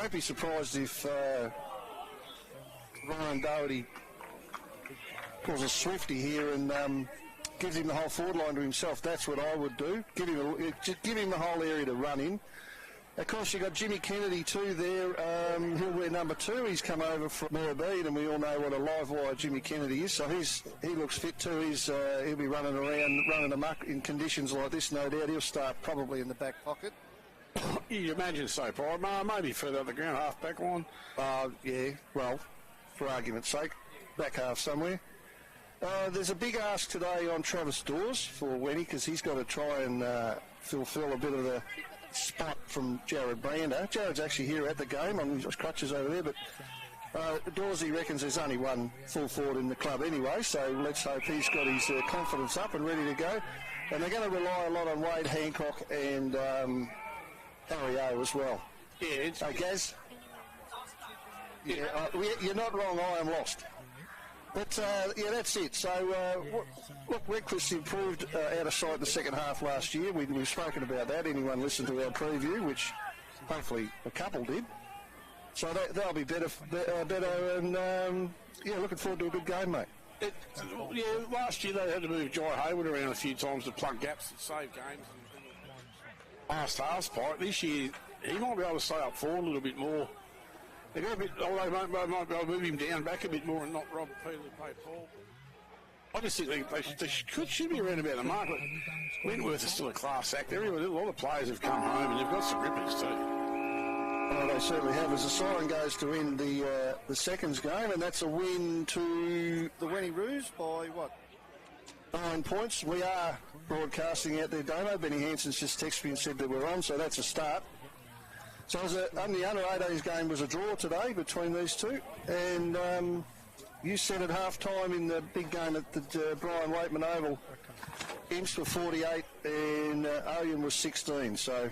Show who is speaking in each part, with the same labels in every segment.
Speaker 1: won't be surprised if Ryan Doherty pulls a Swifty here and gives him the whole forward line to himself. That's what I would do. Give him the whole area to run in. Of course, you've got Jimmy Kennedy too there. He'll wear number 2. He's come over from Moorabeed, and we all know what a live wire Jimmy Kennedy is. So he looks fit too. He'll be running around, running amok in conditions like this, no doubt. He'll start probably in the back pocket.
Speaker 2: You imagine so, Paul. Maybe further up the ground, half-back line.
Speaker 1: Yeah, well, for argument's sake, back half somewhere. There's a big ask today on Travis Dawes for Wenny, because he's got to try and fulfil a bit of the spot from Jared Brander. Jared's actually here at the game on his crutches over there, but Dawsey reckons there's only one full forward in the club anyway, so let's hope he's got his confidence up and ready to go. And they're going to rely a lot on Wade Hancock and Harry O as well.
Speaker 2: Yeah, it's...
Speaker 1: Hey, Gaz? Yeah, you're not wrong, I am lost. But, yeah, that's it. So, look, Redcliffe's improved out of sight the second half last year. We've spoken about that. Anyone listened to our preview, which hopefully a couple did. So they'll be better and, yeah, looking forward to a good game, mate.
Speaker 2: Yeah, last year they had to move Jai Hayward around a few times to plug gaps and save games. Last half part. This year, he might be able to stay up forward a little bit more. They got a bit, although they might be able to move him down back a bit more and not rob Peter to play Paul. I just think they should be around about the mark, but Wentworth is still a class act. A lot of players have come home and they've got some rippers too.
Speaker 1: Oh, they certainly have. As the siren goes to end the seconds game, and that's a win to the Wenny Roos by what? 9 points. We are broadcasting out there, Damo. Benny Hanson's just texted me and said that we're on, so that's a start. So the under-18s game was a draw today between these two, and you said at half-time in the big game at the Brian Waitman Oval, Imps were 48 and Oyen was 16, so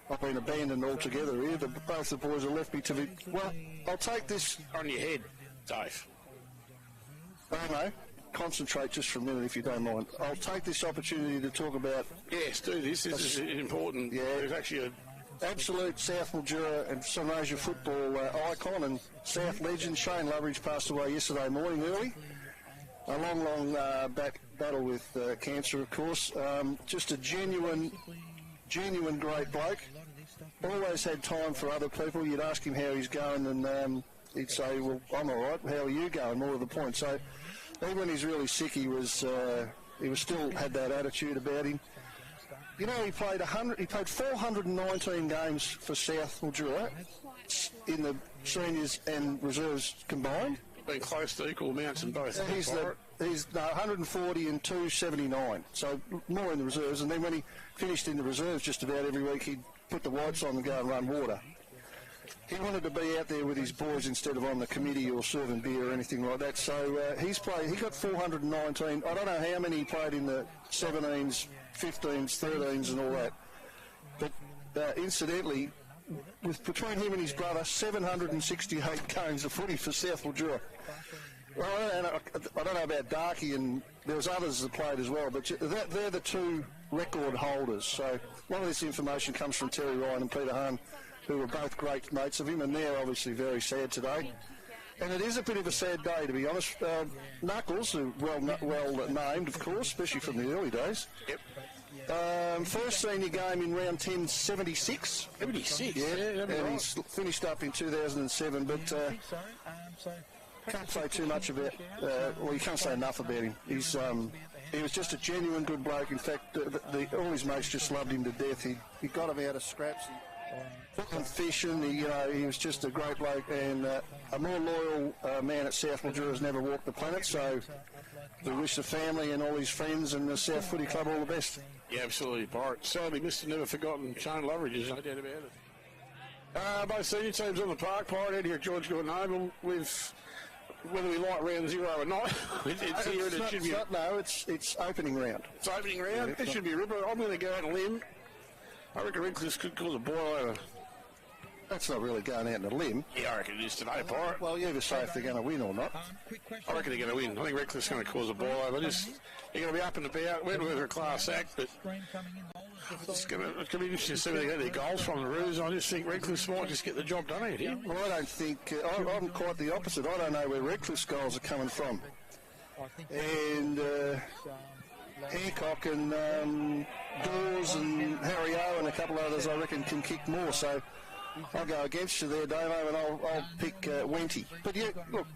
Speaker 1: I've been abandoned altogether here. Both the boys have left me to be... Well, I'll take this...
Speaker 2: On your head, Dave.
Speaker 1: I know. Concentrate just for a minute if you don't mind. I'll take this opportunity to talk about...
Speaker 2: Yes, do this. This is important.
Speaker 1: Yeah.
Speaker 2: There's actually a...
Speaker 1: Absolute South Mildura and Sunraysia football icon and South legend Shane Loveridge passed away yesterday morning early. A long battle with cancer, of course. Just a genuine great bloke. Always had time for other people. You'd ask him how he's going and he'd say, well, I'm all right. How are you going? More to the point. So even when he's really sick, he was still had that attitude about him. You know, he played 419 games for South Mildura in the seniors and reserves combined.
Speaker 2: Been close to equal amounts in both.
Speaker 1: He's 140 and 279, so more in the reserves. And then when he finished in the reserves just about every week, he'd put the whites on and go and run water. He wanted to be out there with his boys instead of on the committee or serving beer or anything like that. So he got 419. I don't know how many he played in the 17s, 15s, 13s and all that. But incidentally, between him and his brother, 768 games of footy for South Mildura. Well, I don't know about Darky, and there was others that played as well, but they're the two record holders. So a lot of this information comes from Terry Ryan and Peter Hahn, who were both great mates of him, and they're obviously very sad today. And it is a bit of a sad day, to be honest. Knuckles, who well named, of course, especially from the early days.
Speaker 2: Yep.
Speaker 1: First senior game in round 10, 76.
Speaker 2: 76?
Speaker 1: Yeah,
Speaker 2: and
Speaker 1: right. He's finished up in 2007, but can't say too much about, well, you can't say enough about him. He was just a genuine good bloke. In fact, all his mates just loved him to death. He got him out of scraps. He fishing, he was just a great bloke, and a more loyal man at South Mildura has never walked the planet, so we wish the family and all his friends and the South Footy Club all the best.
Speaker 2: Yeah, absolutely, Bart. Sadly missed and never forgotten. Shane Loveridge, there's no doubt about it. Both senior teams on the park, Pirate out here at George Gordon Oval, with whether we like round 0 or not. It's here and it should be...
Speaker 1: No, it's opening round.
Speaker 2: It's opening round? Yeah, it should be a ripper. I'm going to go out on a limb. I reckon Redcliffe could cause a boil over.
Speaker 1: That's not really going out on a limb.
Speaker 2: Yeah, I reckon it is today, Pirate.
Speaker 1: Well, you ever say if they're going to win or not.
Speaker 2: I reckon they're going to win. I think Redcliffe's going to cause a boil over. They're going to be up and about. Wentworth are a class act, but It's going to be interesting to see where they get their goals from the Roos. I just think Redcliffe might just get the job done out here.
Speaker 1: Well, I don't think... I'm quite the opposite. I don't know where Redcliffe's goals are coming from. And Hancock and Dawes and Harry O and a couple others, I reckon, can kick more. So I'll go against you there, Damo, and I'll pick Wenty. But yeah, look,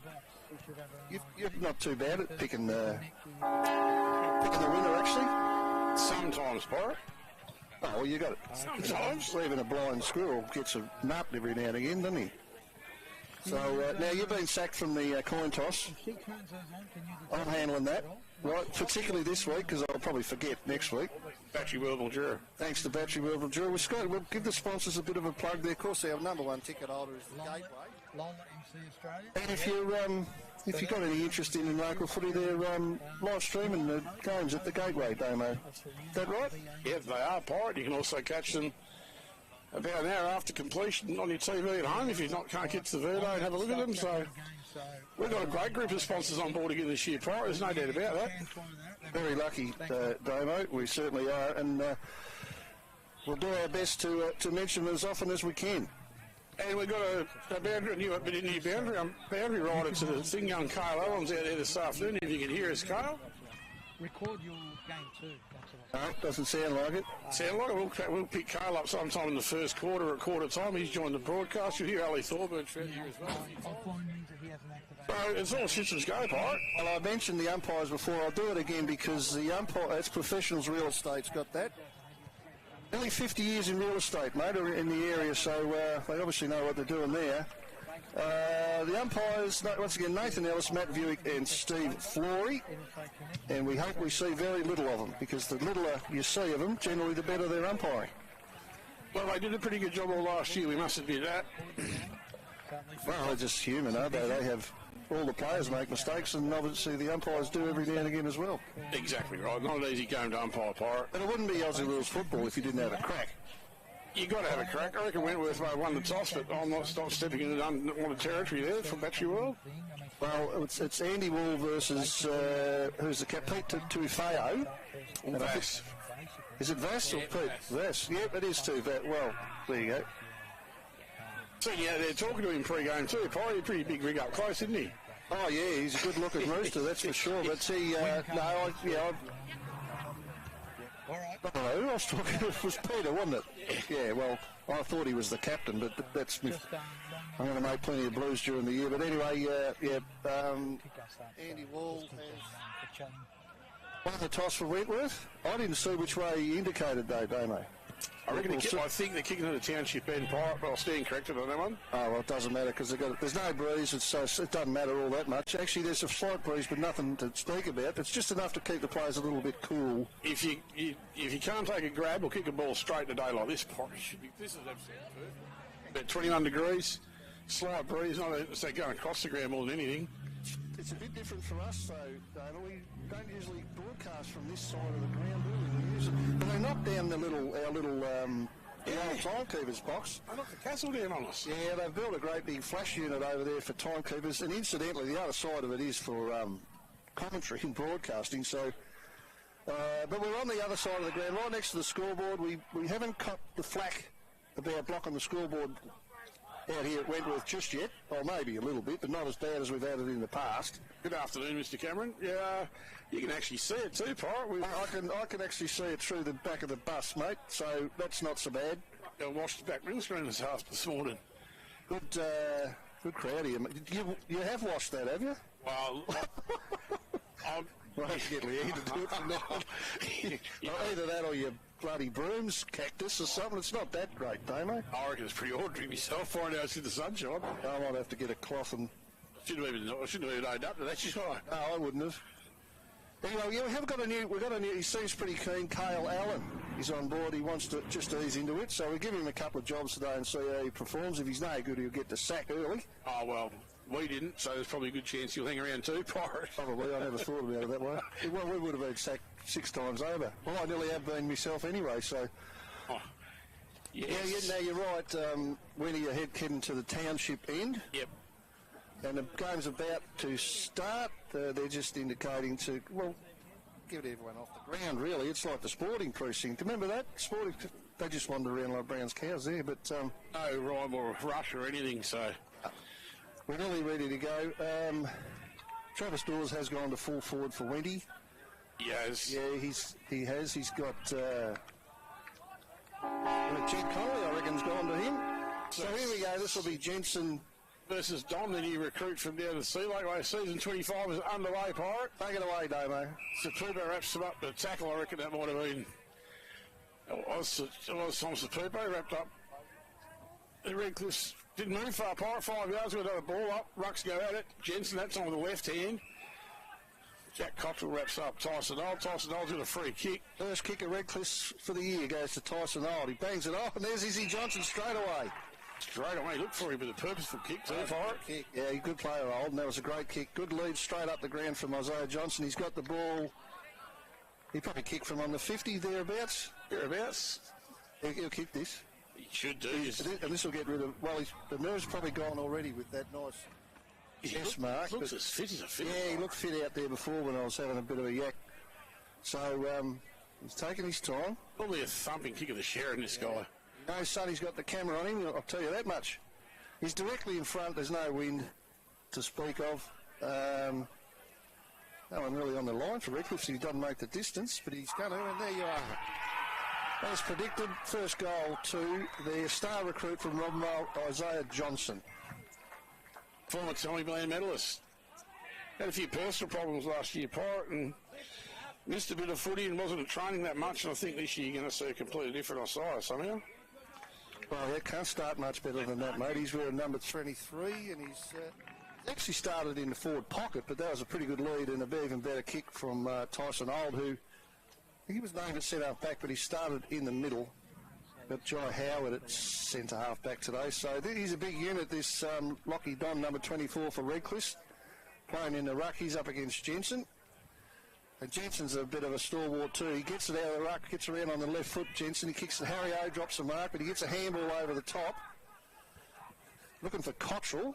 Speaker 1: you're not too bad at picking the winner, actually.
Speaker 2: Sometimes, Pirate.
Speaker 1: Oh, well, you got it.
Speaker 2: Sometimes.
Speaker 1: Even a blind squirrel gets a nut every now and again, doesn't he? So now you've been sacked from the coin toss. I'm handling that, right? Particularly this week, because I'll probably forget next week.
Speaker 2: Battery World Juror.
Speaker 1: Thanks to Battery World Juror. We'll give the sponsors a bit of a plug there. Of course, our number one ticket holder is the Gateway. And if you've got any interest in local footy, they're live streaming the games at the Gateway, Damo. Is that right?
Speaker 2: Yeah, they are, Pirate. You can also catch them about an hour after completion on your TV at home if you can't get to the Verdo and have a look at them. So we've got a great group of sponsors on board again this year, Pirate. There's no doubt about that.
Speaker 1: Very lucky, Damo. We certainly are, and we'll do our best to mention them as often as we can.
Speaker 2: And we've got a new boundary rider to the thing going. Kyle Allen's out there this afternoon. If you can hear us, Kyle.
Speaker 3: Record your game too.
Speaker 1: No, doesn't sound like it.
Speaker 2: Sound like it. We'll pick Kyle up sometime in the first quarter or quarter time. He's joined the broadcast. You'll hear Ali Thorburn throughout here as well. So it's all systems go, Pirate.
Speaker 1: Well, I mentioned the umpires before. I'll do it again because the it's professionals real estate's got that. Nearly 50 years in real estate, mate, in the area, so they obviously know what they're doing there. The umpires, once again, Nathan Ellis, Matt Buick and Steve Flory. And we hope we see very little of them, because the littler you see of them, generally the better they're umpiring.
Speaker 2: Well, they did a pretty good job all last year, we must admit that.
Speaker 1: Well, they're just human, aren't they? They have... all the players make mistakes, and obviously the umpires do every now and again as well.
Speaker 2: Exactly right. Not an easy game to umpire, Pirate.
Speaker 1: And it wouldn't be Aussie rules football if you didn't have a crack.
Speaker 2: You got to have a crack. I reckon Wentworth won the toss, but I'm not stepping into unwanted territory there for Battery World.
Speaker 1: Well, it's Andy Wall versus who's the Pete Tufeo.
Speaker 2: Vass.
Speaker 1: Is it Vass or Pete? Vass. Yep, it is too. Well, there you go.
Speaker 2: So yeah, they're talking to him pre-game too. Probably a pretty big rig up close, isn't he?
Speaker 1: Oh yeah, he's a good-looking rooster, that's for sure. But he, I was talking. It was Peter, wasn't it? Yeah. Well, I thought he was the captain, but that's me. I'm going to make plenty of blues during the year. But anyway, Andy Wall has won the toss for Wentworth. I didn't see which way he indicated though, Damo.
Speaker 2: I think they're kicking to the township end, Pirate, but I'll stand corrected on that one.
Speaker 1: Oh, well, it doesn't matter because there's no breeze. It doesn't matter all that much. Actually, there's a slight breeze, but nothing to speak about. It's just enough to keep the players a little bit cool.
Speaker 2: If you can't take a grab or kick a ball straight in a day like this, Pirate should be. This is absolutely perfect. About 21 degrees, slight breeze. Not going across the ground more than anything.
Speaker 1: It's a bit different for us, though, Dana. We don't usually broadcast from this side of the ground, do we? We use it. But they knocked down our little timekeepers box.
Speaker 2: I knocked the castle down on us.
Speaker 1: Yeah, they've built a great big flash unit over there for timekeepers, and incidentally, the other side of it is for commentary and broadcasting. So, but we're on the other side of the ground, right next to the scoreboard. We haven't cut the flack about blocking the scoreboard out here at Wentworth just yet, or maybe a little bit, but not as bad as we've had it in the past.
Speaker 2: Good afternoon, Mr. Cameron. Yeah, you can actually see it too, Pirate.
Speaker 1: I can actually see it through the back of the bus, mate, so that's not so bad.
Speaker 2: I washed the back windscreen this morning.
Speaker 1: Good crowd here. You have washed that, have you?
Speaker 2: Well, I'm...
Speaker 1: Well, I get Leanne to do it from now on. Either that or your bloody brooms, cactus or something. It's not that great, Damo.
Speaker 2: I reckon it's pretty ordinary myself, 4 hours in the sunshine.
Speaker 1: I might have to get a cloth and...
Speaker 2: I shouldn't have even owned up to that, should I?
Speaker 1: No, I wouldn't have. Anyway, yeah, we've got a new, he seems pretty keen, Kyle Allen. He's on board, he wants to just ease into it, so we give him a couple of jobs today and see how he performs. If he's no good, he'll get the sack early.
Speaker 2: Oh, well, we didn't, so there's probably a good chance he'll hang around too, Pirate.
Speaker 1: Probably, I never thought about it that way. Well, we would have been sacked 6 times over. Well, I nearly have been myself anyway, so...
Speaker 2: Oh, yes.
Speaker 1: Yeah, you're right, when you're heading to the township end.
Speaker 2: Yep.
Speaker 1: And the game's about to start. They're just indicating to, well, get everyone off the ground, really. It's like the sporting precinct. Remember that? Sporting, they just wander around like Brown's cows there, but...
Speaker 2: no rhyme or rush or anything, so...
Speaker 1: We're nearly ready to go. Travis Dawes has gone to full forward for Wenty.
Speaker 2: Yes.
Speaker 1: Yeah, he has. He's got... Jed Connolly, I reckon, has gone to him. So here we go. This will be Jensen...
Speaker 2: versus Don, the new recruit from down the Sea Lake. Season 25 is underway, Pirate.
Speaker 1: Take it away, Damo.
Speaker 2: Sapupo wraps him up. The tackle, I reckon that might have been... It was Tom Sapupo wrapped up. The Redcliffe didn't move far, Pirate. 5 yards, got another ball up. Rucks go at it. Jensen, that's on the left hand. Jack Cottrell wraps up Tyson Old. Tyson Old's got a free kick.
Speaker 1: First kick of Redcliffe for the year goes to Tyson Old. He bangs it off, and there's Izzy Johnson straight away.
Speaker 2: Straight away, look for him with a purposeful kick too, Pirate.
Speaker 1: Kick. Yeah, good player, Old, and that was a great kick. Good lead straight up the ground from Isaiah Johnson. He's got the ball. He probably kicked from on the 50 thereabouts. He'll kick this.
Speaker 2: He should do.
Speaker 1: And this will get rid of... Well, the nerve's probably gone already with that nice chest mark.
Speaker 2: Looks as fit as a fit.
Speaker 1: Yeah, he looked fit out there before when I was having a bit of a yak. So, he's taking his time.
Speaker 2: Probably a thumping kick of the Sharon, this guy.
Speaker 1: No, Sonny's got the camera on him, I'll tell you that much. He's directly in front, there's no wind to speak of. No one really on the line for Redcliffe, so he doesn't make the distance, but he's going to, and there you are. As predicted, first goal to their star recruit from Robbenvale, Isaiah Johnson.
Speaker 2: Former Tommy Bland medalist. Had a few personal problems last year, Pirate, and missed a bit of footy and wasn't training that much, and I think this year you're going to see a completely different Isaiah somehow.
Speaker 1: Well, yeah, can't start much better than that, mate. He's wearing number 23, and he's actually started in the forward pocket, but that was a pretty good lead and a even better kick from Tyson Old, who he was named at centre half back, but he started in the middle. Got Jai Howard at centre half back today, so he's a big unit. This Lockie Don, number 24 for Redcliffe, playing in the ruck. He's up against Jensen. And Jensen's a bit of a stalwart too. He gets it out of the ruck, gets around on the left foot, Jensen. He kicks it. Harry O drops the mark, but he gets a handball over the top. Looking for Cottrell.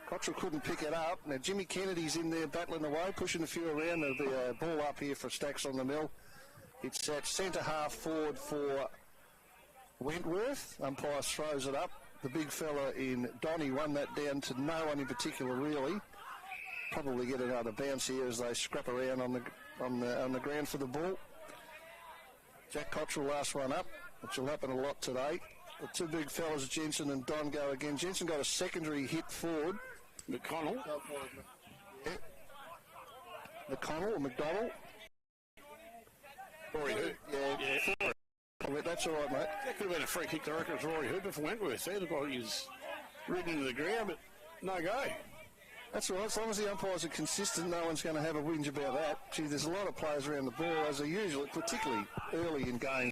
Speaker 1: Cottrell couldn't pick it up. Now Jimmy Kennedy's in there battling away, pushing a few around. There'll be a ball up here for Stacks on the mill. It's at centre half forward for Wentworth. Umpire throws it up. The big fella in Donny won that down to no one in particular, really. Probably get another bounce here as they scrap around on the ground for the ball. Jack Cottrell last one up, which will happen a lot today. The two big fellas, Jensen and Don, go again. Jensen got a secondary hit forward.
Speaker 2: McConnell.
Speaker 1: Yeah. McConnell or McDonald.
Speaker 2: Rory Hooper.
Speaker 1: Yeah. That's all right, mate.
Speaker 2: That could have been a free kick to reckon. It was Rory Hooper for Wentworth. He looked like he was ridden into the ground, but no go.
Speaker 1: That's all right. As long as the umpires are consistent, no one's going to have a whinge about that. Gee, there's a lot of players around the ball, as are usual, particularly early in game.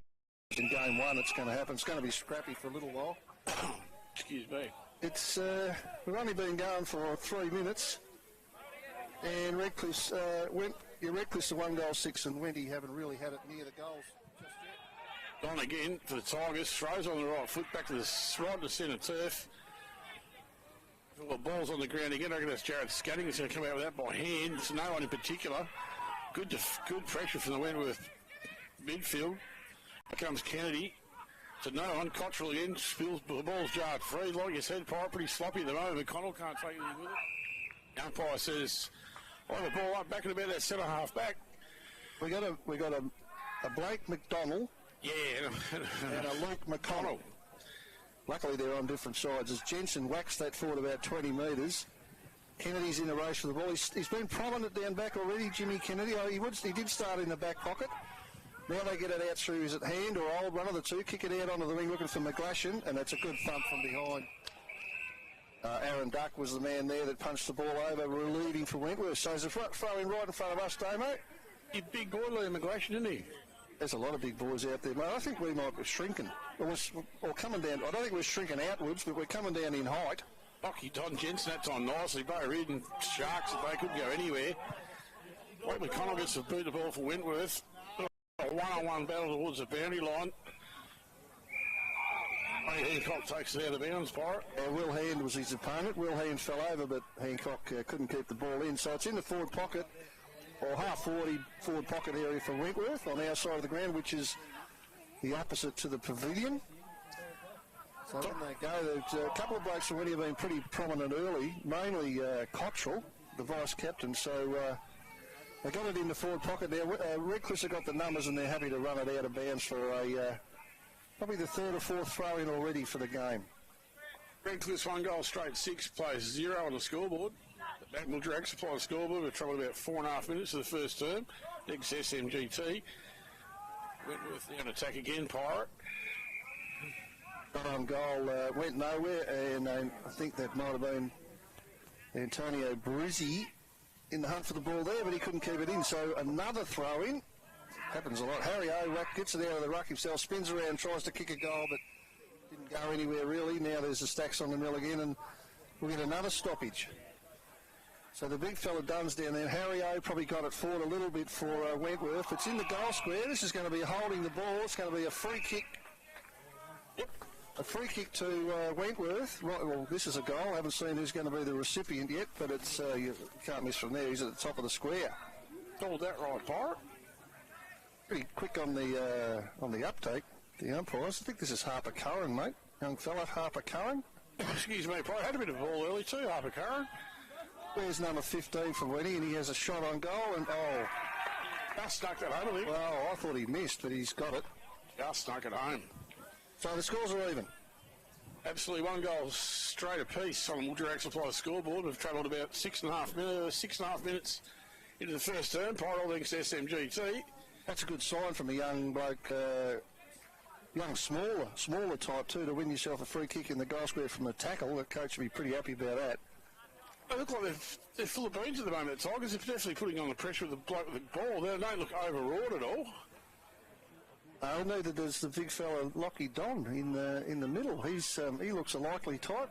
Speaker 1: In game one, it's going to happen. It's going to be scrappy for a little while.
Speaker 2: Excuse me.
Speaker 1: It's we've only been going for 3 minutes, and Redcliffe's Redcliffe's the 1 goal 6, and Wenty haven't really had it near the goals just yet.
Speaker 2: Don again for the Tigers, throws on the right foot back to the right to centre turf. The ball's on the ground again. I reckon that's Jared Scanning. He's going to come out with that by hand. It's no one in particular. Good pressure from the Wentworth midfield. Here comes Kennedy. To no one. Cottrell again. Spills the ball's jarred free. Like you said, Pirate pretty sloppy at the moment. McConnell can't take anything with it. The umpire says, "Oh, the ball up back at about that centre half back."
Speaker 1: We got a Blake McDonald.
Speaker 2: Yeah,
Speaker 1: and a Luke McConnell. Luckily, they're on different sides. As Jensen whacks that forward about 20 metres, Kennedy's in a race for the ball. He's been prominent down back already, Jimmy Kennedy. He did start in the back pocket. Now they get it out through, is it Hand or Old? One of the two. Kick it out onto the wing looking for McGlashan, and that's a good thump from behind. Aaron Duck was the man there that punched the ball over, relieving for Wentworth. So there's a throw in right in front of us, Damo.
Speaker 2: He's big boy, Liam McGlashan, isn't he?
Speaker 1: There's a lot of big boys out there, mate. I think we might be shrinking. Or coming down. I don't think we're shrinking outwards, but we're coming down in height.
Speaker 2: Lockie Don Jensen, that's on nicely. Bo Reed and Sharks, if they couldn't go anywhere. Blake McConnell gets to boot the ball for Wentworth. A one-on-one battle towards the boundary line. Hancock takes it out of bounds, Pirate.
Speaker 1: Will Hand was his opponent. Will Hand fell over, but Hancock couldn't keep the ball in. So it's in the forward pocket. or half 40 forward pocket area for Wentworth on our side of the ground, which is the opposite to the pavilion. So when they go, there's a couple of blokes already have been pretty prominent early, mainly Cottrell, the vice-captain, so they got it in the forward pocket there. Redcliffe have got the numbers and they're happy to run it out of bounds for a probably the third or fourth throw-in already for the game.
Speaker 2: Redcliffe's 1 goal straight 6, plays 0 on the scoreboard. Backmill Drag Supply scoreboard. We've travelled about 4.5 minutes of the first term. Next SMGT. Wentworth down attack again, Pirate.
Speaker 1: Got on goal, went nowhere, and I think that might have been Antonio Brizzi in the hunt for the ball there, but he couldn't keep it in. So another throw-in. Happens a lot. Harry O gets it out of the ruck himself, spins around, tries to kick a goal, but didn't go anywhere really. Now there's the stacks on the mill again, and we'll get another stoppage. So the big fella Dunn's down there. Harry O probably got it forward a little bit for Wentworth. It's in the goal square. This is going to be holding the ball. It's going to be a free kick. Yep. A free kick to Wentworth. Right, well, this is a goal. I haven't seen who's going to be the recipient yet, but it's you can't miss from there. He's at the top of the square.
Speaker 2: Called that right, Pirate.
Speaker 1: Pretty quick on the uptake. The umpires. I think this is Harper Curran, mate. Young fella, Harper Curran.
Speaker 2: Excuse me, Pirate. Had a bit of ball early too, Harper Curran.
Speaker 1: There's number 15 for Wenny, and he has a shot on goal, and
Speaker 2: Just snuck that home, I think.
Speaker 1: well, I thought he missed, but he's got it.
Speaker 2: Just snuck it home.
Speaker 1: So the scores are even.
Speaker 2: Absolutely 1 goal straight apiece on the Woodrow Supply scoreboard. We've travelled about 6.5 minutes into the first term. Pirate against SMGT.
Speaker 1: That's a good sign from a young bloke, young smaller type too, to win yourself a free kick in the goal square from the tackle. The coach would be pretty happy about that.
Speaker 2: They look like they're full of beans at the moment, the Tigers. They're definitely putting on the pressure of the bloke with the ball. They don't look overawed at all.
Speaker 1: Neither does the big fella Lockie Don in the middle. He looks a likely type.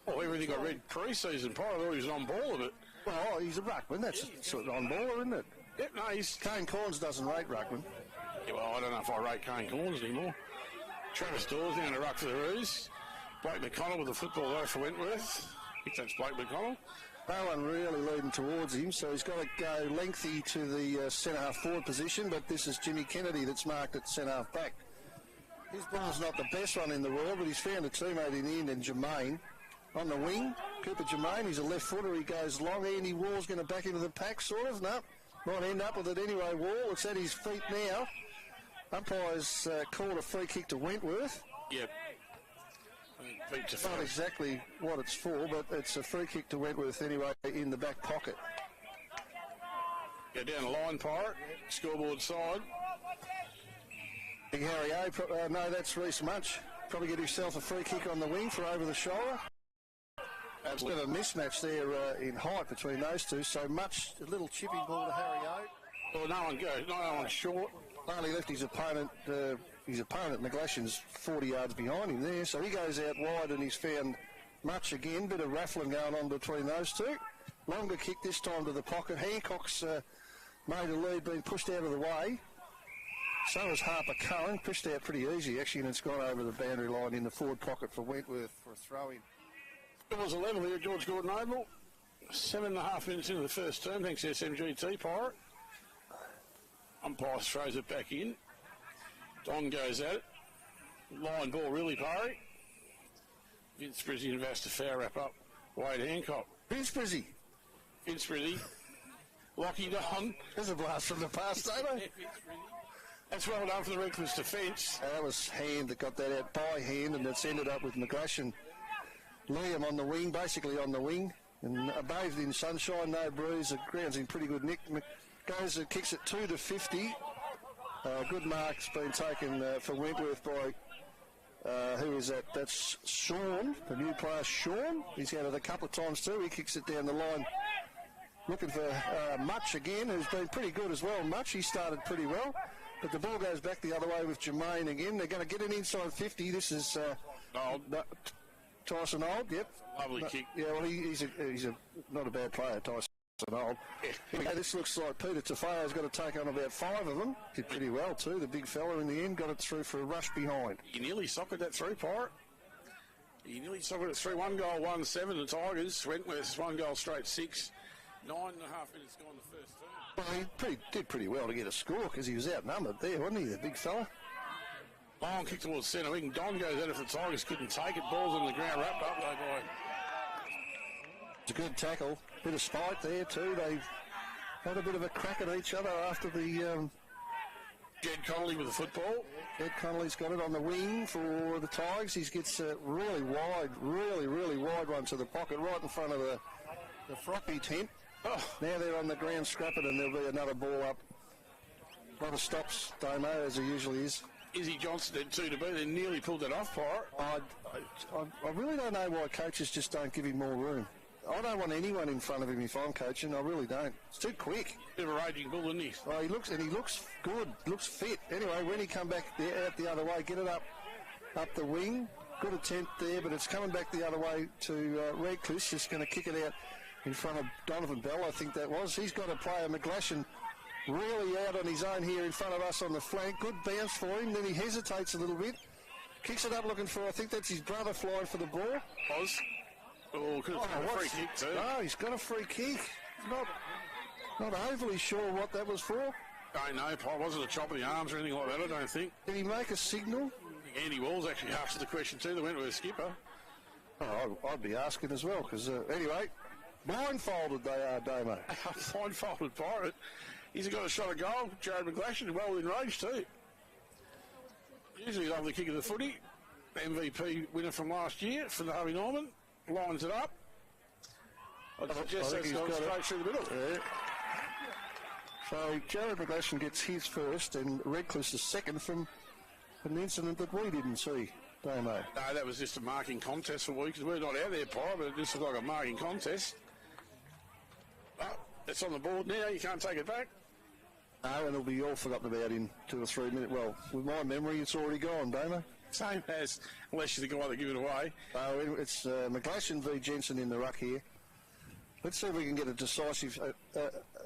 Speaker 2: Well, everything I read pre-season, Pirate thought he was on ball a bit.
Speaker 1: Well, he's a ruckman. That's sort of on baller, isn't it?
Speaker 2: Yep, no, he's...
Speaker 1: Kane Corns doesn't rate ruckman.
Speaker 2: Yeah, well, I don't know if I rate Kane Corns anymore. Travis Dawes down to ruck for the Roos. Blake McConnell with the football though for Wentworth. I think that's Blake McConnell.
Speaker 1: No one really leading towards him, so he's got to go lengthy to the centre-half forward position, but this is Jimmy Kennedy that's marked at centre-half back. His ball's not the best one in the world, but he's found a teammate in the end, and Jermaine. On the wing, Cooper Jermaine, he's a left footer, he goes long. Andy Wall's going to back into the pack, sort of. No, might end up with it anyway. Wall, it's at his feet now. Umpires called a free kick to Wentworth.
Speaker 2: Yep.
Speaker 1: Not exactly what it's for, but it's a free kick to Wentworth anyway in the back pocket.
Speaker 2: Go down the line, Pirate. Scoreboard side.
Speaker 1: Big Harry O, no, that's Reece Munch. Probably get himself a free kick on the wing for over the shoulder. Absolutely. A bit of a mismatch there in height between those two, so Much, a little chipping ball to Harry O.
Speaker 2: Well, no one goes, no one short.
Speaker 1: Only left his opponent McGlashan's 40 yards behind him there, so he goes out wide and he's found Much again. Bit of raffling going on between those two. Longer kick this time to the pocket. Hancock's made a lead, been pushed out of the way. So has Harper Curran, pushed out pretty easy actually, and it's gone over the boundary line in the forward pocket for Wentworth for a throw-in.
Speaker 2: It was a level here, George Gordon Oval. 7.5 minutes into the first term, thanks to SMGT, Pirate. Umpire throws it back in. Don goes at it. Line ball really, Pirate. Vince Brizzy invests a foul wrap up. Wade Hancock.
Speaker 1: Vince Brizzy.
Speaker 2: Vince Brizzy. Lockie Don.
Speaker 1: There's a blast from the past, don't they?
Speaker 2: That's well done for the Redcliffe's defence.
Speaker 1: That was Hand that got that out by hand, and it's ended up with McGlashan. Liam on the wing, basically on the wing, and bathed in sunshine, no bruise. The ground's in pretty good nick. Goes and kicks it 2 to 50. Good mark's been taken for Wentworth by, who is that? That's Sean, the new player Sean. He's had it a couple of times too. He kicks it down the line. Looking for Much again, who's been pretty good as well. Much, he started pretty well. But the ball goes back the other way with Jermaine again. They're going to get an inside 50. This is Tyson Old, yep.
Speaker 2: Lovely kick.
Speaker 1: Yeah, well, he's not a bad player, Tyson Old. Yeah. This looks like Peter Tafayo's got to take on about 5 of them. Did pretty well too. The big fella in the end got it through for a rush behind.
Speaker 2: You nearly socketed that through, Pirate. You nearly socketed it through. 1 goal, 1-7. The Tigers. Wentworth's 1 goal straight 6. 9.5 minutes gone the first term.
Speaker 1: Well, he did pretty well to get a score because he was outnumbered there, wasn't he, the big fella?
Speaker 2: Long kick towards centre wing. Don goes at it for the Tigers, couldn't take it. Ball's on the ground, wrapped up though by.
Speaker 1: It's a good tackle. Bit of spite there too. They've had a bit of a crack at each other after the...
Speaker 2: Jed Connolly with the football.
Speaker 1: Ed Connolly's got it on the wing for the Tigers. He gets a really wide one to the pocket right in front of the Froppy tent.
Speaker 2: Oh.
Speaker 1: Now they're on the ground scrapping and there'll be another ball up. A lot of stops, Damo, as there usually is.
Speaker 2: Izzy Johnson did 2 to be. They nearly pulled that off, Pirate.
Speaker 1: I really don't know why coaches just don't give him more room. I don't want anyone in front of him if I'm coaching. I really don't. It's too quick.
Speaker 2: Bit of a raging bull, isn't he?
Speaker 1: Well, he looks good, looks fit. Anyway, when he come back out the other way, get it up the wing. Good attempt there, but it's coming back the other way to Redcliffe. Just going to kick it out in front of Donovan Bell, I think that was. He's got a player, McGlashan, really out on his own here in front of us on the flank. Good bounce for him. Then he hesitates a little bit. Kicks it up looking for, I think that's his brother flying for the ball.
Speaker 2: Oz. Oh, could have got a free kick too.
Speaker 1: No, he's got a free kick. Not overly sure what that was for.
Speaker 2: Don't know, Paul. Wasn't a chop of the arms or anything like that, I don't think.
Speaker 1: Did he make a signal?
Speaker 2: Andy Walls actually asked the question too. They went with a skipper.
Speaker 1: Oh, I'd be asking as well, because anyway, blindfolded they are, Damo.
Speaker 2: Blindfolded Pirate. He's got a shot at goal. Jared McGlashan, well in range too. Usually love the kick of the footy. MVP winner from last year for the Harvey Norman. Lines it up. I'd suggest that's gone straight through the middle.
Speaker 1: Yeah. So Jared McGlashan gets his first and Redcliffe's second from an incident that we didn't see, Damo.
Speaker 2: No, that was just a marking contest for we, because we're not out there, Pirate, but it just looked like a marking contest. Oh, it's on the board now. You can't take it back.
Speaker 1: No, and it'll be all forgotten about in 2 or 3 minutes. Well, with my memory, it's already gone, Damo.
Speaker 2: Same as, unless you're the guy that give it away.
Speaker 1: It's McGlashan v Jensen in the ruck here. Let's see if we can get a decisive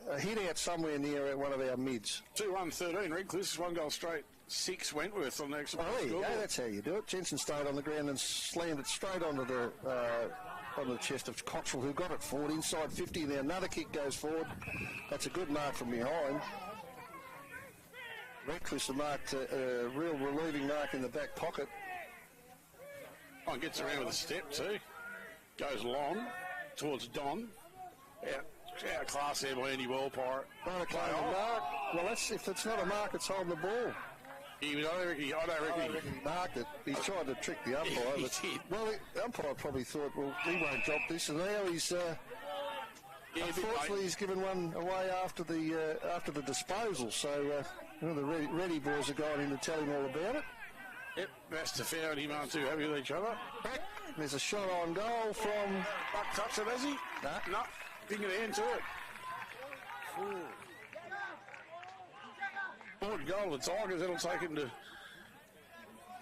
Speaker 1: a hit out somewhere near one of our mids.
Speaker 2: 2-1-13, Redcliffe, 1 goal straight, 6 Wentworth on the extra
Speaker 1: there you go, that's how you do it. Jensen stayed on the ground and slammed it straight onto the chest of Cottrell, who got it forward inside 50. Now another kick goes forward. That's a good mark from behind. Redcliffe's marked a real relieving mark in the back pocket.
Speaker 2: Oh, gets around with a step too. Goes long towards Don. Out class there by Andy Wall, Pirate.
Speaker 1: Mark. Well, if it's not a mark, it's holding the ball.
Speaker 2: I don't reckon
Speaker 1: he marked it. He tried to trick the umpire.
Speaker 2: He
Speaker 1: but,
Speaker 2: did.
Speaker 1: Well, the umpire probably thought, well, he won't drop this, and now he's... unfortunately, he's given one away after the disposal, so the ready boys are going in to tell him all about it.
Speaker 2: Yep, Mastafau and him aren't too happy with each other.
Speaker 1: There's a shot on goal from...
Speaker 2: Buck touched it, has he? No. Didn't get a hand to it. Forward goal of the Tigers, that'll take him to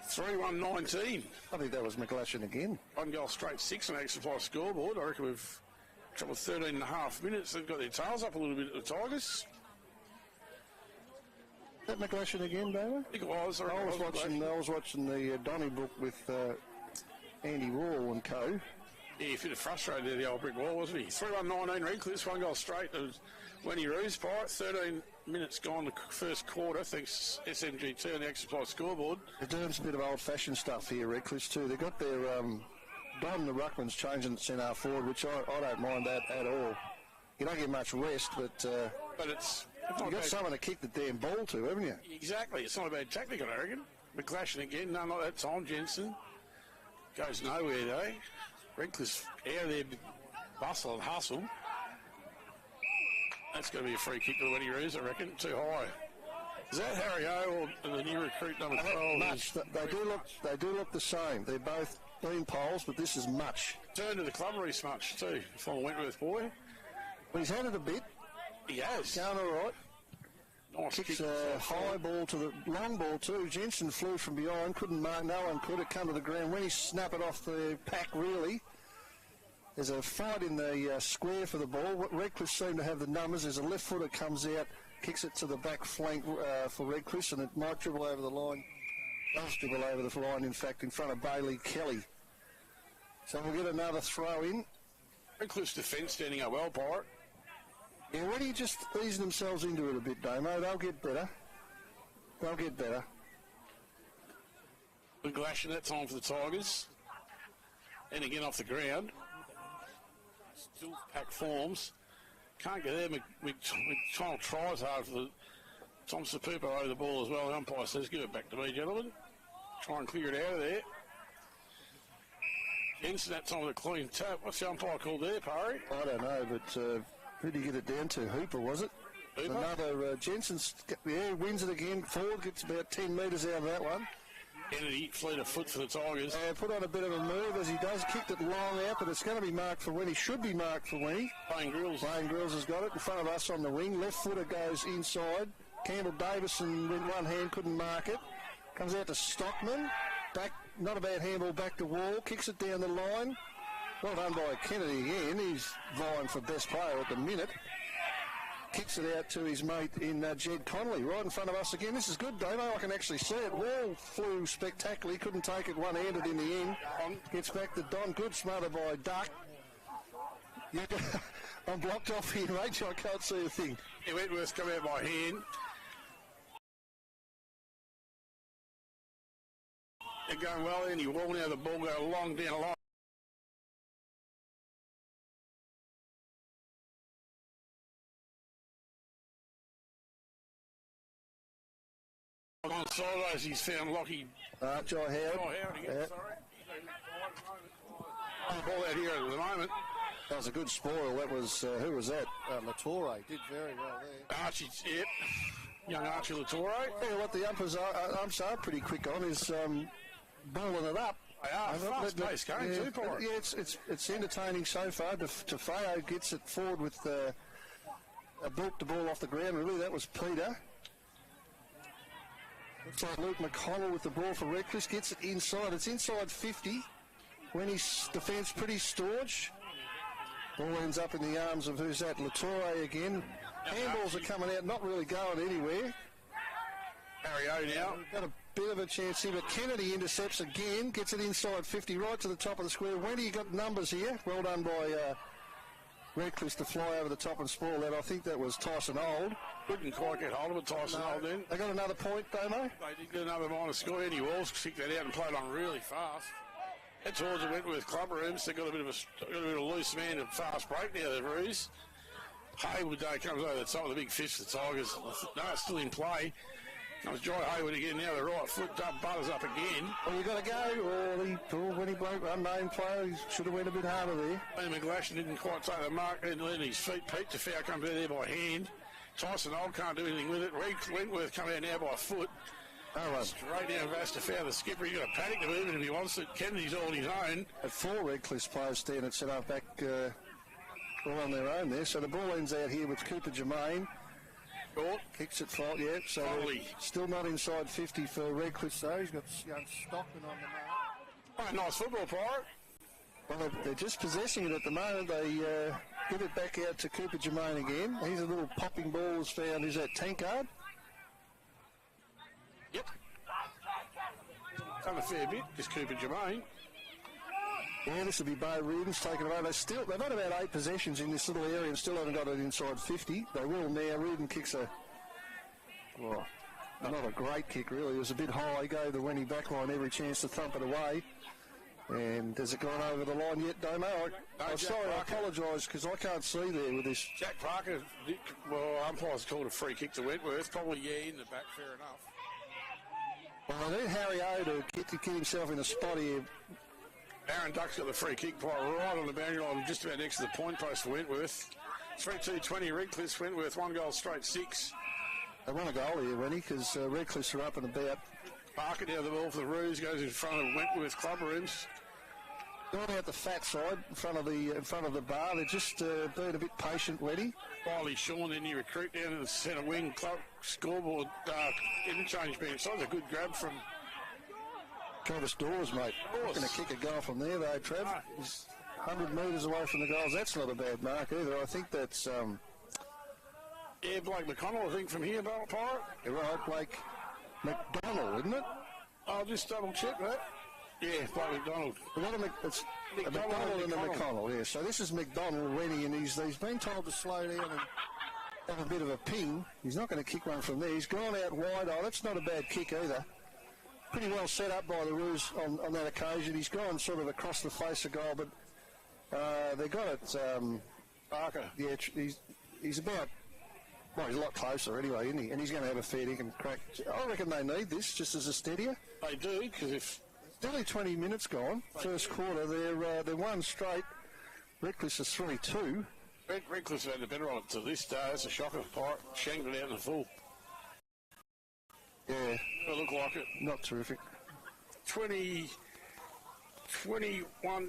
Speaker 2: 3-1-19.
Speaker 1: I think that was McGlashan again.
Speaker 2: 1 goal straight, 6 on the extra supply scoreboard. I reckon we've troubled 13.5 minutes. They've got their tails up a little bit, the Tigers.
Speaker 1: Is that McGlashan again, David?
Speaker 2: I think it was.
Speaker 1: I was watching the Donnybrook with Andy Wall and co.
Speaker 2: Yeah, he fit frustrated there, the old brick wall, wasn't he? 3-1-19 Redcliffe, 1 goal straight. It was Wenny Roos, Pirate. 13 minutes gone the first quarter, thanks SMG2 on the extra supply scoreboard.
Speaker 1: They're doing some bit of old-fashioned stuff here, Redcliffe, too. They've got their... Don the Ruckman's changing at centre half-forward, which I don't mind that at all. You don't get much rest, but
Speaker 2: it's
Speaker 1: you've got someone to kick the damn ball to, haven't you?
Speaker 2: Exactly. It's not a bad tactic, I reckon. McGlashan again. No, not that time. Jensen goes nowhere, though. Redcliffe out of there, bustle and hustle. That's going to be a free kick to the Wenny Roos, I reckon. Too high. Is that Harry O or the new recruit number 12?
Speaker 1: Much. They do look the same. They're both clean poles, but this is Much.
Speaker 2: Turn to the club Reese Much too. Former Wentworth boy.
Speaker 1: Well, he's had it a bit.
Speaker 2: He has.
Speaker 1: Going all right.
Speaker 2: Nice
Speaker 1: Kicks
Speaker 2: kick.
Speaker 1: a high ball to the long ball too. Jensen flew from behind, couldn't mark. No one could. It come to the ground. When he snapped it off the pack, really. There's a fight in the square for the ball. Redcliffe seem to have the numbers. There's a left footer comes out, kicks it to the back flank for Redcliffe, and it might dribble over the line. Does dribble over the line, in fact, in front of Bailey Kelly. So we'll get another throw in.
Speaker 2: Redcliffe's defence standing up well, Pirate.
Speaker 1: Yeah, when he just easing themselves into it a bit, Damo, they'll get better. They'll get better.
Speaker 2: Good glashing that time for the Tigers. And again off the ground. Still pack forms. Can't get there. McDonald tries hard for the Tom Sapupo over the ball as well. The umpire says, give it back to me, gentlemen. Try and clear it out of there. Jensen that time with a clean tap. What's the umpire called there, Parry?
Speaker 1: I don't know, but who did he get it down to? Hooper, was it?
Speaker 2: Hooper?
Speaker 1: Another Jensen's, wins it again. Ford gets about 10 metres out of that one.
Speaker 2: Kennedy fleet of foot for the Tigers.
Speaker 1: Put on a bit of a move as he does. Kicked it long out, but it's going to be marked for when he should be marked for Winnie.
Speaker 2: Payne Grills
Speaker 1: has got it in front of us on the wing. Left footer goes inside. Campbell Davison with one hand couldn't mark it. Comes out to Stockman. Back, not a bad handball back to Wall. Kicks it down the line. Well done by Kennedy again. He's vying for best player at the minute. Kicks it out to his mate in Jed Connolly, right in front of us again. This is good, Damo. I can actually see it. Wall flew spectacularly. Couldn't take it one-handed in the end. Gets back to Don. Good smothered by Duck. I'm blocked off here, mate. I can't see a thing.
Speaker 2: Yeah, Wentworth's come out by hand. They're going well, and he wall now the ball go long down the line. On sideways, he's found Lockie.
Speaker 1: Jai Howard.
Speaker 2: Again, sorry. Ball out here at the moment.
Speaker 1: That was a good spoil. That was, who was that? Latore did very well there.
Speaker 2: Archie, yep. Young Archie Latore.
Speaker 1: Yeah, what the umps are pretty quick on is balling it up.
Speaker 2: They are fast-paced game too, Porrick.
Speaker 1: Yeah, it's entertaining so far. Tafeo gets it forward with brought the ball off the ground. Really, that was Peter. Looks like Luke McConnell with the ball for Reckless. Gets it inside. It's inside 50. When he's defence pretty staunch. Ball ends up in the arms of who's that? Latore again. Handballs are coming out, not really going anywhere.
Speaker 2: Harry O now.
Speaker 1: Got a bit of a chance here, but Kennedy intercepts again. Gets it inside 50, right to the top of the square. Wendy got numbers here. Well done by Redcliffe to fly over the top and spoil that. I think that was Tyson Old.
Speaker 2: Couldn't quite get hold of it, Tyson Old then.
Speaker 1: They got another point, Damo?
Speaker 2: They did get another minus score. Eddie Walls kicked that out and played on really fast. Head towards the Wentworth club rooms. They got a bit of a loose man and fast break now, the Roos. Haywood comes over the top of the big fish, the Tigers. No, it's still in play. Comes Jai Haywood again now, the right foot up, butters up again.
Speaker 1: Well, you got to go, or when he broke unnamed player, he should have went a bit harder there.
Speaker 2: And McGlashan didn't quite take the mark, and let his feet. Pete Tafau comes out there by hand. Tyson Old can't do anything with it. Wentworth come out now by foot. Straight down Vastafau, the skipper. He's got a paddock to move it if he wants it. Kennedy's all on his own.
Speaker 1: At 4 Redcliffe players stand and set up back all on their own there. So the ball ends out here with Cooper Germain.
Speaker 2: Short.
Speaker 1: Kicks it fault, yeah. So still not inside 50 for Redcliffe though. He's got young Stockman on the mark.
Speaker 2: Oh, nice football, Pirate.
Speaker 1: Well, they're just possessing it at the moment. They give it back out to Cooper Germain again. He's a little popping ball was found. Is that Tankard?
Speaker 2: Yep. Done a fair bit, this Cooper Germain.
Speaker 1: Yeah, this will be Bo Reardon's taken away. They've had about 8 possessions in this little area and still haven't got it inside 50. They will now. Reardon kicks not a great kick really. It was a bit high. Gave the Wenny backline every chance to thump it away. And has it gone over the line yet, Domo? I'm sorry, I apologise because I can't see there with this.
Speaker 2: Jack Parker, umpires called a free kick to Wentworth. Probably, in the back, fair enough.
Speaker 1: Well, I need Harry O to get himself in a spot here.
Speaker 2: Aaron Duck's got the free kick right on the boundary line, just about next to the point post for Wentworth. 3-2-20, Redcliffe, Wentworth, 1 goal straight, 6.
Speaker 1: They want a goal here, Wenny, because Redcliffe's are up and about.
Speaker 2: Parker down the ball for the Roos, goes in front of Wentworth club rooms.
Speaker 1: Going out the fat side in front of the bar. They're just being a bit patient, Wenny.
Speaker 2: Wiley Shawn, then you recruit down to the centre wing club scoreboard interchange bench. So that's a good grab from
Speaker 1: Travis Dawes, mate. Not going to kick a goal from there, though, Trav. He's 100 metres away from the goals. That's not a bad mark either. I think that's...
Speaker 2: Blake McConnell, I think, from here, Pirate.
Speaker 1: You're right, Blake McDonald, isn't it?
Speaker 2: I'll just double check that. Yeah, Blake McDonald.
Speaker 1: It's McDonald and a McConnell, yeah. So this is McDonald, Rennie, and he's been told to slow down and have a bit of a ping. He's not going to kick one from there. He's gone out wide. Oh, that's not a bad kick either. Pretty well set up by the Roos on that occasion. He's gone sort of across the face of goal, but they got it.
Speaker 2: Parker.
Speaker 1: Yeah, he's about... Well, he's a lot closer anyway, isn't he? And he's going to have a fair dick and crack. I reckon they need this just as a steadier.
Speaker 2: They do, because if...
Speaker 1: It's only 20 minutes gone, first quarter. They're one straight. Reckless is 3-2.
Speaker 2: Reckless have had the better of it to this day. It's a shocker. Pirate shanked it out in the full.
Speaker 1: Yeah.
Speaker 2: Never look like it.
Speaker 1: Not terrific.
Speaker 2: 21,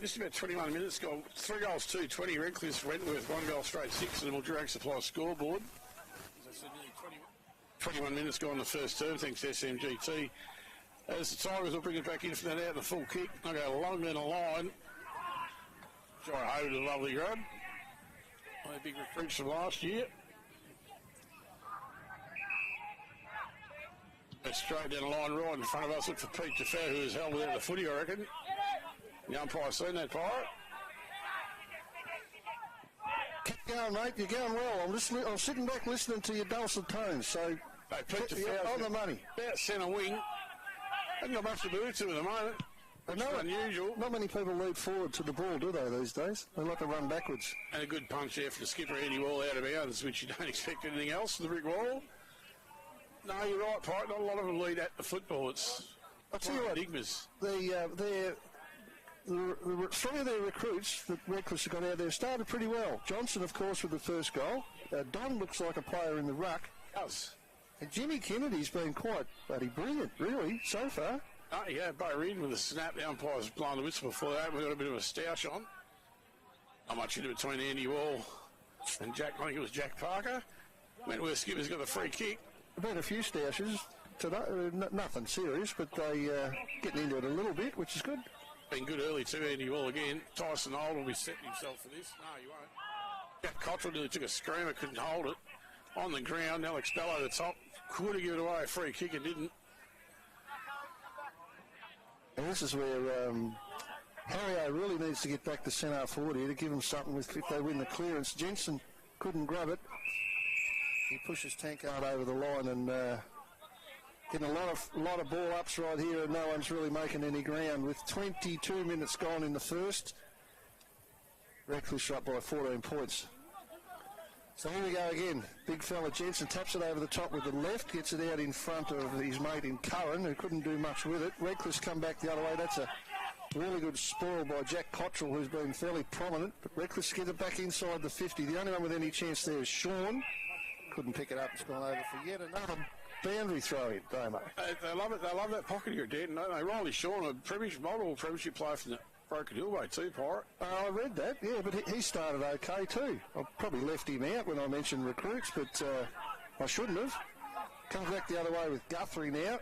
Speaker 2: just about 21 minutes gone. 3 goals, 2-20. Reckless, Wentworth, 1 goal straight, 6, and we'll drag supply scoreboard. As I said, nearly 21 minutes gone in the first term, thanks to SMGT. As the Tigers will bring it back in for that out in the full kick. They'll go long down the line. Sorry, Howard, a lovely grab. One of the big recruits from last year. Straight down the line right in front of us. Look for Pete DeFau, who has held without the footy, I reckon. The umpire's seen that, Pirate.
Speaker 1: Keep going, mate. You're going well. I'm sitting back listening to your dulcet tones. So,
Speaker 2: Pete DeFau
Speaker 1: on the money.
Speaker 2: About centre wing. Hasn't got much to do to at the moment. Which is unusual.
Speaker 1: Not many people lead forward to the ball, do they, these days? They like to run backwards.
Speaker 2: And a good punch there for the skipper, Andy Wall, out of bounds, which you don't expect anything else from the brick wall. No, you're right, Pirate. Not a lot of them lead at the football.
Speaker 1: I'll tell you what,
Speaker 2: enigmas.
Speaker 1: Three of their recruits that Reckless have got out there started pretty well. Johnson, of course, with the first goal. Don looks like a player in the ruck.
Speaker 2: Does.
Speaker 1: And Jimmy Kennedy's been quite bloody brilliant, really, so far.
Speaker 2: Oh, yeah, Bo Reed with a snap. The umpire's blown the whistle before that. We've got a bit of a stoush on. Not much into between Andy Wall and Jack. I think it was Jack Parker. Wentworth skipper's got the free kick.
Speaker 1: There've been a few stoushes today, nothing serious, but they getting into it a little bit, which is good.
Speaker 2: Been good early too, Andy Wall again. Tyson Old will be setting himself for this. No, you won't. Jack Cottrell nearly took a screamer, couldn't hold it. On the ground, Alex Bell over the top. Could have given away a free kick and didn't.
Speaker 1: And this is where Harry really needs to get back to centre forward here to give them something if they win the clearance. Jensen couldn't grab it. He pushes Tankard over the line and getting a lot of ball ups right here, and no one's really making any ground. With 22 minutes gone in the first, Reckless up by 14 points. So here we go again. Big fella Jensen taps it over the top with the left, gets it out in front of his mate in Curran, who couldn't do much with it. Reckless come back the other way. That's a really good spoil by Jack Cottrell, who's been fairly prominent. But Reckless get it back inside the 50. The only one with any chance there is Sean. Couldn't pick it up. It's gone over for yet another boundary throw in, Damo.
Speaker 2: They love it. They love that pocket here, Dan. No, Riley Sean, a multiple premiership player from the Broken Hill way too, Pirate.
Speaker 1: I read that, yeah, but he started okay too. I probably left him out when I mentioned recruits, but I shouldn't have. Comes back the other way with Guthrie now.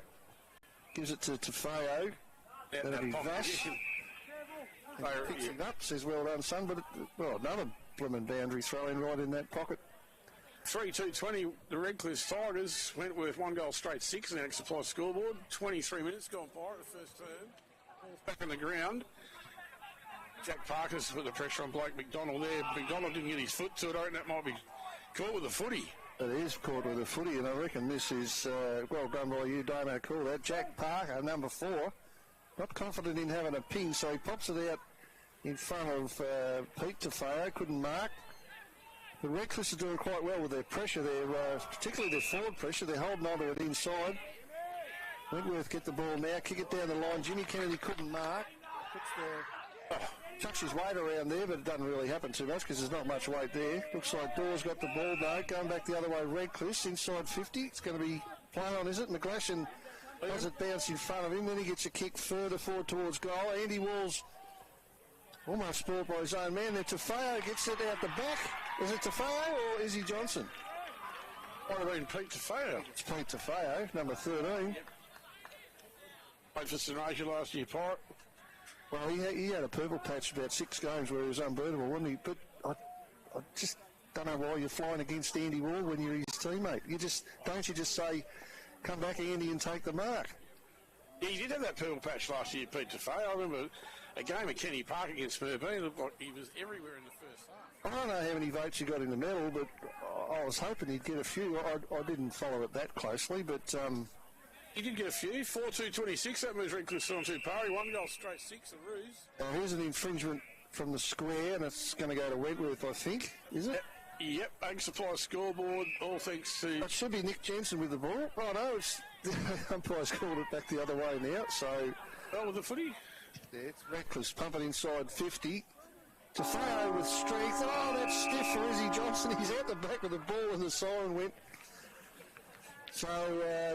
Speaker 1: Gives it to Tafeo. That'll be Vash. Picks it up, says well done, son, but another blooming boundary throw in right in that pocket.
Speaker 2: 3-2-20, the Redcliffe Tigers went with 1 goal straight 6 in the extra supply scoreboard. 23 minutes gone by the first term. Back on the ground. Jack Parker's put the pressure on Blake McDonald there. McDonald didn't get his foot to it. I reckon that might be caught with a footy.
Speaker 1: It is caught with a footy, and I reckon this is well done by you, Damo. Call that. Jack Parker, number 4, not confident in having a ping, so he pops it out in front of Pete Tafeo. Couldn't mark. The Reckless are doing quite well with their pressure there, particularly their forward pressure. They're holding on to it inside. Wentworth get the ball now, kick it down the line. Jimmy Kennedy couldn't mark. Chucks his weight around there, but it doesn't really happen too much because there's not much weight there. Looks like Dawes got the ball though. Going back the other way, Redcliffe inside 50. It's going to be playing on, is it? McGlashan does it bounce in front of him. Then he gets a kick further forward towards goal. Andy Wall's almost spoiled by his own man there. Tafeo gets it out the back. Is it Tafeo or is he Johnson?
Speaker 2: Might have been Pete Tafeo.
Speaker 1: It's Pete Tafeo, number 13.
Speaker 2: Played for Sunraysia last year, Pirate.
Speaker 1: Well, he had a purple patch about 6 games where he was unbeatable, wasn't he? But I just don't know why you're flying against Andy Wall when you're his teammate. Don't you just say, come back, Andy, and take the mark?
Speaker 2: Yeah, he did have that purple patch last year, Pete Tafeo. I remember a game at Kenny Park against Merbean. It looked like he was everywhere in the first half.
Speaker 1: I don't know how many votes he got in the medal, but I was hoping he'd get a few. I didn't follow it that closely, but
Speaker 2: He did get a few. 4-2-26. That moves Redcliffe on to Parry. 1 goal straight 6 of Roos.
Speaker 1: here's an infringement from the square, and it's going to go to Wentworth, I think. Is it?
Speaker 2: Yep, Ag Supply scoreboard, all thanks to...
Speaker 1: It should be Nick Jensen with the ball. Oh, no, it's the umpire's called it back the other way now, so...
Speaker 2: Oh, with the footy?
Speaker 1: Yeah, it's Radcliffe's pumping inside 50. Tafao with strength. Oh, that's stiff for Izzy Johnson. He's out the back with the ball and the siren went. So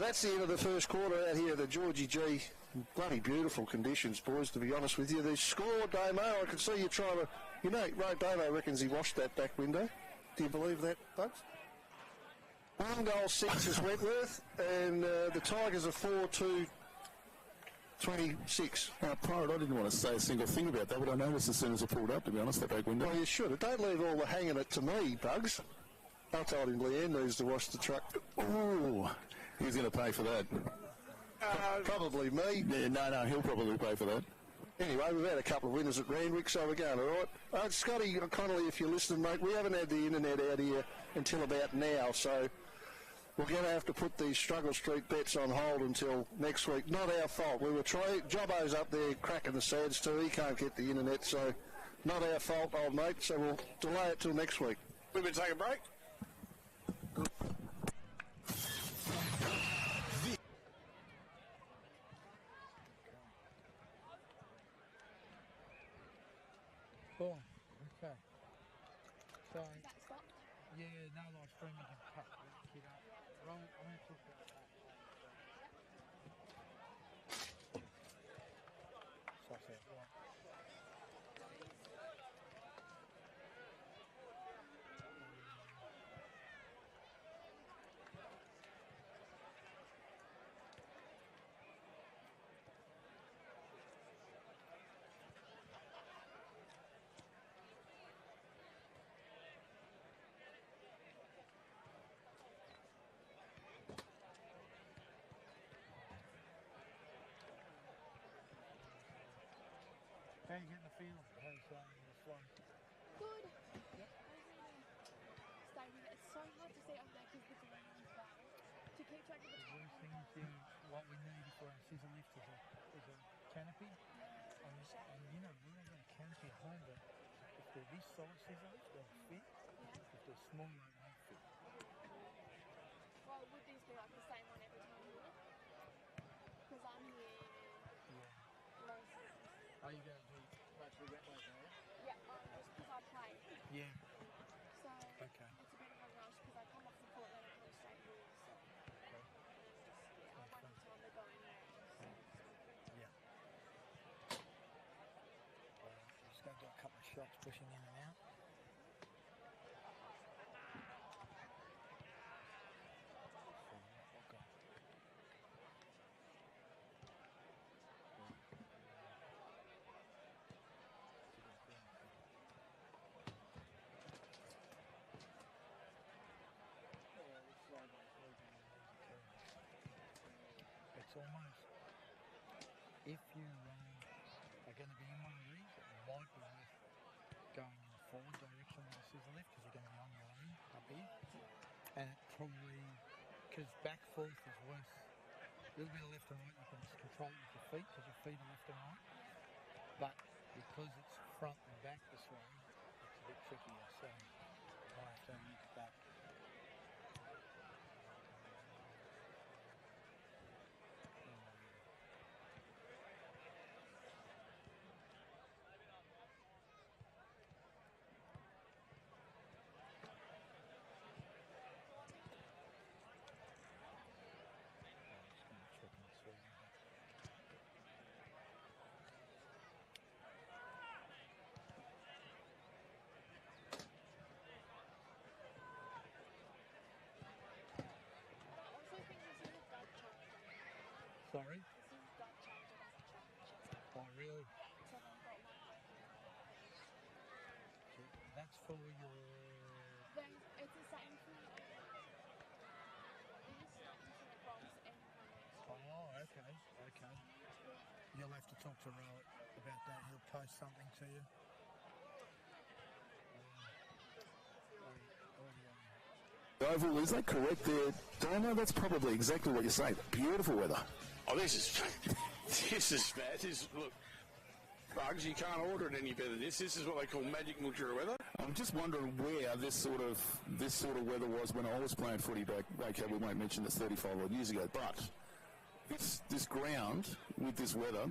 Speaker 1: that's the end of the first quarter out here at the Georgie G. Bloody beautiful conditions, boys, to be honest with you. The score, Damo, I can see you trying to... You know, Ray Damo reckons he washed that back window. Do you believe that, folks? 1 goal 6 is Wentworth, and the Tigers are 4-2-26.
Speaker 4: Pirate, I didn't want to say a single thing about that, but I noticed as soon as I pulled up, to be honest, that back window.
Speaker 1: Well, you should. Don't leave all the hanging it to me, Bugs. I told him Leanne needs to wash the truck.
Speaker 4: Oh, who's going to pay for that?
Speaker 1: Probably me.
Speaker 4: Yeah, no, he'll probably pay for that.
Speaker 1: Anyway, we've had a couple of winners at Randwick, so we're going all right. Scotty Connolly, if you're listening, mate, we haven't had the internet out here until about now, so we're going to have to put these Struggle Street bets on hold until next week. Not our fault. We were trying. Jobbo's up there cracking the sads too. He can't get the internet, so not our fault, old mate. So we'll delay it till next week.
Speaker 2: We better take a break.
Speaker 3: Boom. Okay. So,
Speaker 5: Is that stopped?
Speaker 3: yeah, now live streaming can cut that kid up. Roll, I'm going to talk about that. So I said, right. How you getting the feel? How's this one?
Speaker 5: Good.
Speaker 3: Yep.
Speaker 5: Stay with it. It's so hard to stay up there because the ground is bad. To keep track of the time.
Speaker 3: Worst thing is what we need for our scissor lift is a canopy. And you know, we're not going to canopy at home, but if they're this size scissor lift, they'll fit.
Speaker 5: Yeah.
Speaker 3: If they're small, they won't fit.
Speaker 5: Well, would these be like the same one every time you would? Because I'm here
Speaker 3: Yeah.
Speaker 5: most.
Speaker 3: Are you going to do actually Wentworth, are you?
Speaker 5: Yeah, just because I play.
Speaker 3: Yeah.
Speaker 5: So
Speaker 3: Okay.
Speaker 5: it's a bit of a rush because I come off the court and then I come straight here. So
Speaker 3: Okay.
Speaker 5: I won't have time to go anywhere else.
Speaker 3: Yeah. I'm just going to do a couple of shots pushing in and out. Okay. It's almost, if you are going to be in one of these, it might be worth going in the forward direction with the scissor lift because you're going to be on your own up here. And it probably, because back fourth is worth, a little bit of left and right, you can just control it with your feet because your feet are left and right. But because it's front and back this way, it's a bit trickier. So I have to look at that. Sorry?
Speaker 5: This is got charged as a charge.
Speaker 3: Oh, really?
Speaker 5: So I've got one.
Speaker 3: So that's for your...
Speaker 5: Then it's the same for these infinite bombs and
Speaker 3: Oh, okay, okay. You'll have to talk to Rowett about that. He'll post something to you.
Speaker 4: The Oval, is that correct there? Dano, that's probably exactly what you're saying. Beautiful weather.
Speaker 2: Oh, this is bad. Look, Bugs, you can't order it any better than this. This is what they call magic Mildura weather.
Speaker 4: I'm just wondering where this sort of weather was when I was playing footy back. Okay, we won't mention this 35 odd years ago, but this ground with this weather,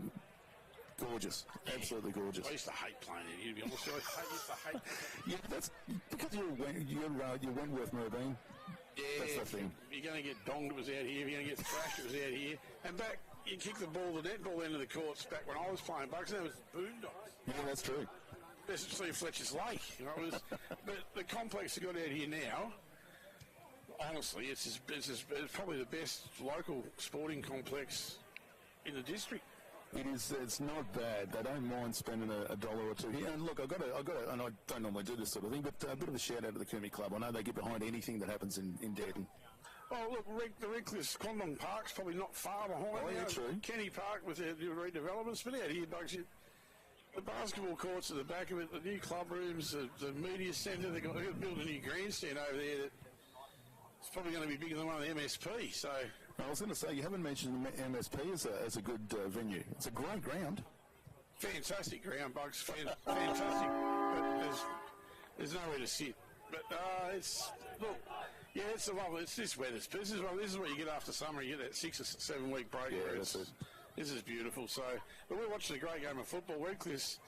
Speaker 4: gorgeous, absolutely gorgeous.
Speaker 2: I used to hate playing it here, to be honest. I used to hate.
Speaker 4: Yeah, that's because you're Wentworth, Merbean.
Speaker 2: Yeah,
Speaker 4: that's the thing.
Speaker 2: You're going to get donged, it was out here. You're going to get thrashed, it was out here. And back, you kick the ball, the netball end of the courts back when I was playing Bucks, and that was boondocks.
Speaker 4: Yeah, that's true.
Speaker 2: That's Steve Fletcher's Lake, you know. But the complex they got out here now, honestly, it's probably the best local sporting complex in the district.
Speaker 4: It is. It's not bad. They don't mind spending $1 or $2 here. And look, I got to, and I don't normally do this sort of thing, but a bit of a shout out to the Coombe Club. I know they get behind anything that happens in Denton.
Speaker 2: Oh, look, the Redcliffe Condon Park's probably not far behind.
Speaker 4: Oh, yeah, true.
Speaker 2: Kenny Park with their redevelopments, but out here, Bugs, the basketball courts at the back of it, the new club rooms, the media centre, they've got to build a new grandstand over there that it's probably going to be bigger than one of the MSP. So
Speaker 4: I was going to say, you haven't mentioned the MSP as a good venue. It's a great ground.
Speaker 2: Fantastic ground, Bugs. Fantastic. But there's nowhere to sit. But it's a lovely. It's this weather. This is what you get after summer. You get that 6 or 7 week break.
Speaker 4: Yeah,
Speaker 2: where
Speaker 4: that's it.
Speaker 2: This is beautiful. So, but we're watching a great game of football. Redcliffe's,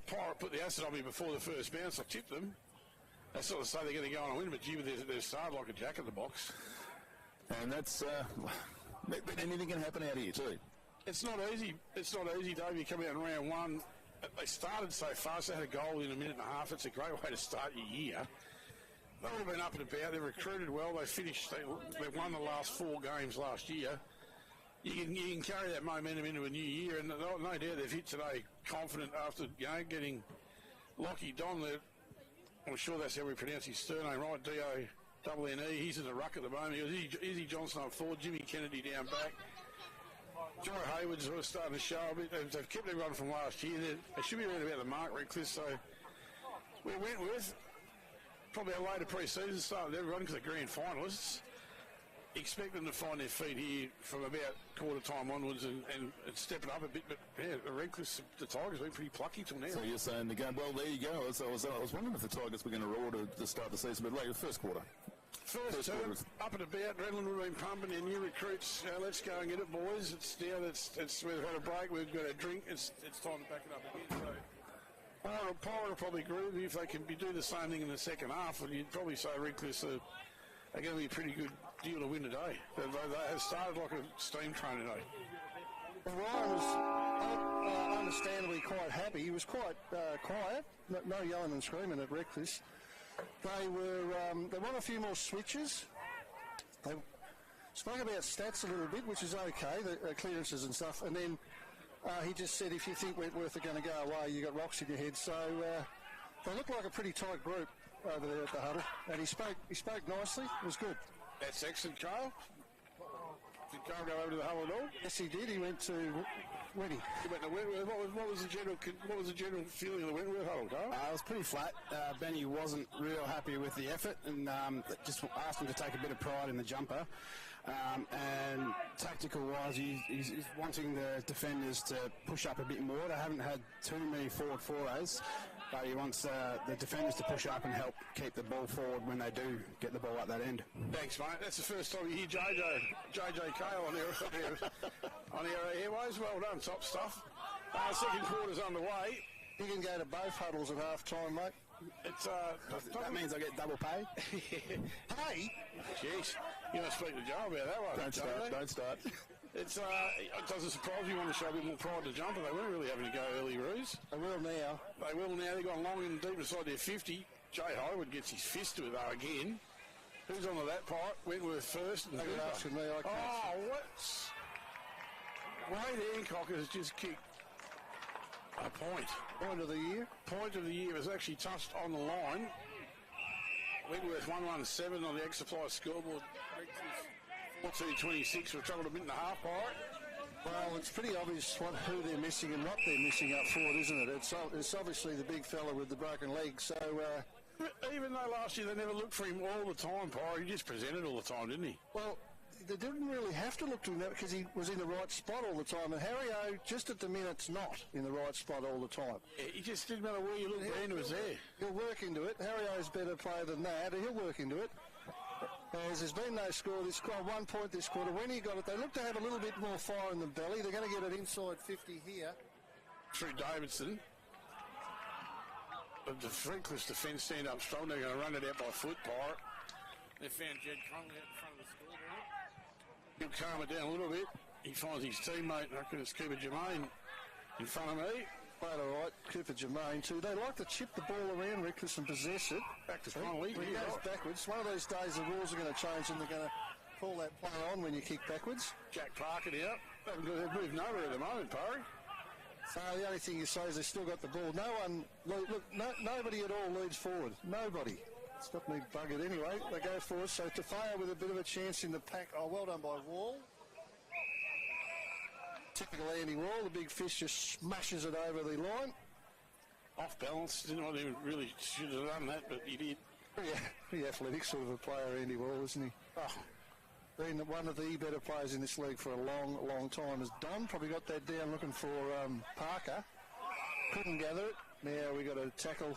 Speaker 2: Pirate put the acid on me before the first bounce. I tipped them. They sort of say they're going to go on a win, but gee, they're started like a jack in the box.
Speaker 4: And that's, but anything can happen out here too.
Speaker 2: It's not easy. It's not easy, Dave. You come out in round one. They started so fast. They had a goal in a minute and a half. It's a great way to start your year. They've all been up and about. They've recruited well. They won the last 4 games last year. You can carry that momentum into a new year, and no doubt they've hit today confident after getting Lockie Don. I'm sure that's how we pronounce his surname, right? D-O-N-N-E. He's in the ruck at the moment. Izzy Johnson up forward, Jimmy Kennedy down back. Joy Hayward's sort of starting to show a bit. They've kept everyone from last year. They should be around about the mark, Redcliffe. So we went with probably a later pre-season start with everyone because they're grand finalists. Expect them to find their feet here from about quarter time onwards and step it up a bit. But yeah, the Redcliffe, the Tigers have been pretty plucky till now.
Speaker 4: So you're saying the game? Well, there you go. I was wondering if the Tigers were going to roar to start the season, but later, first quarter.
Speaker 2: First term, up and about. Adrenaline would have been pumping. Their new recruits. Let's go and get it, boys. It's now. It's we've had a break. We've got a drink. It's time to back it up again. So Pirate will probably groove if they can do the same thing in the second half. And you'd probably say Redcliffe are going to be a pretty good deal to win today. They have started like a steam train today.
Speaker 1: Well, Ryan was understandably quite happy. He was quite quiet. No yelling and screaming at Redcliffe. They won a few more switches. They spoke about stats a little bit, which is okay, the clearances and stuff. And then he just said, if you think Wentworth are going to go away, you got rocks in your head. So they look like a pretty tight group over there at the huddle. And he spoke nicely. It was good.
Speaker 2: That's excellent, Carl. Did Carl go over to the huddle at all?
Speaker 1: Yes, he did. He went to Wenny.
Speaker 2: He went to Wentworth. What was the general feeling of the Wentworth huddle, Carl?
Speaker 6: It was pretty flat. Benny wasn't real happy with the effort and just asked him to take a bit of pride in the jumper. And tactical-wise, he's wanting the defenders to push up a bit more. They haven't had too many forward forays, but he wants the defenders to push up and help keep the ball forward when they do get the ball at that end.
Speaker 2: Thanks, mate. That's the first time you hear JJ Kale on our airways. Well done, top stuff. Second quarter's underway.
Speaker 1: You can go to both huddles at half time, mate.
Speaker 2: It's
Speaker 6: that means I get double pay.
Speaker 1: Hey!
Speaker 2: Jeez, you must speak to Joe about that one.
Speaker 4: Don't start.
Speaker 2: It's it doesn't surprise me when they show a bit more pride to jumper. They weren't really having to go early, Roos.
Speaker 1: They will now.
Speaker 2: They will now. They've gone long and deep inside their 50. Jay Highwood gets his fist to it though again. Who's onto that part? Wentworth first. And
Speaker 1: They're asking me. I can't.
Speaker 2: Oh, what? Wade Hancock has just kicked a point.
Speaker 1: Point of the year.
Speaker 2: Point of the year has actually touched on the line. Wentworth 117 on the X Supply scoreboard. 42-26. We've travelled a minute and a half by it.
Speaker 1: Well, it's pretty obvious who they're missing and what they're missing up forward, isn't it? It's obviously the big fella with the broken leg. So
Speaker 2: even though last year they never looked for him all the time, Pirate, he just presented all the time, didn't he?
Speaker 1: well, they didn't really have to look to him because he was in the right spot all the time. And Harry O, just at the minute's not in the right spot all the time.
Speaker 2: Yeah, he just didn't matter where you looked, Brandon was there.
Speaker 1: He'll work into it. Harry O's a better player than that. He'll work into it. As there's been no score, this 1 point this quarter. When he got it, they look to have a little bit more fire in the belly. They're going to get it inside 50 here.
Speaker 2: Through Davidson. But the Franklin defence stand up strong. They're going to run it out by foot, Pirate. They found Jed Conley out in front of the scoreboard. He'll calm it down a little bit. He finds his teammate, I reckon it's Cooper Jermaine, in front of me.
Speaker 1: Played all right, Cooper Jermaine too. They like to chip the ball around Reckless and possess it.
Speaker 2: Back to Conley.
Speaker 1: When he goes backwards, one of these days the rules are going to change and they're going to pull that play on when you kick backwards.
Speaker 2: Jack Parker out. They've moved nowhere at the moment, Parry.
Speaker 1: So the only thing you say is they've still got the ball. Nobody at all leads forward. Nobody. It's got me buggered anyway. They go forward. So Tafao with a bit of a chance in the pack. Oh, well done by Wall. Typical Andy Wall. The big fish just smashes it over the line.
Speaker 2: Off balance. Didn't want to really should have done that, but he did.
Speaker 1: Pretty athletic sort of a player, Andy Wall, isn't he? Oh, been one of the better players in this league for a long, long time. As Don probably got that down looking for Parker. Couldn't gather it. Now we got to tackle.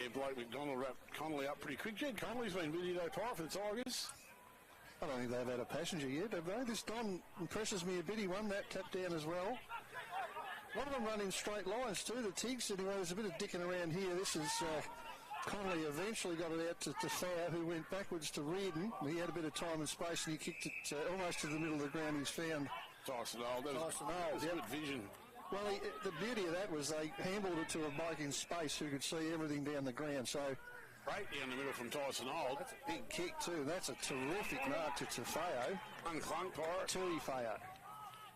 Speaker 2: Yeah, Blake McDonald wrapped Connolly up pretty quick. Jed Connolly's been busy though, Pirate, for the Tigers.
Speaker 1: I don't think they've had a passenger yet, have they? This Don impresses me a bit. He won that tap down as well. A lot of them run in straight lines too, the Tigs. Anyway, there's a bit of dicking around here. This is Connolly eventually got it out to Tafao, who went backwards to Reardon. He had a bit of time and space and he kicked it almost to the middle of the ground. He's found
Speaker 2: Tyson Old. That was good vision.
Speaker 1: Well, the beauty of that was they handled it to a bloke in space who could see everything down the ground. So
Speaker 2: right down the middle from Tyson Old.
Speaker 1: That's a big kick too. That's a terrific mark to Tafao.
Speaker 2: Unclunk, Pirate.
Speaker 1: Tafao.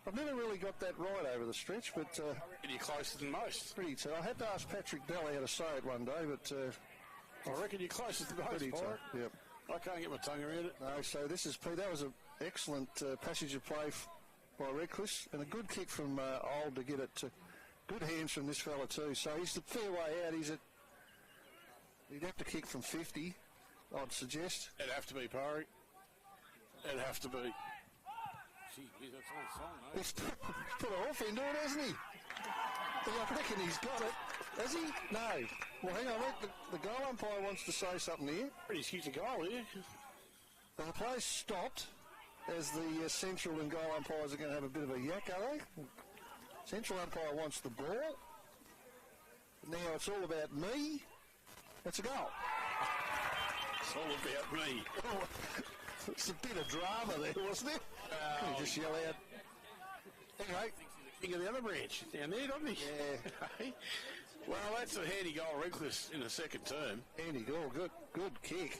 Speaker 1: I've never really got that right over the stretch, but
Speaker 2: you're closer than most.
Speaker 1: Pretty tight. I had to ask Patrick Bell how to say it one day, but
Speaker 2: I reckon you're closer than most.
Speaker 1: Pretty tight. Yep.
Speaker 2: I can't get my tongue around it.
Speaker 1: No, so this is that was an excellent passage of play by Redcliffe and a good kick from Old to get it to good hands from this fella too. So he's the fair way out. He'd have to kick from 50, I'd suggest.
Speaker 2: It'd have to be, Parry. It'd have to be. Gee, that's on song, mate.
Speaker 1: He's put a hoof into it, hasn't he? I reckon he's got it. Has he? No. Well, hang on. The goal umpire wants to say something here.
Speaker 2: Pretty huge a goal here.
Speaker 1: The play stopped as the central and goal umpires are going to have a bit of a yak, are they? Central umpire wants the ball. Now it's all about me. That's a goal.
Speaker 2: It's all about me.
Speaker 1: It's a bit of drama there, wasn't it? Can you just yell out? Anyway.
Speaker 2: King of the other branch down there, doesn't he?
Speaker 1: Yeah.
Speaker 2: Well, that's a handy goal, Redcliffe, in the second term.
Speaker 1: Handy goal. Good kick.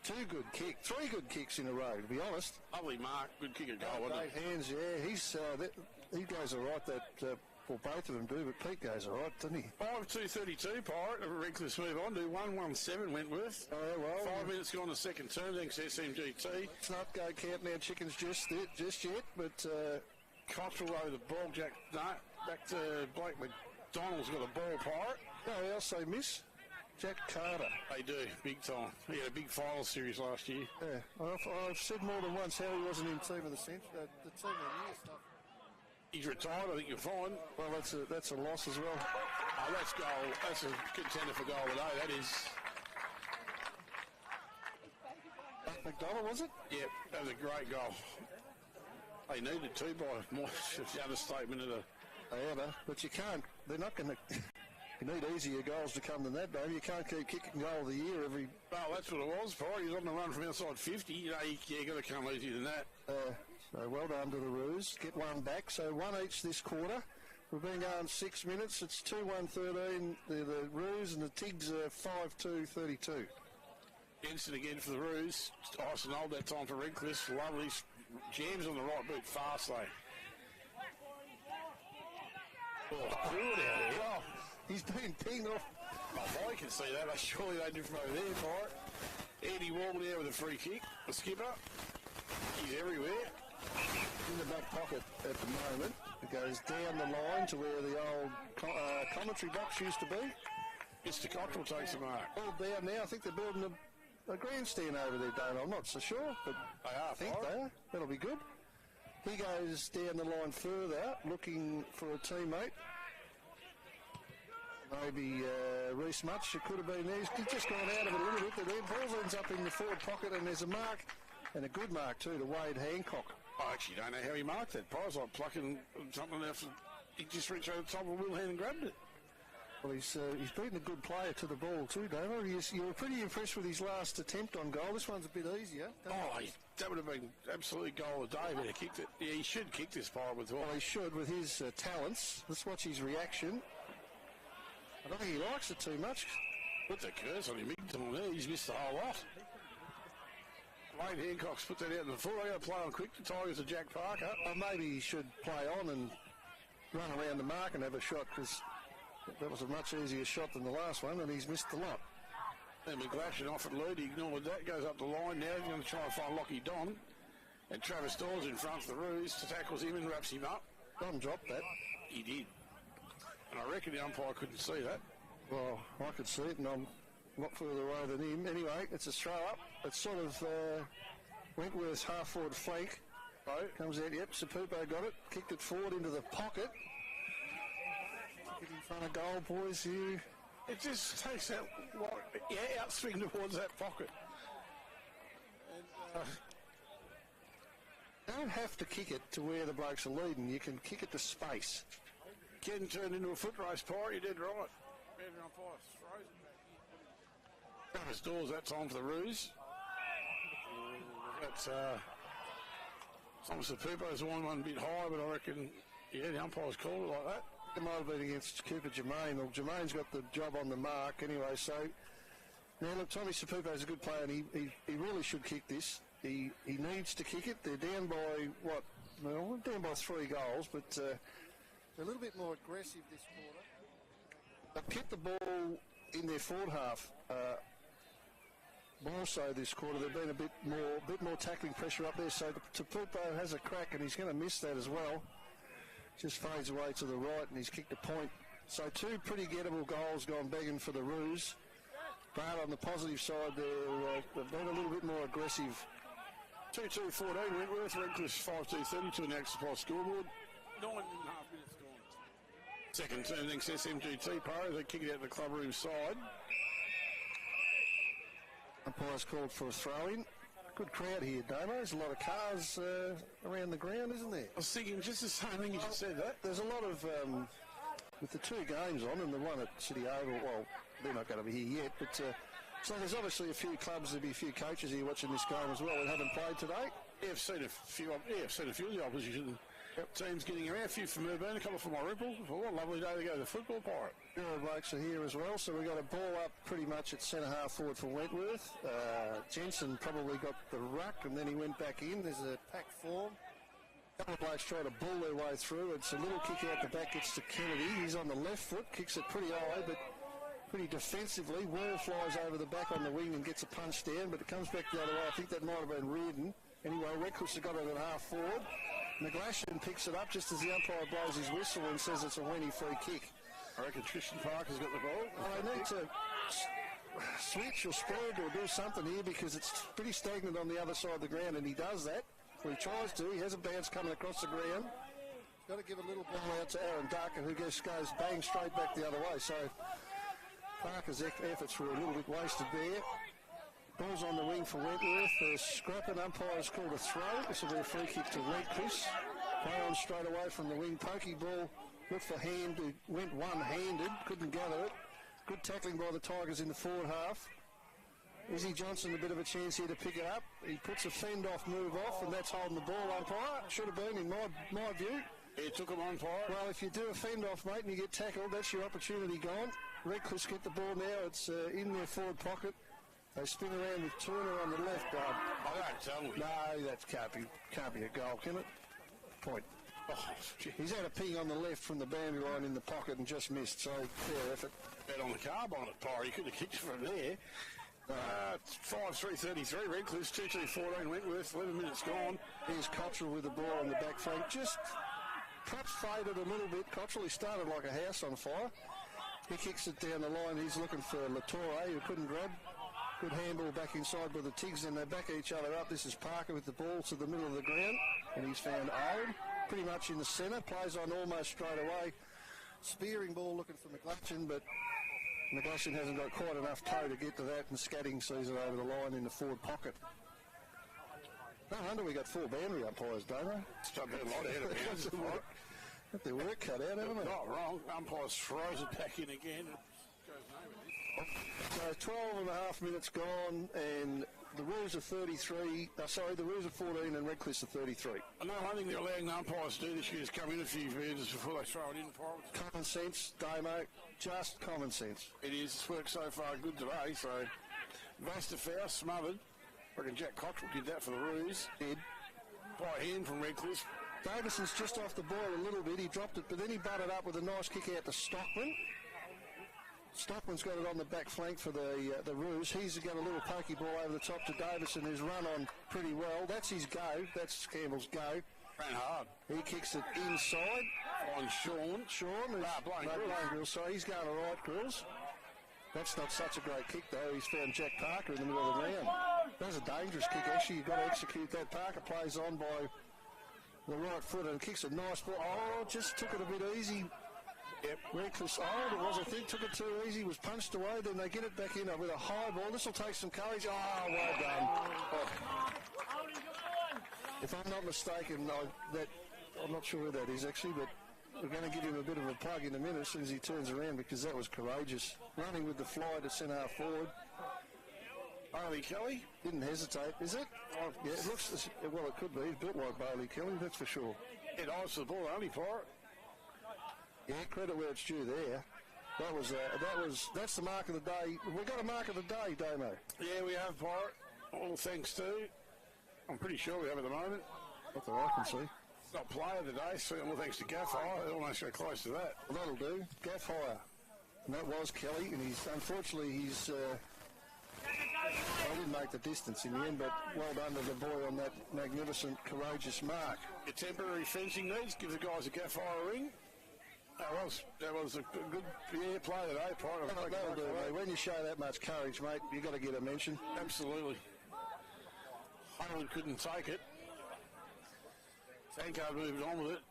Speaker 1: 2 good kicks. 3 good kicks in a row, to be honest.
Speaker 2: Lovely mark. Good kick of goal, wasn't it?
Speaker 1: Great hands, yeah. He goes all right, well, both of them do, but Pete goes all right, doesn't he?
Speaker 2: 5-2-32, Pirate. Redcliffe move on to 1-1-7, Wentworth.
Speaker 1: Oh, well.
Speaker 2: 5 minutes gone the second term, thanks to SMGT.
Speaker 1: It's not go countdown chickens just yet, but...
Speaker 2: Cottrell over the ball, Jack. No, back to Blake McDonald's got a ball, Pirate.
Speaker 1: No, else they miss. Jack Carter.
Speaker 2: They do, big time. He had a big final series last year.
Speaker 1: Yeah, I've said more than once how he wasn't in team of the century, the team of the year stuff.
Speaker 2: He's retired, I think you'll find.
Speaker 1: Well, that's a loss as well.
Speaker 2: Oh, that's goal. That's a contender for goal today, that is.
Speaker 1: McDonald, was it?
Speaker 2: Yep, that was a great goal. They needed to by more the understatement of the...
Speaker 1: They had but you can't. They're not going to... You need easier goals to come than that, Dave. You can't keep kicking goal of the year every...
Speaker 2: Oh, that's what it was, Paul. He was on the run from outside 50. You know, you got to come easier than that.
Speaker 1: So well done to the Roos. Get one back. So 1 each this quarter. We've been going 6 minutes. It's 2-1-13. The Roos and the Tigs are 5-2-32.
Speaker 2: Jensen again for the Roos. Tyson Old that time for Redcliffe. Lovely. Jams on the right boot, fast though. Oh, good out there.
Speaker 1: Oh, he's been pinged off.
Speaker 2: Oh, I can see that, but surely they did from over there, Pirate. Andy Wall there with a free kick. The skipper. He's everywhere.
Speaker 1: in the back pocket at the moment. It goes down the line to where the old commentary box used to be.
Speaker 2: Mr. Cottrell takes the mark.
Speaker 1: All down now. I think they're building a grandstand over there, Dane. I'm not so sure, but
Speaker 2: They are,
Speaker 1: I think they are. That'll be good. He goes down the line further, looking for a teammate. Maybe Reece Mutch. It could have been there. He's just gone out of it a little bit. The red ball ends up in the forward pocket, and there's a mark, and a good mark too, to Wade Hancock.
Speaker 2: I actually don't know how he marked that prize, like plucking something else. He just reached over the top of a wheel hand and grabbed it.
Speaker 1: Well, he's beaten a good player to the ball too, Damo. You were pretty impressed with his last attempt on goal. This one's a bit easier.
Speaker 2: That would have been absolute goal of the day if he'd have kicked it. Yeah, he should kick this pirate with all.
Speaker 1: Well, he should with his talents. Let's watch his reaction. I don't think he likes it too much.
Speaker 2: Puts a curse on him big time there. He's missed the whole lot. Wade Hancock's put that out in the full. They got to play on quick. The Tigers to Jack Parker.
Speaker 1: Maybe he should play on and run around the mark and have a shot, because that was a much easier shot than the last one, and he's missed the lot.
Speaker 2: And McGlashan off at lead. He ignored that. Goes up the line now. He's going to try and find Lockie Don. And Travis Dawes in front of the Roos tackles him and wraps him up.
Speaker 1: Don dropped that.
Speaker 2: He did. And I reckon the umpire couldn't see that.
Speaker 1: Well, I could see it, and I'm a lot further away than him. Anyway, it's a throw up. It's sort of Wentworth's half-forward flank. Comes out, yep, Sapupo got it. Kicked it forward into the pocket. Get in front of goal, boys, here.
Speaker 2: It just takes that outswing towards that pocket. And,
Speaker 1: you don't have to kick it to where the blokes are leading. You can kick it to space.
Speaker 2: Ken turned into a foot race pirate. You did right. Better umpire frozen. Travis Dawes that time for the Roos. That's Thomas Sapupo's one a bit high, but I reckon the umpire's called it like that.
Speaker 1: It might have been against Cooper Jermaine. Well, Jermaine's got the job on the mark anyway, so now look, Tommy Sapupo's a good player, and he really should kick this. He needs to kick it. They're down by what? Well, down by 3 goals, but they're a little bit more aggressive this quarter. They've kept the ball in their forward half more so this quarter. There's been a bit more tackling pressure up there, so Tapupo has a crack, and he's going to miss that as well. Just fades away to the right, and he's kicked a point. So 2 pretty gettable goals gone begging for the Roos. But on the positive side, they've been a little bit more aggressive.
Speaker 2: 2-2-14 Wentworth, Redcliffe 5-2-32 in the extra supply scoreboard. 9.5 minutes gone. Second term thanks SMGT Paro. They kick it out the clubroom side.
Speaker 1: Umpire's called for a throw-in. Good crowd here, Damo. There's a lot of cars around the ground, isn't there?
Speaker 2: I was thinking just the same thing you just said that.
Speaker 1: There's a lot of, with the 2 games on and the one at City Oval, well, they're not going to be here yet, but so there's obviously a few clubs, there'll be a few coaches here watching this game as well that haven't played today.
Speaker 2: Yeah, I've seen a few of the opposition teams getting around. A few from Melbourne, a couple from Ripple. What a lovely day to go to the football pirate.
Speaker 1: Euro blokes are here as well, so we've got a ball up pretty much at centre half forward for Wentworth. Jensen probably got the ruck and then he went back in. There's a pack form. A couple of blokes try to bull their way through. It's a little kick out the back, gets to Kennedy. He's on the left foot, kicks it pretty high, but pretty defensively. Wall flies over the back on the wing and gets a punch down, but it comes back the other way. I think that might have been Reardon. Anyway, Redcliffe's got it at half forward. McGlashan picks it up just as the umpire blows his whistle and says it's a Wenny free kick.
Speaker 2: I reckon Tristan Parker's got the ball.
Speaker 1: Well, they need to switch or spread or do something here because it's pretty stagnant on the other side of the ground, and he does that. Well, he tries to. He has a bounce coming across the ground. Got to give a little ball out to Aaron Darker, who goes bang straight back the other way. So Parker's efforts were a little bit wasted there. Ball's on the wing for Wentworth. The scrapping umpire's called a throw. This will be a free kick to Redcliffe. Play on straight away from the wing. Pokey ball, looked for hand, went one-handed, couldn't gather it. Good tackling by the Tigers in the forward half. Izzy Johnson a bit of a chance here to pick it up. He puts a fend-off move off, and that's holding the ball, umpire. Should have been, in my view.
Speaker 2: He took him umpire.
Speaker 1: Well, if you do a fend-off, mate, and you get tackled, that's your opportunity gone. Redcliffe get the ball now. It's in their forward pocket. They spin around with Turner on the left.
Speaker 2: I don't tell me.
Speaker 1: No, that can't be a goal, can it? Point. Oh, he's had a ping on the left from the boundary line in the pocket and just missed, so fair effort.
Speaker 2: Bet on the carb on it, Pyre. He could have kicked it from there. 5-3-33, Redcliffe, 2-2-14, Wentworth, 11 minutes gone.
Speaker 1: Here's Cottrell with the ball on the back flank. Just perhaps faded a little bit. Cottrell, he started like a house on fire. He kicks it down the line. He's looking for Latore, who couldn't grab. Good handball back inside with the Tigs, and they back each other up. This is Parker with the ball to the middle of the ground, and he's found Old pretty much in the centre. Plays on almost straight away. Spearing ball looking for McGlashan, but McGlashan hasn't got quite enough toe to get to that, and Scatting sees it over the line in the forward pocket. No wonder we got 4 boundary umpires, don't we?
Speaker 2: It's not been a lot ahead of bounds.
Speaker 1: Got their work cut out, haven't they?
Speaker 2: Not wrong. Umpires throws it back in again.
Speaker 1: So 12 and a half minutes gone, and the rules are 33. The rules are 14, and Redcliffe's are 33.
Speaker 2: I know one thing they're allowing the umpires to do this year is come in a few minutes before they throw it in.
Speaker 1: Common sense, Damo, just common sense.
Speaker 2: It is. It's worked so far good today. So Vastafair smothered. I reckon Jack Cottrell did that for the Roos.
Speaker 1: Did.
Speaker 2: By hand from Redcliffe.
Speaker 1: Davison's just off the ball a little bit. He dropped it, but then he butted up with a nice kick out to Stockman. Stockman's got it on the back flank for the Roos. He's got a little pokey ball over the top to Davison, who's run on pretty well. That's his go. That's Campbell's go.
Speaker 2: Ran hard.
Speaker 1: He kicks it inside.
Speaker 2: On Sean.
Speaker 1: Blaine Grills. So he's going all right, Grills. That's not such a great kick, though. He's found Jack Parker in the middle of the round. That's a dangerous kick, actually. You've got to execute that. Parker plays on by the right foot and kicks a nice ball. Oh, just took it a bit easy. Yep. Redcliffe, it was, I think, took it too easy, was punched away, then they get it back in with a high ball. This will take some courage. Oh, well done. Oh. If I'm not mistaken, I'm not sure who that is, actually, but we're going to give him a bit of a plug in a minute as soon as he turns around, because that was courageous. Running with the fly to centre half forward.
Speaker 2: Bailey Kelly?
Speaker 1: Didn't hesitate, is it? Oh, yeah, it looks, well, it could be. He's built like Bailey Kelly, that's for sure.
Speaker 2: It eyes the ball only for it.
Speaker 1: Yeah, credit where it's due there. That's the mark of the day. We've got a mark of the day, Damo.
Speaker 2: Yeah, we have, Pirate. All thanks to, I'm pretty sure we have at the moment.
Speaker 1: Not that I can see.
Speaker 2: Not player today, so all thanks to Gaffire. Almost got close to that.
Speaker 1: Well, that'll do. Gaffire. And that was Kelly, and unfortunately I didn't make the distance in the end, but well done to the boy on that magnificent, courageous mark.
Speaker 2: Your temporary fencing needs, give the guys a Gaffire ring. That was a good play today, Pirate.
Speaker 1: That'll do, mate. When you show that much courage, mate, you've got to get a mention.
Speaker 2: Absolutely. Holland couldn't take it. Thankard moved on with it.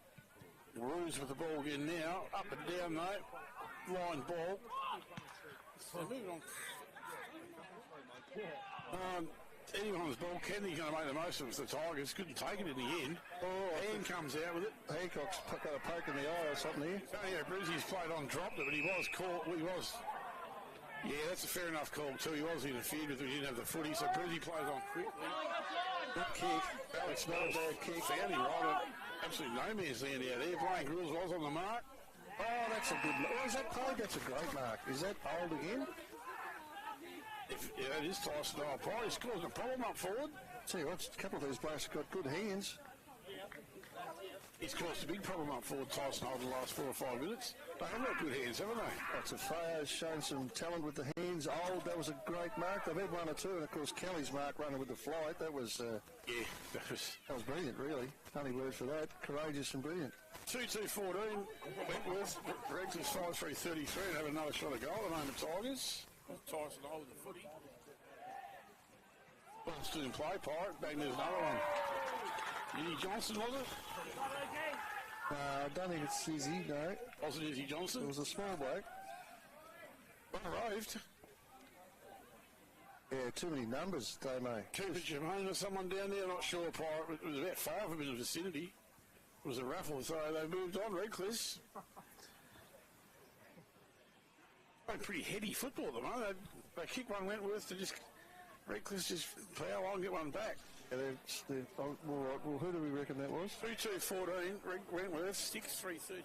Speaker 2: Roos with the ball again now. Up and down, though. Line ball. So moving on. Anyone's ball. Kennedy's going to make the most of it for the Tigers. Couldn't take it in the end. Hand comes out with it.
Speaker 1: Hancock's got a poke in the eye or something here.
Speaker 2: Brizzy's played on, dropped it, but he was caught. Yeah, that's a fair enough call too. He was interfered with. He didn't have the footy, so Brizzy plays on quickly.
Speaker 1: Good kick. It's not a bad kick.
Speaker 2: Found him right at absolutely no man's land out there. Blaine Grills was on the mark.
Speaker 1: Oh, that's a good mark. Is that played? That's a great mark. Is that old again?
Speaker 2: Yeah, it is Tyson O'Pry. He's causing a problem up forward.
Speaker 1: Tell you what, a couple of these blokes have got good hands.
Speaker 2: He's caused a big problem up forward, Tyson, over the last 4 or 5 minutes. They have got good hands, haven't they?
Speaker 1: Lots of Fayo's shown some talent with the hands. That was a great mark. They've had 1 or 2, and of course Kelly's mark running with the flight. That was
Speaker 2: that was
Speaker 1: brilliant, really. Only word for that. Courageous and brilliant.
Speaker 2: 2-2-14. Wentworth, Redcliffe 5-3-33 and have another shot of goal at the moment, Tigers. Tyson holding the footy. Ball still in play, Pirate. Bang, there's another one. Izzy Johnson, was it?
Speaker 1: I don't think it's Izzy, no.
Speaker 2: Was it Izzy Johnson?
Speaker 1: It was a small bloke.
Speaker 2: Arrived.
Speaker 1: Yeah, too many numbers, Damo.
Speaker 2: Cooper Jermaine or someone down there, not sure, Pirate. It was about 5 of them in the vicinity. It was a raffle, so they moved on, Redcliffe. Playing pretty heady football at the moment. They kick one Wentworth to Redcliffe just plough along and get one back.
Speaker 1: Yeah, all right. Well, who do we reckon that was?
Speaker 2: 2-2-14, Wentworth, 6-3-39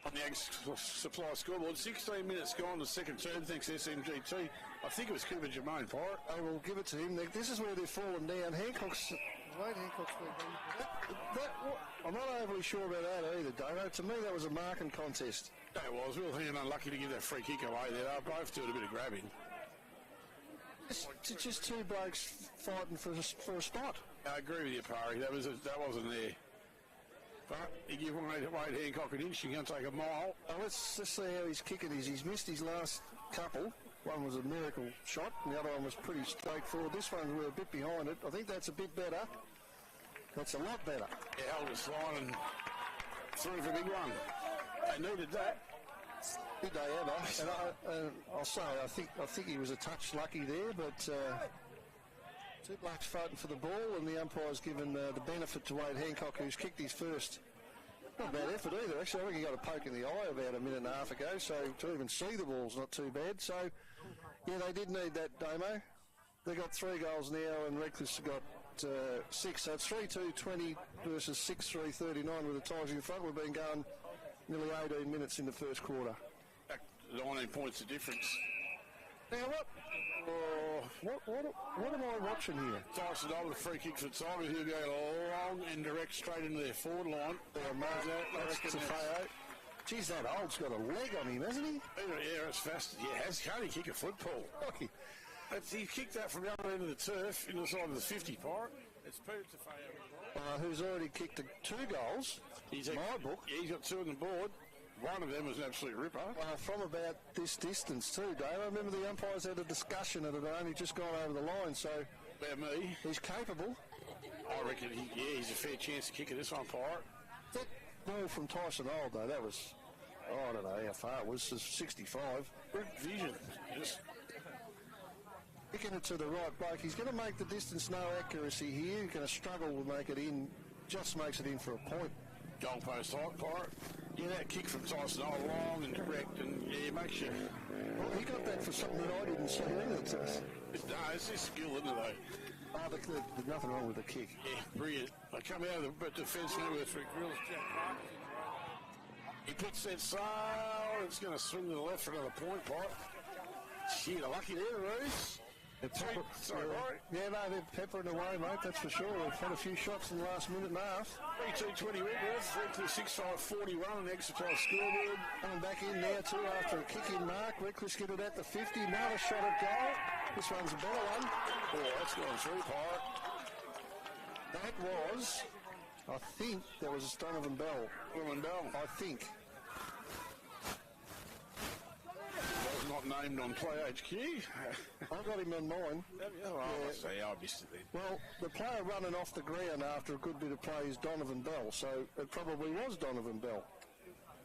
Speaker 2: on the Ag Supply scoreboard. 16 minutes gone, the second term, thanks SMGT. I think it was Cooper Jermaine, Pirate.
Speaker 1: I will give it to him. This is where they're falling down. Hancock's I'm not overly sure about that either, Dano. To me, that was a marking contest.
Speaker 2: That was. We were thinking unlucky to give that free kick away there. They both doing a bit of grabbing.
Speaker 1: It's just two blokes fighting for a spot.
Speaker 2: I agree with you, Parry. That wasn't there. But you give Wade Hancock an inch, you're going to take a mile.
Speaker 1: Let's see how his kicking is. He's missed his last couple. One was a miracle shot, and the other one was pretty straightforward. This one, we're a bit behind it. I think that's a bit better. That's a lot better.
Speaker 2: Yeah, held his line and threw for a big one. They needed that.
Speaker 1: Did they ever? And I'll say, I think he was a touch lucky there, but two blokes fighting for the ball, and the umpire's given the benefit to Wade Hancock, who's kicked his first. Not a bad effort either, actually. I think he got a poke in the eye about a minute and a half ago, so to even see the ball's not too bad. So, yeah, they did need that, Damo. They got 3 goals now, and Redcliffe's got 6. So it's 3-2-20 versus 6-3-39 with the Tigers in front. We've been going nearly 18 minutes in the first quarter.
Speaker 2: 19 points of difference.
Speaker 1: Now what am I watching here?
Speaker 2: Tyson Dolan, a free kick for the Tigers. He'll go long and direct straight into their forward line.
Speaker 1: That's Tafeo. Geez, that old's got a leg on him, hasn't he?
Speaker 2: Yeah, it's fast. Yeah, can't he kick a football?
Speaker 1: Okay.
Speaker 2: He kicked that from the other end of the turf into the side of the 50 part. It's Peter Tafeo.
Speaker 1: Who's already kicked 2 goals.
Speaker 2: He's
Speaker 1: my book.
Speaker 2: Yeah, he's got 2 on the board. One of them was an absolute ripper.
Speaker 1: From about this distance too, Dave. I remember the umpires had a discussion and it had only just gone over the line, so...
Speaker 2: About me.
Speaker 1: He's capable.
Speaker 2: I reckon, he's a fair chance to kick it this umpire.
Speaker 1: That move from Tyson Old, though, that was... I don't know how far it was, 65.
Speaker 2: Good vision. Just...
Speaker 1: Kicking it to the right bloke. He's going to make the distance, no accuracy here. He's going to struggle to make it in. Just makes it in for a point.
Speaker 2: Goalpost height, Pirate. Yeah, that kick from Tyson Old, long and direct, and yeah, it makes you...
Speaker 1: Well, he got that for something that I didn't see either.
Speaker 2: No, it's his skill, isn't it, though?
Speaker 1: There's nothing wrong with the kick.
Speaker 2: Yeah, brilliant. They come out of the defence now with Rick Grills, Jack Park. He puts that sail, it's going to swing to the left for another point, Pirate. Shit, lucky there, Reese. Sorry, right.
Speaker 1: Yeah, no, they're peppering away, mate, that's for sure. We've had a few shots in the last minute and a half.
Speaker 2: 3-2-20 Wentworth, 3-6-5-41 on the extra time scoreboard.
Speaker 1: Coming back in now, too, after a kick-in mark. Redcliffe's get it at the 50. Another shot at goal. This one's a better one.
Speaker 2: Oh, that's gone through, Pirate.
Speaker 1: That was, I think, that was Donovan Bell.
Speaker 2: Donovan Bell.
Speaker 1: I think.
Speaker 2: Not named on Play HQ.
Speaker 1: I got him on mine.
Speaker 2: I missed it then.
Speaker 1: Well, the player running off the ground after a good bit of play is Donovan Bell, so it probably was Donovan Bell.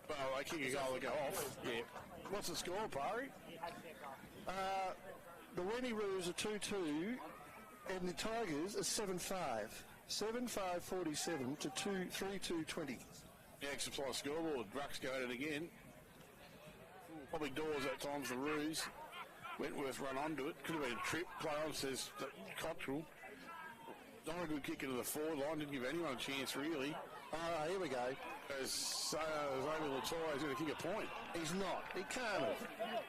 Speaker 2: Well, they kick a goal to go off. Yeah. What's the score, Parry?
Speaker 1: The Wenny-Roos are 2-2, and the Tigers are 7-5. 7-5-47 to 3-2-20.
Speaker 2: The extra supply scoreboard. Ruck's going at it again. Probably doors at times for Roos. Wentworth run onto it. Could have been a trip. Play on, says Cottrell. Not a good kick into the forward line. Didn't give anyone a chance, really.
Speaker 1: Here we go.
Speaker 2: As Amy Latoya is going to kick a point.
Speaker 1: He's not. He can't have.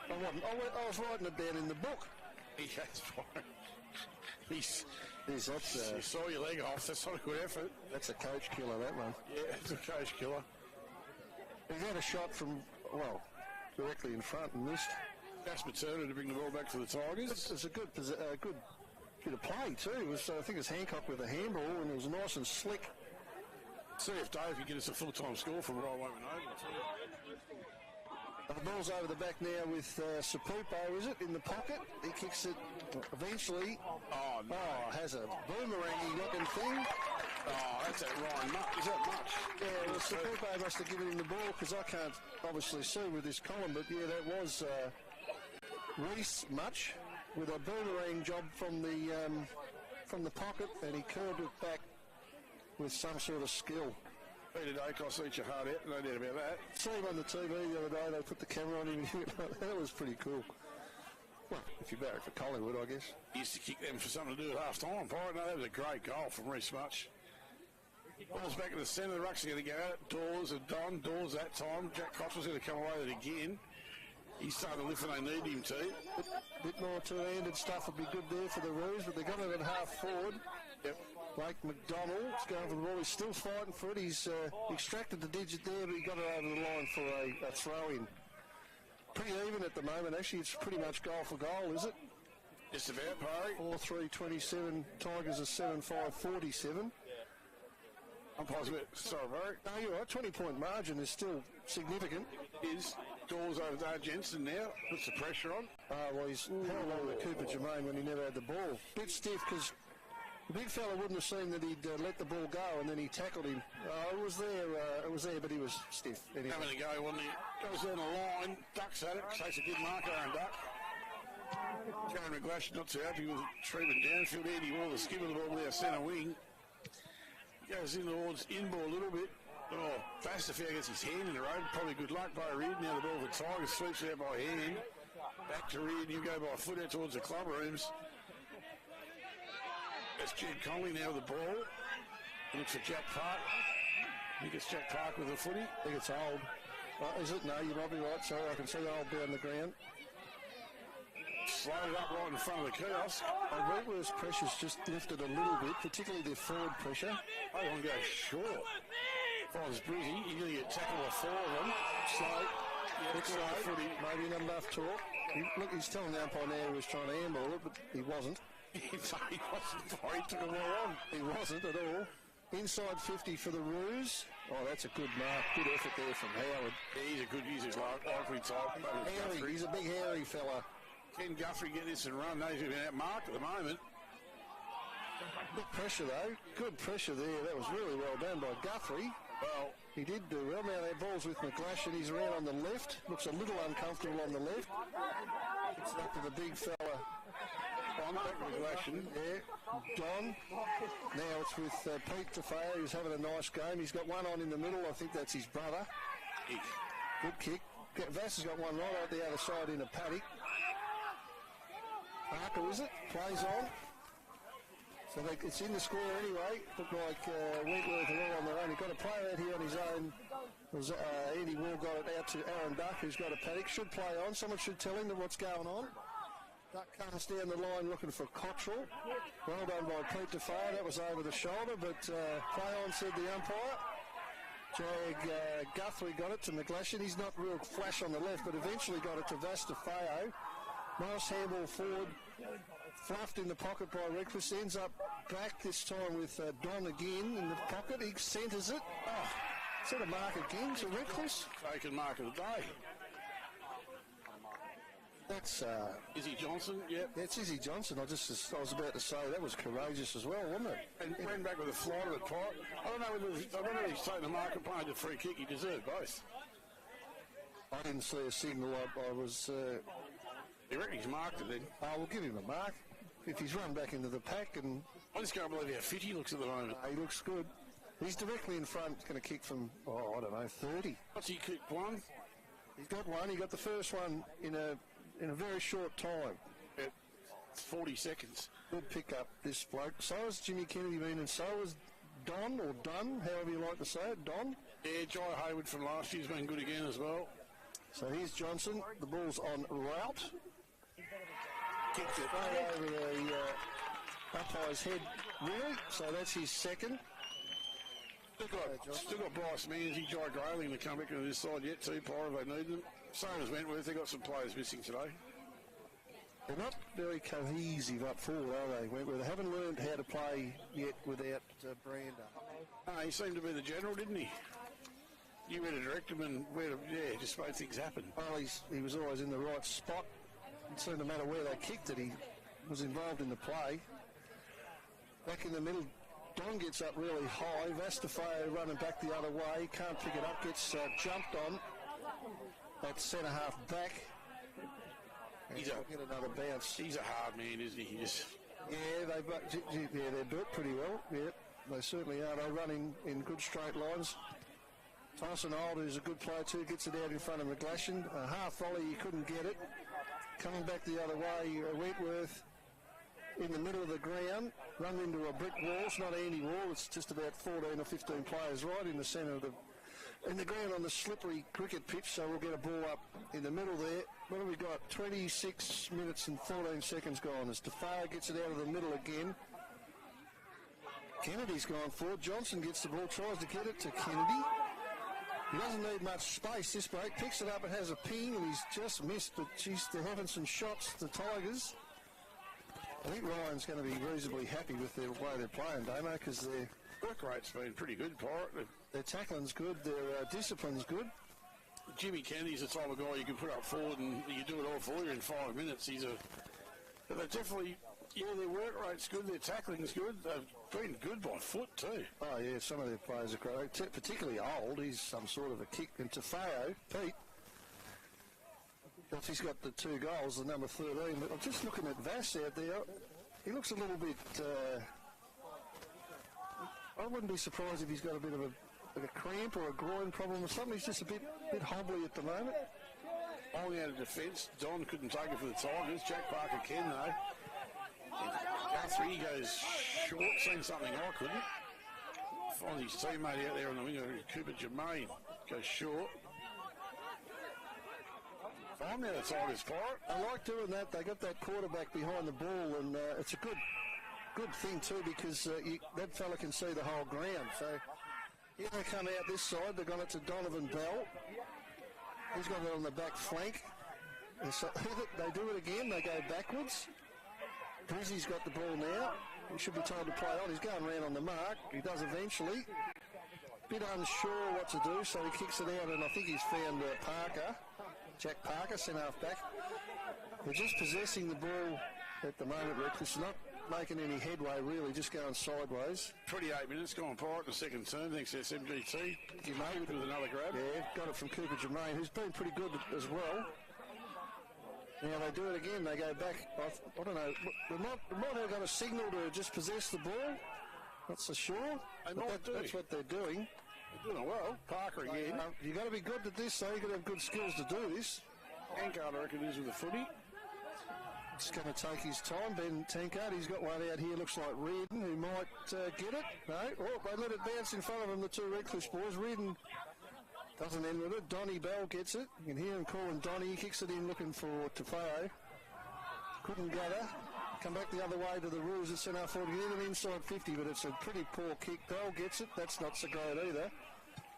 Speaker 1: I was writing it down in the book.
Speaker 2: That's fine.
Speaker 1: You
Speaker 2: saw your leg off. That's not a good effort.
Speaker 1: That's a coach killer, that one.
Speaker 2: Yeah, it's a coach killer.
Speaker 1: He had a shot from, directly in front and missed.
Speaker 2: Jasper Turner to bring the ball back for the Tigers.
Speaker 1: It's a good bit of play too. It was, I think it's Hancock with a handball, and it was nice and slick.
Speaker 2: See if Dave can get us a full-time score from it. I won't know.
Speaker 1: The ball's over the back now with Sapupo, is it, in the pocket? He kicks it eventually.
Speaker 2: Oh, no.
Speaker 1: Has a boomerang looking thing.
Speaker 2: Oh, that's that Ryan Much. Is that Much?
Speaker 1: Yeah, well, Sapupo must have given him the ball because I can't obviously see with this column, but yeah, that was Reese Much with a boomerang job from the pocket, and he curled it back with some sort of skill.
Speaker 2: Peter Dacos eat your heart out, no doubt about that.
Speaker 1: Saw him on the TV the other day, they put the camera on him, that was pretty cool. Well, if you barrack for Collingwood, I guess.
Speaker 2: He used to kick them for something to do at half-time, Pirate. No, that was a great goal from Reese Much. Ball's back in the centre, the Rucks are going to go out. Dawes are done, Dawes that time. Jack Cottrell's going to come away with it again. He's starting to lift when they need him to.
Speaker 1: Bit more two-handed stuff would be good there for the Roos, but they got it at half forward.
Speaker 2: Yep.
Speaker 1: Blake McDonald's going for the ball. He's still fighting for it. He's extracted the digit there, but he got it over the line for a throw-in. Pretty even at the moment. Actually, it's pretty much goal for goal, is it?
Speaker 2: Just about, Parry.
Speaker 1: 4-3-27. Tigers are 7-5-47.
Speaker 2: Umpires a bit sorry, Parry.
Speaker 1: No, you're right. 20-point margin is still significant.
Speaker 2: Is doors over Dar Jensen now. Puts the pressure on.
Speaker 1: Well, he's held on to Cooper Jermaine when he never had the ball. Bit stiff because the big fella wouldn't have seen that he'd let the ball go, and then he tackled him. It was there, but he was stiff. Anyway.
Speaker 2: Having a go, wasn't he? Goes down the line, ducks at it, takes a good mark, Aaron Duck. Karen McGlash not too happy with treatment downfield. Andy Wall, the skip of the ball there, centre wing. Goes in towards in-ball a little bit. Oh, Bastafair gets his hand in the road. Probably good luck by Reed. Now the ball for Tigers sweeps out by hand. Back to Reed. You go by foot out towards the club rooms. That's Jed Conley now with the ball. He looks for Jack Park. I think it's Jack Park with the footy.
Speaker 1: I think it's Old. Is it? No, you might be right. Sorry, I can see Old down the ground.
Speaker 2: Slowed up right in front of the kiosk.
Speaker 1: Wentworth's pressure's just lifted a little bit, particularly their forward pressure.
Speaker 2: I want to go short. Finds Brizzy. You're going to get tackled by four of them. Slow.
Speaker 1: It's slow. Maybe not enough talk. Look, he's telling the umpire now he was trying to handball it, but he wasn't.
Speaker 2: He wasn't. He took a ball on.
Speaker 1: He wasn't at all. Inside 50 for the Roos. Oh, that's a good mark. Good effort there from Howard.
Speaker 2: Yeah, he's a likely type.
Speaker 1: Hairy. He's a big hairy fella.
Speaker 2: Can Guthrie get this and run? No, he's been out marked at the moment.
Speaker 1: Good pressure though. Good pressure there. That was really well done by Guthrie. Well, he did do well. Now that ball's with McGlash and he's around on the left. Looks a little uncomfortable on the left. It's up to the big fella. On back with McGlash. Yeah. Don. Now it's with Pete Tafeo, who's having a nice game. He's got one on in the middle. I think that's his brother. Good kick. Vass has got one right out the other side in a paddock. Parker, is it? Plays on. So it's in the score anyway. Looked like Wentworth are all on their own. He got a player out here on his own. Andy Wall got it out to Aaron Duck, who's got a paddock. Should play on. Someone should tell him what's going on. Duck comes down the line looking for Cottrell. Well done by Pete Tafeo. That was over the shoulder, but play on, said the umpire. Guthrie got it to McGlashan. He's not real flash on the left, but eventually got it to Vass Tafeo. Nice handball forward, fluffed in the pocket by Reckless, ends up back this time with Don again in the pocket. He centres it. Oh, is that a mark again to Reckless?
Speaker 2: Taken mark of the day.
Speaker 1: That's
Speaker 2: Izzy Johnson, yep.
Speaker 1: That's Izzy Johnson. I was about to say that was courageous as well, wasn't it?
Speaker 2: And ran back with a flight of the pot. I don't know whether he's taken the mark and played the free kick. He deserved both.
Speaker 1: I didn't see a signal. I was.
Speaker 2: You reckon he's marked it then?
Speaker 1: We'll give him a mark. If he's run back into the pack and...
Speaker 2: I just can't believe how fit he looks at the moment.
Speaker 1: He looks good. He's directly in front, going to kick from, I don't know, 30.
Speaker 2: What's he kicked, one?
Speaker 1: He's got one. He got the first one in a very short time.
Speaker 2: Yeah, 40 seconds.
Speaker 1: Good pick-up, this bloke. So has Jimmy Kennedy been, and so has Don, or Dunn, however you like to say it, Don.
Speaker 2: Yeah, Jai Hayward from last year's been good again as well.
Speaker 1: So here's Johnson. The ball's on route. Kicked it right over the umpire's head, really. So that's his second.
Speaker 2: Still got Bryce Manzi, Jai Grayling to come back to this side yet too, Pyro, they need them. Same as Wentworth, they've got some players missing today.
Speaker 1: They're not very cohesive up forward, are they, Wentworth? They haven't learned how to play yet without Brander.
Speaker 2: No, he seemed to be the general, didn't he? You were to direct him and just made things happen.
Speaker 1: Well, he was always in the right spot. It seemed no matter where they kicked it, he was involved in the play. Back in the middle, Don gets up really high. Vastafeo running back the other way. Can't pick it up. Gets jumped on. That centre half back. He'll get another bounce.
Speaker 2: He's a hard man, isn't he?
Speaker 1: They're built pretty well. Yeah, they certainly are. They run in good straight lines. Tyson Old, who's a good player too, gets it out in front of McGlashan. A half volley, he couldn't get it. Coming back the other way, Wentworth in the middle of the ground, run into a brick wall. It's not Andy Wall, it's just about 14 or 15 players right in the centre of the ground on the slippery cricket pitch, so we'll get a ball up in the middle there. What have we got? 26 minutes and 14 seconds gone as Tafeo gets it out of the middle again. Kennedy's gone forward. Johnson gets the ball, tries to get it to Kennedy. He doesn't need much space, this break. Picks it up and has a ping, and he's just missed, but geez, they're having some shots, the Tigers. I think Ryan's going to be reasonably happy with the way they're playing, Damo, because their
Speaker 2: Work rate's been pretty good, Pirate.
Speaker 1: tackling's good, their discipline's good.
Speaker 2: Jimmy Kennedy's the type of guy you can put up forward and you do it all for you in 5 minutes. But they're definitely, their work rate's good, their tackling's good. They've been good by foot too.
Speaker 1: Oh, yeah, some of their players are great, particularly Old. He's some sort of a kick. And Tafao, Pete, if he's got the 2 goals, the number 13. But I'm just looking at Vass out there. He looks a little bit... I wouldn't be surprised if he's got a bit of a cramp or a groin problem or something. He's just a bit hobbly at the moment.
Speaker 2: Holding out of defence, Don couldn't take it for the Tigers. Jack Parker can though. Guthrie goes short, seen something I couldn't. Finds his teammate out there on the wing, Cooper Jermaine goes short. Fine now, the Tigers, Pirate.
Speaker 1: I like doing that. They got that quarterback behind the ball, and it's a good thing too, because that fella can see the whole ground. So here they come out this side. They've got it to Donovan Bell. He's got it on the back flank. And so they do it again. They go backwards. Brizzy's got the ball now. He should be told to play on. He's going around on the mark. He does eventually. Bit unsure what to do, so he kicks it out, and I think he's found Parker. Jack Parker, centre-half back. They're just possessing the ball at the moment, Redcliffe. Not making any headway, really, just going sideways.
Speaker 2: 28 minutes gone, Pirate in the second term, thanks to SMGT. Jermaine with another grab.
Speaker 1: Yeah, got it from Cooper Jermaine, who's been pretty good as well. Now they do it again. They go back. I don't know. They might have got a signal to just possess the ball. Not so sure. That's what they're doing.
Speaker 2: They're doing it well. Parker again.
Speaker 1: You've got to be good at this, so you've got to have good skills to do this.
Speaker 2: Tankard, I reckon, is with the footy.
Speaker 1: It's going to take his time. Ben Tankard, he's got one out here, looks like Reardon, who might get it. No, they let it bounce in front of him, the 2 Redcliffe boys. Reardon doesn't end with it. Donnie Bell gets it. You can hear him calling Donnie. He kicks it in looking for Tafao. Couldn't gather. Come back the other way to the rules at centre forward. You need an inside 50, but it's a pretty poor kick. Bell gets it. That's not so great either.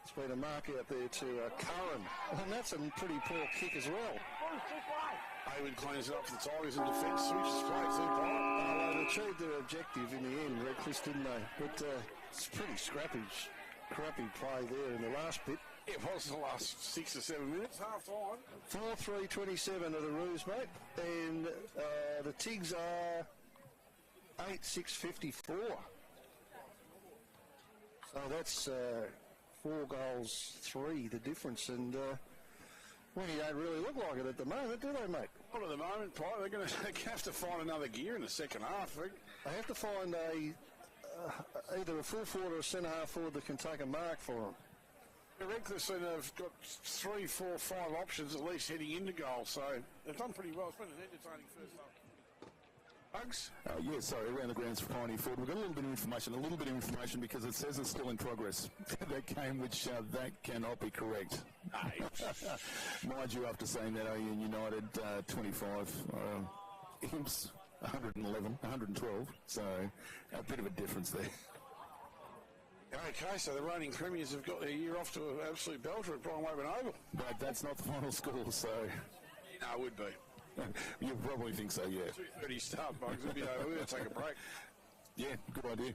Speaker 1: It's been a mark out there to Curran. And that's a pretty poor kick as well.
Speaker 2: Haywood cleans it up for the Tigers in defence. Switches play too, Pirate.
Speaker 1: They achieved their objective in the end, Redcliffe, didn't they? But it's pretty crappy play there in the last bit.
Speaker 2: It was the last 6 or 7 minutes, half time.
Speaker 1: 4-3-27 are the Roos, mate. And the Tigs are 8-6-54. So that's 4 goals, 3, the difference. And, well, you don't really look like it at the moment, do they, mate?
Speaker 2: Not at the moment, Pirate. They're going to have to find another gear in the second half, I think.
Speaker 1: They have to find either a full forward or a centre-half forward that can take a mark for them.
Speaker 2: The Redcliffe seem to have got 3, 4, 5 options at least heading into goal, so they've done pretty well. It's been an entertaining first half. Bugs?
Speaker 4: Yeah, sorry, around the grounds for Pioneer Ford. We've got a little bit of information because it says it's still in progress, that game, which that cannot be correct. Mind you, after saying that, OU United 25, Imps 111, 112, so a bit of a difference there.
Speaker 2: Okay, so the reigning premiers have got their year off to an absolute belter at Brian Wayman Oval.
Speaker 4: But that's not the final score, so...
Speaker 2: No, it would be.
Speaker 4: You probably think so, yeah.
Speaker 2: 2:30 start, Bugs. We're going to take a break.
Speaker 4: Yeah, good idea.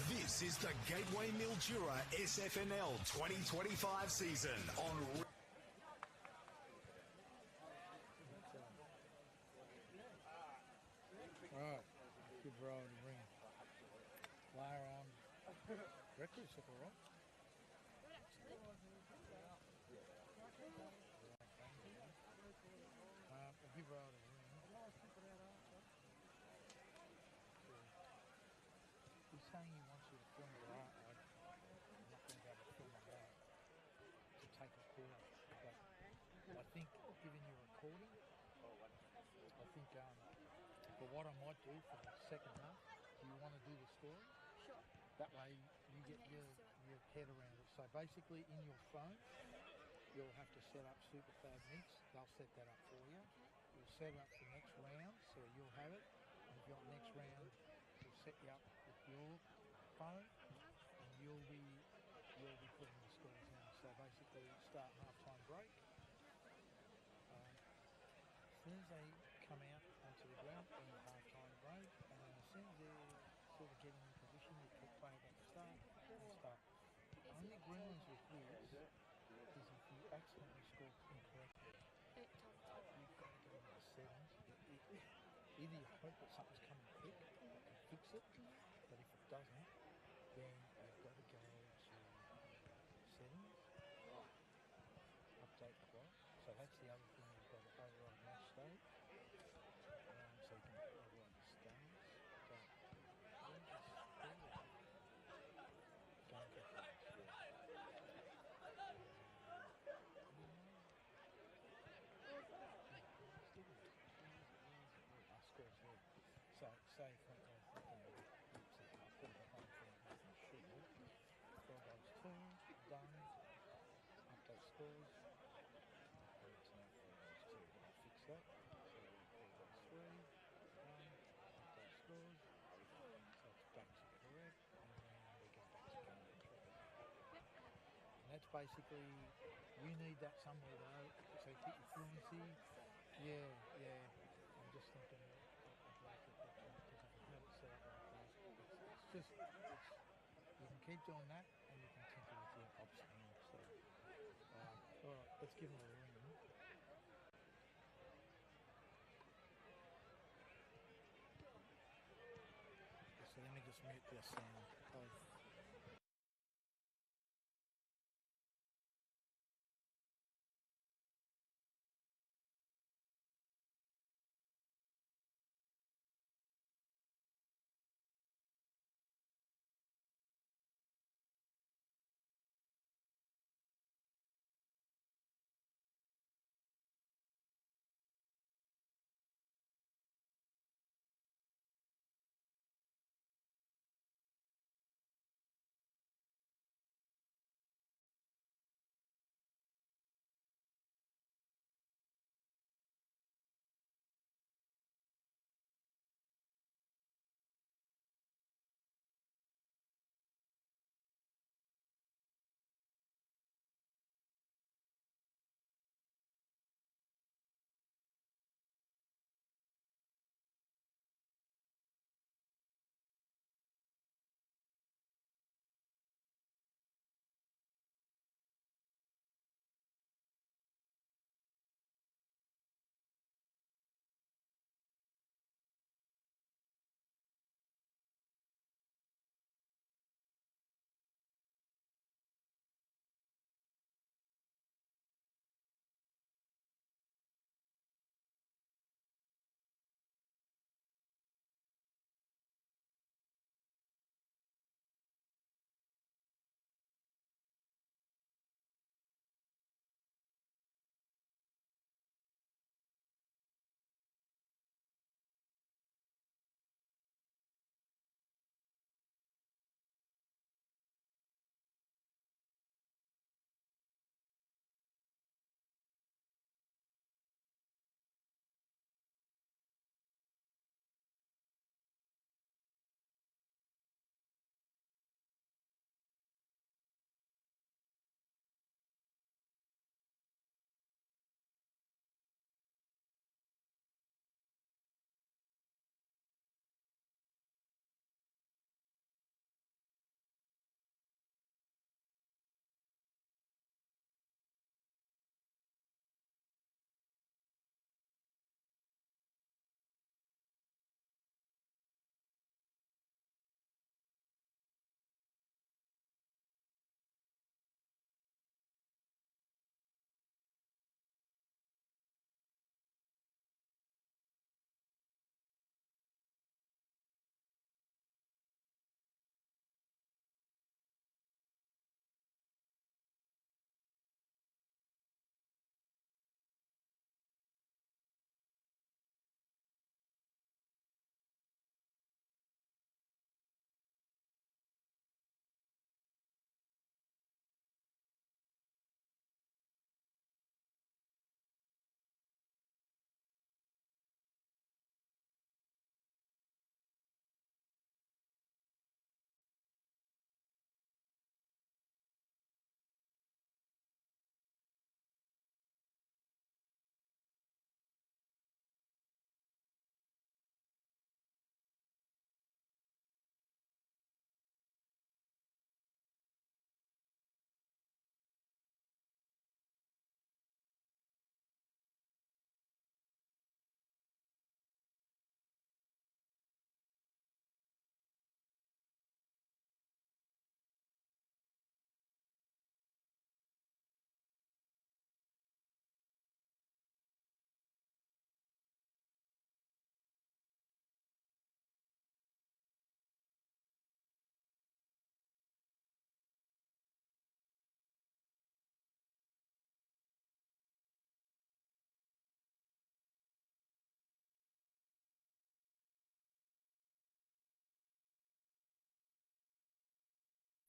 Speaker 7: This is the Gateway Mildura SFNL 2025 season on...
Speaker 3: Alright, good roll to ring. Flyer Reckless, all right. A good roll to ring. He's saying he wants you to film your artwork. I'm not going to be able to film my art to take a call. But I think, given your recording, I think, but what I might do for the second half, do you want to do the story?
Speaker 5: Sure.
Speaker 3: That way you get your head around it. So basically in your phone, you'll have to set up Super Fab Mix. They'll set that up for you. You'll set it up for next round, so you'll have it. And if you're next round, we'll set you up with your phone, and you'll be putting the scores in. So basically start half-time break. Thursday come out onto the ground in the half-time break, and then as soon as they're sort of getting in position, you keep playing at the start and start. Only grounds with this is if you accidentally score incorrectly. You've got to go into the settings. Either you hope that something's coming quick and fix it, but if it doesn't, then you've got to go to settings, update clock. So that's the other thing, you've got to override match state. So you can override the stars. But where's the score? Game controls, scores there. So say for example, I put it home for nothing should. 4 goals 2, done. Update scores. It's now 4 goals 2, but I fix that. So 4 goals 3, done. Update scores. So it's back to correct, and then we go back to game control. And that's basically, you need that somewhere though, so keep your fluency. Yeah. I'm just thinking I'd like it that way, because I can have it set up like that. It's just, you can keep doing that, and you can tinker with your ops hand. So, alright, let's give them a ring. So let me just mute the sound.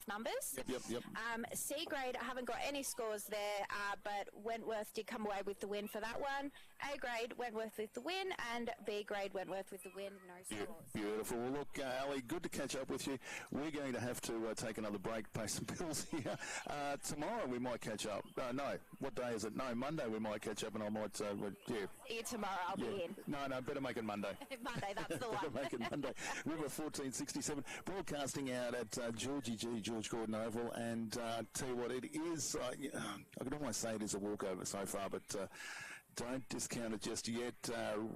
Speaker 5: numbers.
Speaker 4: Yep.
Speaker 5: C grade, I haven't got any scores there, but Wentworth did come away with the win for that one. A grade, Wentworth with the win, and B grade, Wentworth with the win, no scores.
Speaker 4: Beautiful. Well, look, Ali, good to catch up with you. We're going to have to take another break, pay some bills here. Tomorrow we might catch up. No, what day is it? No, Monday we might catch up, and I might,
Speaker 5: See you tomorrow, I'll be in.
Speaker 4: No, better make it Monday.
Speaker 5: Monday, that's the one.
Speaker 4: Better make it Monday. River 1467, broadcasting out at Georgie G, George Gordon Oval, and tell you what, it is, I could almost say it is a walkover so far, but don't discount it just yet.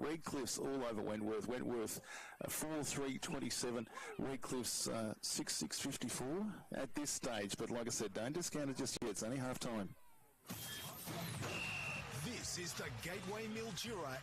Speaker 4: Redcliffe's all over Wentworth. Wentworth 4-3-27. Redcliffe's 6-6-54 at this stage. But like I said, don't discount it just yet. It's only half time.
Speaker 7: This is the Gateway Mildura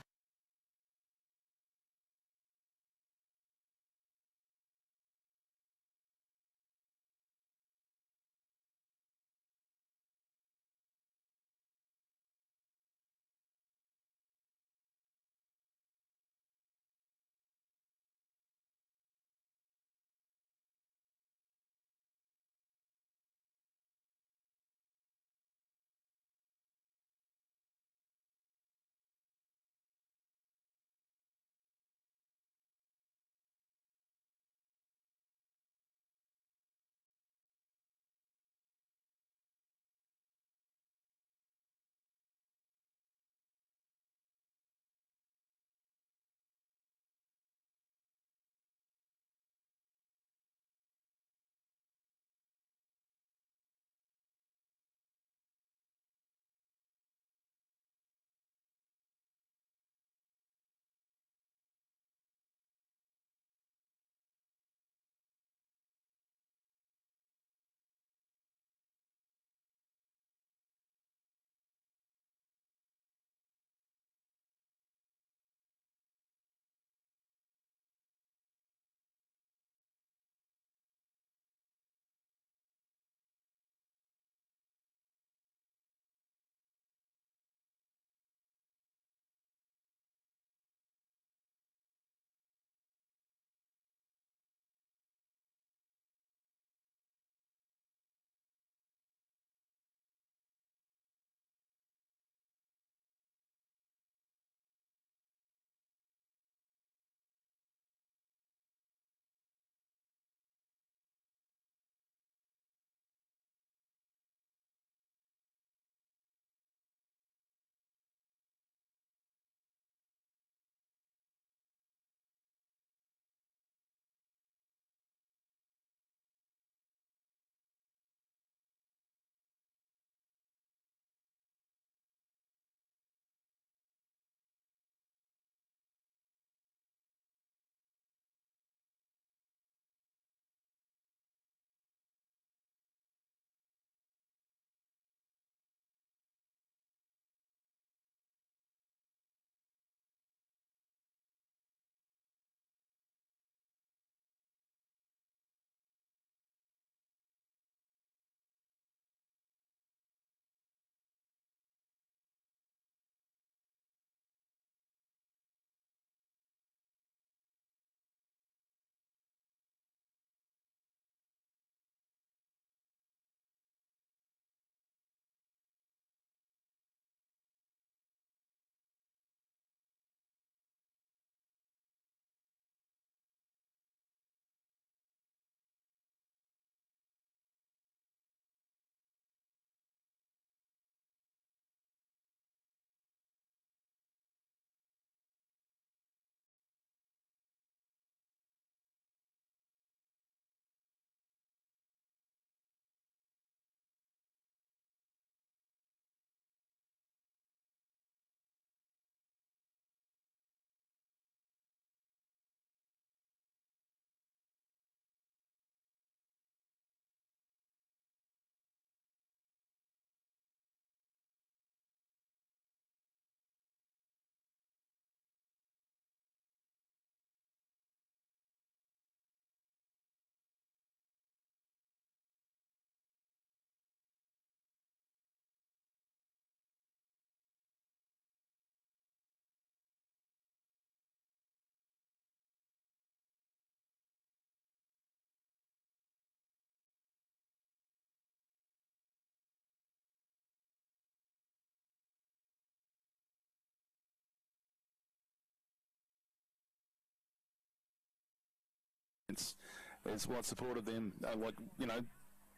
Speaker 4: is what supported them,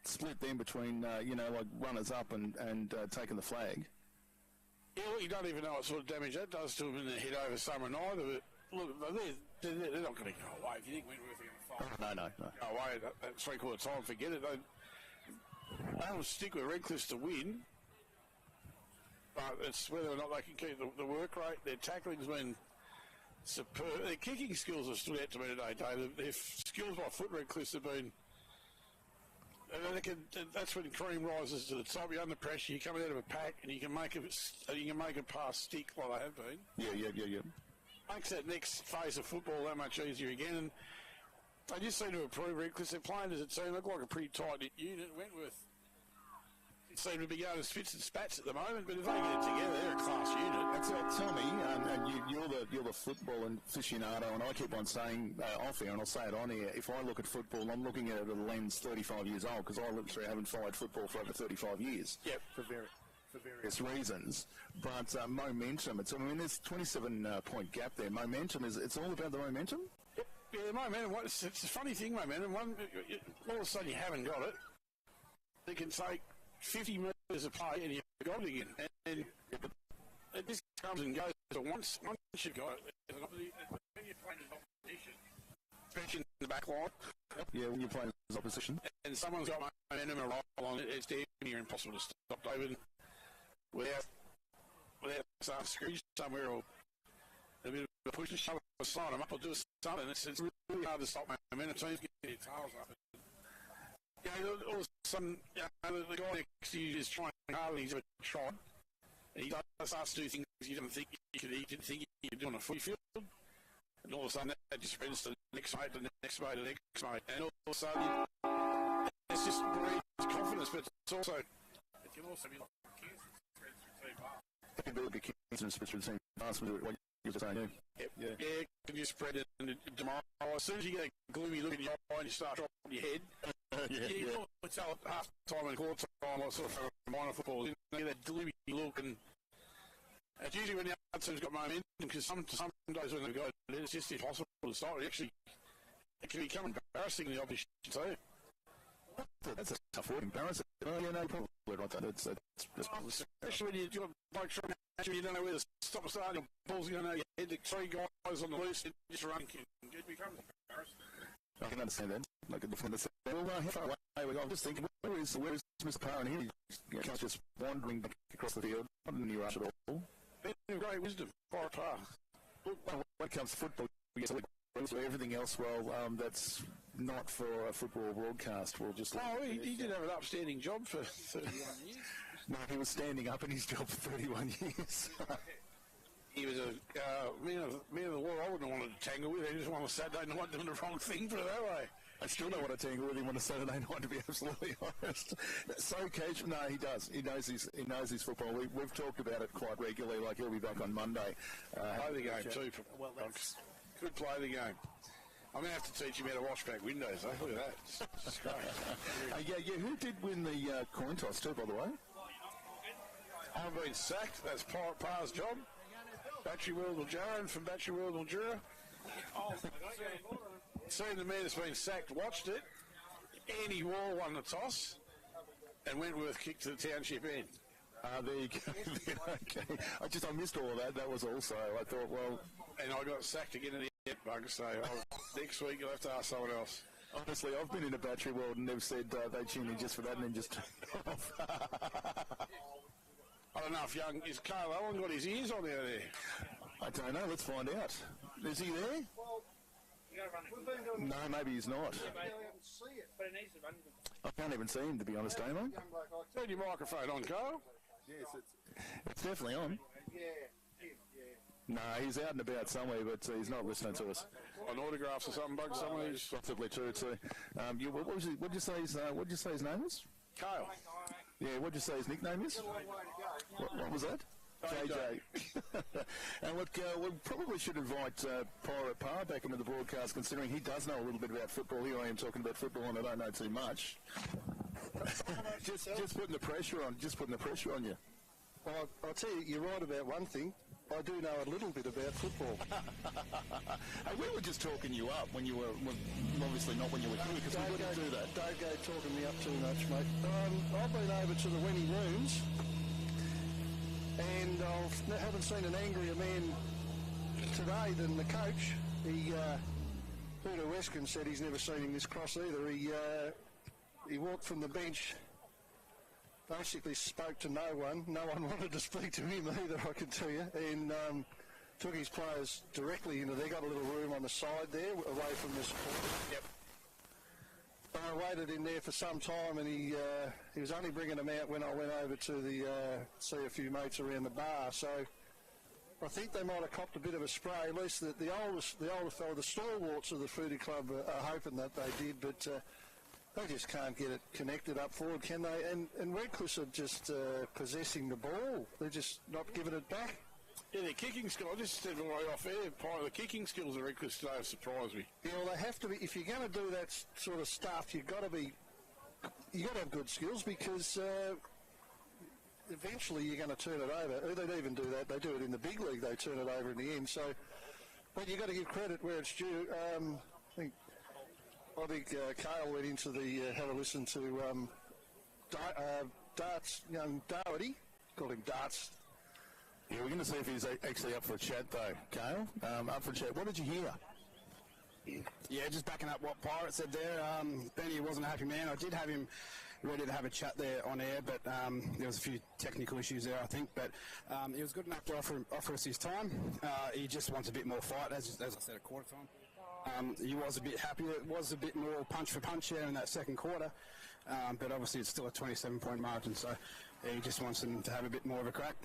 Speaker 4: split them between, runners up and taking the flag.
Speaker 2: Yeah, look, you don't even know what sort of damage that does to them in the head over summer neither, but look, they're not going to go away. If you think Wentworth are going to fight,
Speaker 4: No.
Speaker 2: Go away at three-quarter time, forget it. They'll stick with Redcliffe to win, but it's whether or not they can keep the work rate. Their tackling's been superb. Their kicking skills have stood out to me today, Dave. Their skills by foot Redcliffe's have been... that's when cream rises to the top. You're under pressure. You're coming out of a pack, and you can make a pass stick like they have been.
Speaker 4: Yeah.
Speaker 2: Makes that next phase of football that much easier again. And they just seem to improve Redcliffe. They're playing as a team. Look like a pretty tight-knit unit. Wentworth seem to be going as spits and spats at the moment, but if they get it together, they're a class unit.
Speaker 4: Tell me, and you're the football aficionado, and I keep on saying off here, and I'll say it on here, if I look at football, I'm looking at it at a lens 35 years old, because I literally haven't followed football for over 35 years.
Speaker 2: Yep.
Speaker 4: For various reasons. But momentum, there's 27-point gap there. Momentum, it's all about the momentum?
Speaker 2: Yep. Yeah, momentum, it's a funny thing, momentum. All of a sudden you haven't got it. It can take 50 metres of play and you've got it again. And it just comes and goes. But once you've got it, when you're playing as opposition, especially in the back line.
Speaker 4: Yeah, when you're playing as opposition. And
Speaker 2: someone's got momentum and roll on it, it's damn near impossible to stop, David. Without some screws somewhere or a bit of a push and shove or slide them up or do something. It's really hard to stop momentum. Teams get their tails up. All of a sudden, the guy next to you is trying hard and he's ever tried. And he starts to do things you didn't think you could do on a footy field. And all of a sudden, that just spreads to the next mate, to the next mate, to the next mate. And all of a sudden, it's just breeds confidence, but it can also be like cancer spreads through team pass.
Speaker 4: It can be cancer spreads through the team pass, what you're saying,
Speaker 2: yeah. Yeah, it can just spread it and tomorrow. As soon as you get a gloomy look in your eye and you start dropping your head, you know, it's half time and quarter time, like sort of minor football, you get that gloomy look, and it's usually when the other team's got momentum, because some days when they've got it, it's just impossible to start. It can become embarrassing in the opposition too.
Speaker 4: That's a tough word, embarrassing. Oh, yeah, no, probably right there. It's
Speaker 2: especially when you've got a bloke trying to you don't know where to stop and start, your ball's going to know your head, the three guys on the loose, and just running, it becomes embarrassing.
Speaker 4: I can understand that. I can definitely understand. Well, how far away we go? I'm just thinking, where is Mr. Parran here? He's just wandering back across the field, not in any rush at all.
Speaker 2: Great wisdom, far apart.
Speaker 4: Well, when it comes to football, we get everything else, that's not for a football broadcast. We'll just...
Speaker 2: Oh, he did have an upstanding job for 31 years.
Speaker 4: No, he was standing up in his job for 31 years.
Speaker 2: He was a man of the world I wouldn't have wanted to tangle with. He just wanted a Saturday night doing the wrong thing, put it that way.
Speaker 4: I still don't want to tangle with him on a Saturday night, to be absolutely honest. So casual. No, he does. He knows his football. We've talked about it quite regularly. Like, he'll be back on Monday.
Speaker 2: Play the game too. Could play the game. I'm going to have to teach him how to wash back windows, though. Look at that. It's great.
Speaker 4: Yeah. Who did win the coin toss too, by the way?
Speaker 2: I've been sacked. That's Par's job. Battery World Mildura from Battery World Mildura. Seen the man that's been sacked, watched it. Andy Wall won the toss, and Wentworth kicked to the township end.
Speaker 4: There you go. Okay. I missed all of that. That was also, I thought, well...
Speaker 2: And I got sacked again in the bug, so next week you'll have to ask someone else.
Speaker 4: Honestly, I've been in a Battery World and they've said they tune in just for that and then just turn off.
Speaker 2: I don't know if is Carl Owen got his ears on out there?
Speaker 4: I don't know. Let's find out. Is he there? No, maybe he's not. I can't even see him, to be honest, Damo.
Speaker 2: Turn your microphone on, Carl.
Speaker 4: Yes, it's definitely on. No, he's out and about somewhere, but he's not listening to us.
Speaker 2: On autographs or something, bug somewhere.
Speaker 4: Possibly true too. What did you say his name was?
Speaker 2: Kyle.
Speaker 4: Yeah, what did you say his nickname is? What was that? JJ. And look, we probably should invite Pirate Pa back into the broadcast, considering he does know a little bit about football. Here I am talking about football, and I don't know too much. just putting the pressure on. Just putting the pressure on you.
Speaker 1: Well, I'll tell you, you're right about one thing. I do know a little bit about football.
Speaker 4: Hey, we were just talking you up when you were, well, obviously not when you were here, because we wouldn't do that.
Speaker 1: Don't go talking me up too much, mate. I've been over to the Wenny Rooms, and I haven't seen an angrier man today than the coach. Peter Weskin said he's never seen him this cross either. He walked from the bench, basically spoke to no one. No one wanted to speak to him either, I can tell you. And took his players directly into there. Got a little room on the side there, away from the supporters.
Speaker 2: Yep.
Speaker 1: I waited in there for some time, and he was only bringing them out when I went over to see a few mates around the bar. So I think they might have copped a bit of a spray. At least the older fellow, the stalwarts of the footy club are hoping that they did, but they just can't get it connected up forward, can they? And Redcliffe are just possessing the ball. They're just not giving it back.
Speaker 2: Yeah, their kicking skills, I just said right off air, part of the kicking skills of Redcliffe today have surprised me.
Speaker 1: Yeah, well, they have to be. If you're going to do that sort of stuff, you've got to have good skills, because eventually you're going to turn it over. They don't even do that. They do it in the big league. They turn it over in the end. So, but you've got to give credit where it's due. I think Cale went into had a listen to Darts, young Doherty. Called him Darts.
Speaker 4: Yeah, we're going to see if he's actually up for a chat, though. Cale, up for a chat. What did you hear?
Speaker 6: Yeah, just backing up what Pirate said there. Benny wasn't a happy man. I did have him ready to have a chat there on air, but there was a few technical issues there, I think. But he was good enough to offer us his time. He just wants a bit more fight, as I said, at quarter time. He was a bit happier. It was a bit more punch for punch there in that second quarter. But obviously it's still a 27-point margin, so he just wants them to have a bit more of a crack.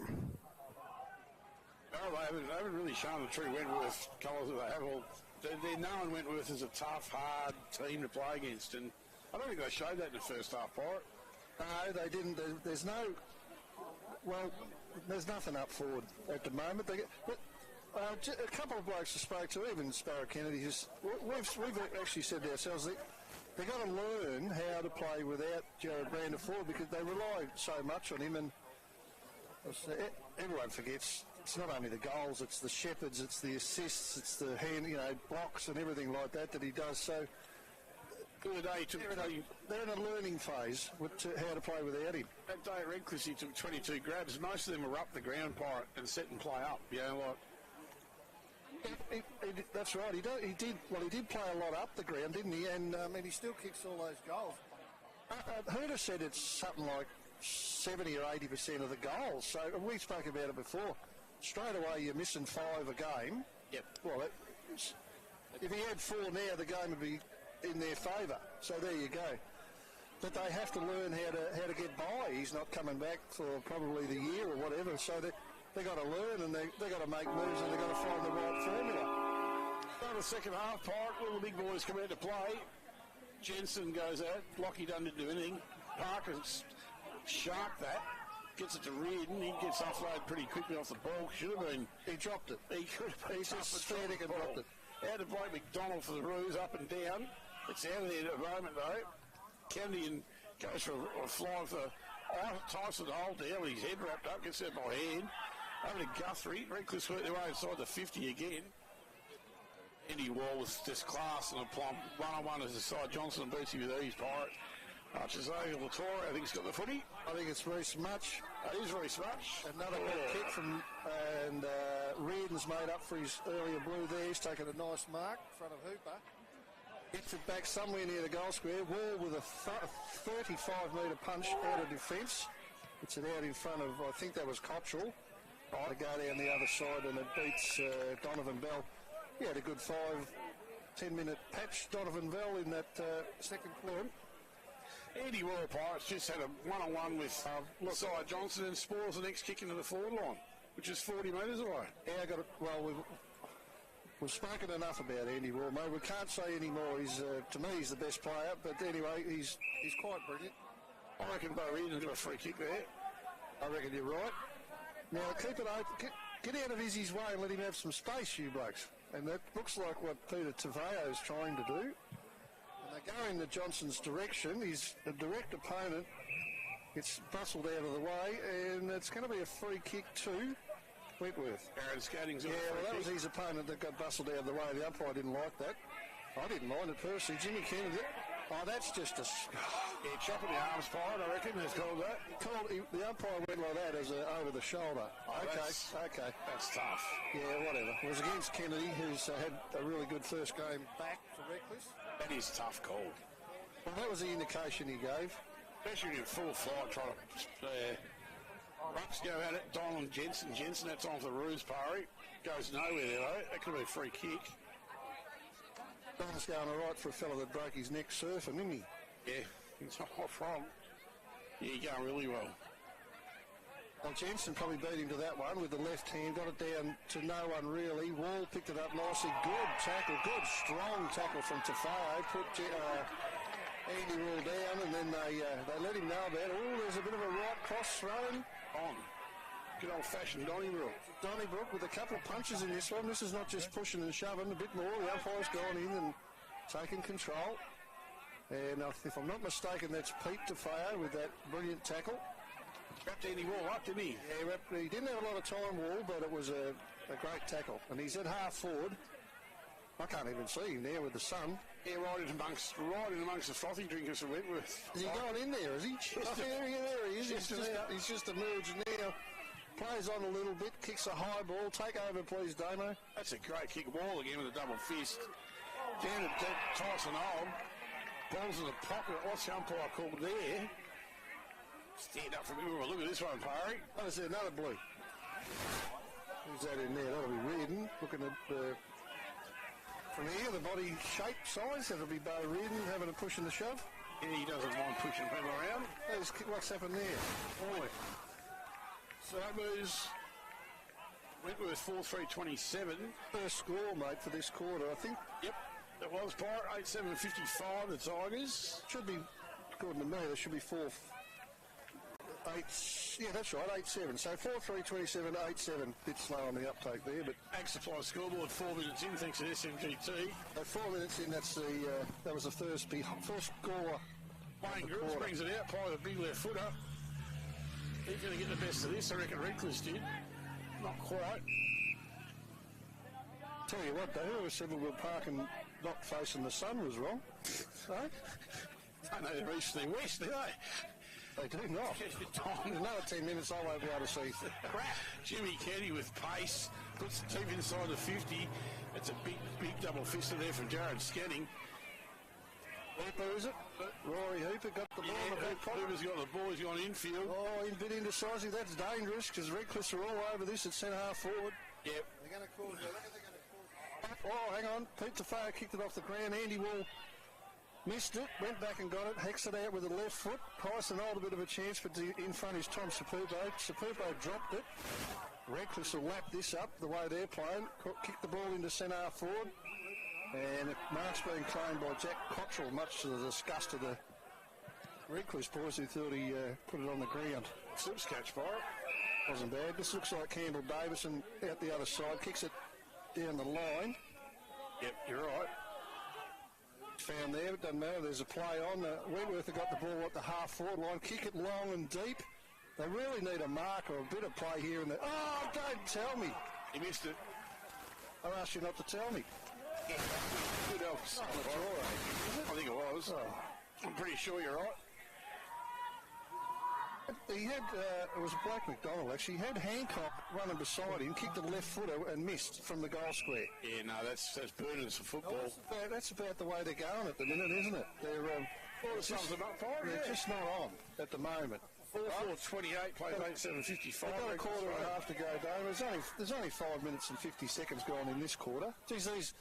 Speaker 2: No, they haven't really shown the true Wentworth colours that they have. All they're known Wentworth as a tough, hard team to play against, and I don't think they showed that in the first half, Pirate.
Speaker 1: No, they didn't. There's nothing up forward at the moment. A couple of blokes I spoke to, even Sparrow Kennedy, we've actually said to ourselves that they've got to learn how to play without Jared Brander forward, because they rely so much on him, and everyone forgets it's not only the goals, it's the shepherds, it's the assists, it's the blocks and everything like that he does. So they're in a learning phase how to play without him.
Speaker 2: That day at Redcliffe, he took 22 grabs. Most of them were up the ground, Pirate, and set and play up.
Speaker 1: That's right. He did play a lot up the ground, didn't he? And he still kicks all those goals. Huda said it's something like 70 or 80% of the goals. So we spoke about it before. Straight away, you're missing 5 a game.
Speaker 2: Yep.
Speaker 1: Well, if he had 4 now, the game would be in their favour. So there you go. But they have to learn how to get by. He's not coming back for probably the year or whatever. So they got to learn, and they got to make moves, and they got to find the right formula.
Speaker 2: In the second half, Pirate, all the big boys come out to play. Jensen goes out. Lockie doesn't do anything. Parker's sharp that. Gets it to Reardon. He gets offload pretty quickly off the ball. Should have been.
Speaker 1: He dropped it.
Speaker 2: He could have been.
Speaker 1: He's just fair to dropped it.
Speaker 2: Out of Blake McDonald for the ruse, up and down. It's out of there at the moment, though. Kennedy goes for a fly for Tyson Holt there with his head wrapped up. Gets out by hand. Over to Guthrie. Redcliffe's worked their way inside the 50 again. Andy Wall with this class and a plump one-on-one as the side. Johnson and beats him with these, Pirate. Arches over Latour. I think he's got the footy.
Speaker 1: I think it's Reece Mutch.
Speaker 2: It is Reece Mutch.
Speaker 1: Another good kick from, and Reardon's made up for his earlier blue there. He's taken a nice mark in front of Hooper. Gets it back somewhere near the goal square. Wall with a 35-metre punch out of defence. Gets it out in front of, I think that was Cottrell. To go down the other side, and it beats Donovan Bell. He had a good 5-10 minute patch, Donovan Bell, in that second quarter.
Speaker 2: Andy Wall, Pirates, just had a one-on-one with Side Johnson, and Spores the next kick into the forward line, which is 40 metres away.
Speaker 1: Yeah, we've spoken enough about Andy Wall, mate. We can't say any more. To me, he's the best player, but anyway, he's quite brilliant.
Speaker 2: I reckon Bo Reardon's got a free kick there.
Speaker 1: I reckon you're right. Now, keep it open. Get out of Izzy's way and let him have some space, you blokes. And that looks like what Peter Taveo is trying to do. And they go in the Johnson's direction. He's a direct opponent. It's bustled out of the way, and it's going to be a free kick to Wentworth.
Speaker 2: Aaron Scatting's on
Speaker 1: Yeah,
Speaker 2: the
Speaker 1: well, that
Speaker 2: free
Speaker 1: was
Speaker 2: kick.
Speaker 1: his opponent that got bustled out of the way. The umpire didn't like that. I didn't mind it personally. Jimmy Kennedy. Oh, that's just a...
Speaker 2: Yeah, chopping the arms Pirate, I reckon, has called that.
Speaker 1: The umpire went like that as over the shoulder. Okay.
Speaker 2: That's tough.
Speaker 1: Yeah, whatever. It was against Kennedy, who's had a really good first game back for Reckless.
Speaker 2: That is a tough call.
Speaker 1: Well, that was the indication he gave.
Speaker 2: Especially when you're full flight trying to... Rucks go at it, Donald Jensen, that's on for the Roos Parry. Goes nowhere there, though. That could be a free kick.
Speaker 1: Donald's going all right for a fella that broke his neck surfing, isn't he?
Speaker 2: Yeah, he's not off wrong. Yeah, he's going really well.
Speaker 1: Well, Jensen probably beat him to that one with the left hand, got it down to no one really. Wall picked it up nicely. Good tackle, good strong tackle from Tafao. Put Andy Wall down, and then they let him know about it. Oh, there's a bit of a right cross thrown.
Speaker 2: On. Good old-fashioned Donnybrook.
Speaker 1: Donnybrook with a couple of punches in this one. This is not just pushing and shoving, a bit more. The umpire's gone in and taken control. And if I'm not mistaken, that's Pete Tafao with that brilliant tackle.
Speaker 2: Wrapped Andy Wall up, didn't he?
Speaker 1: Yeah, he didn't have a lot of time, Wall, but it was a great tackle. And he's at half forward. I can't even see him there with the sun.
Speaker 2: Yeah, right in amongst the frothy drinkers from Wentworth.
Speaker 1: Is he going in there, is he? There he is. He's just emerged now. Plays on a little bit, kicks a high ball. Take over, please, Damo.
Speaker 2: That's a great kick. Wall again with a double fist. Down to Tyson Old. Ball's in the pocket. What's the umpire called there? Stand up from here. Look at this one, Parry.
Speaker 1: Oh, there's another blue. Who's that in there? That'll be Reardon. Looking at from here, the body shape, size. That'll be Bo Reardon having a push and a shove.
Speaker 2: Yeah, he doesn't mind pushing people around.
Speaker 1: What's happened there?
Speaker 2: Boy. So that moves Wentworth 4-3-27.
Speaker 1: First score, mate, for this quarter, I think.
Speaker 2: Yep, it was Pirate 8-7-55, the Tigers.
Speaker 1: Should be, according to me, there should be 4-8. Yeah, that's right, 8-7. So 4-3-27, 8-7. Bit slow on the uptake there, but
Speaker 2: Ag Supply scoreboard 4 minutes in, thanks to SMGT.
Speaker 1: 4 minutes in. That was the first score.
Speaker 2: Wayne Grills brings it out, Pirate, the big left footer. He's going to get the best of this. I reckon Reckless did. Not quite.
Speaker 1: Tell you what, though, whoever said we were parking not facing the sun was wrong. So,
Speaker 2: I know they're east, they're west, do they?
Speaker 1: they do not. In another 10 minutes, I won't be able to see.
Speaker 2: Crap. Jimmy Kenny with pace. Puts the team inside the 50. That's a big double fister there from Jared Scanning.
Speaker 1: Hooper, is it? Rory Hooper got the ball in the back pocket.
Speaker 2: Hooper's got the ball, he's gone infield.
Speaker 1: Oh, he's a bit indecisive. That's dangerous because Redcliffe are all over this at centre half forward.
Speaker 2: Yep.
Speaker 1: They're going to cause it. Oh, hang on. Pete Tafao kicked it off the ground. Andy Wall missed it, went back and got it, hacks it out with the left foot. Tyson Old a bit of a chance, but in front is Tom Sapupo. Sapupo dropped it. Redcliffe will lap this up the way they're playing. Kick the ball into centre half forward. And mark's being claimed by Jack Cottrell, much to the disgust of the Redcliffe boys who thought he put it on the ground.
Speaker 2: Slips catch, Pirate.
Speaker 1: Wasn't bad. This looks like Campbell Davison out the other side, kicks it down the line.
Speaker 2: Yep, you're right.
Speaker 1: Found there, it doesn't matter. There's a play on. Wentworth have got the ball at the half forward line. Kick it long and deep. They really need a mark or a bit of play here and there. Oh, don't tell me.
Speaker 2: He missed it.
Speaker 1: I asked you not to tell me.
Speaker 2: Good help. I think it was.
Speaker 1: Oh.
Speaker 2: I'm pretty sure you're right.
Speaker 1: He had, it was Blake McDonald actually, he had Hancock running beside him, kicked the left footer and missed from the goal square.
Speaker 2: Yeah, no, that's burning some football.
Speaker 1: That's about the way they're going at the minute, isn't it? They're, they're just not on at the moment.
Speaker 2: 4-4-28, played 8-7-55.
Speaker 1: They've got a quarter and a half to go, Dave. There's only 5 minutes and 50 seconds gone in this quarter. Geez, these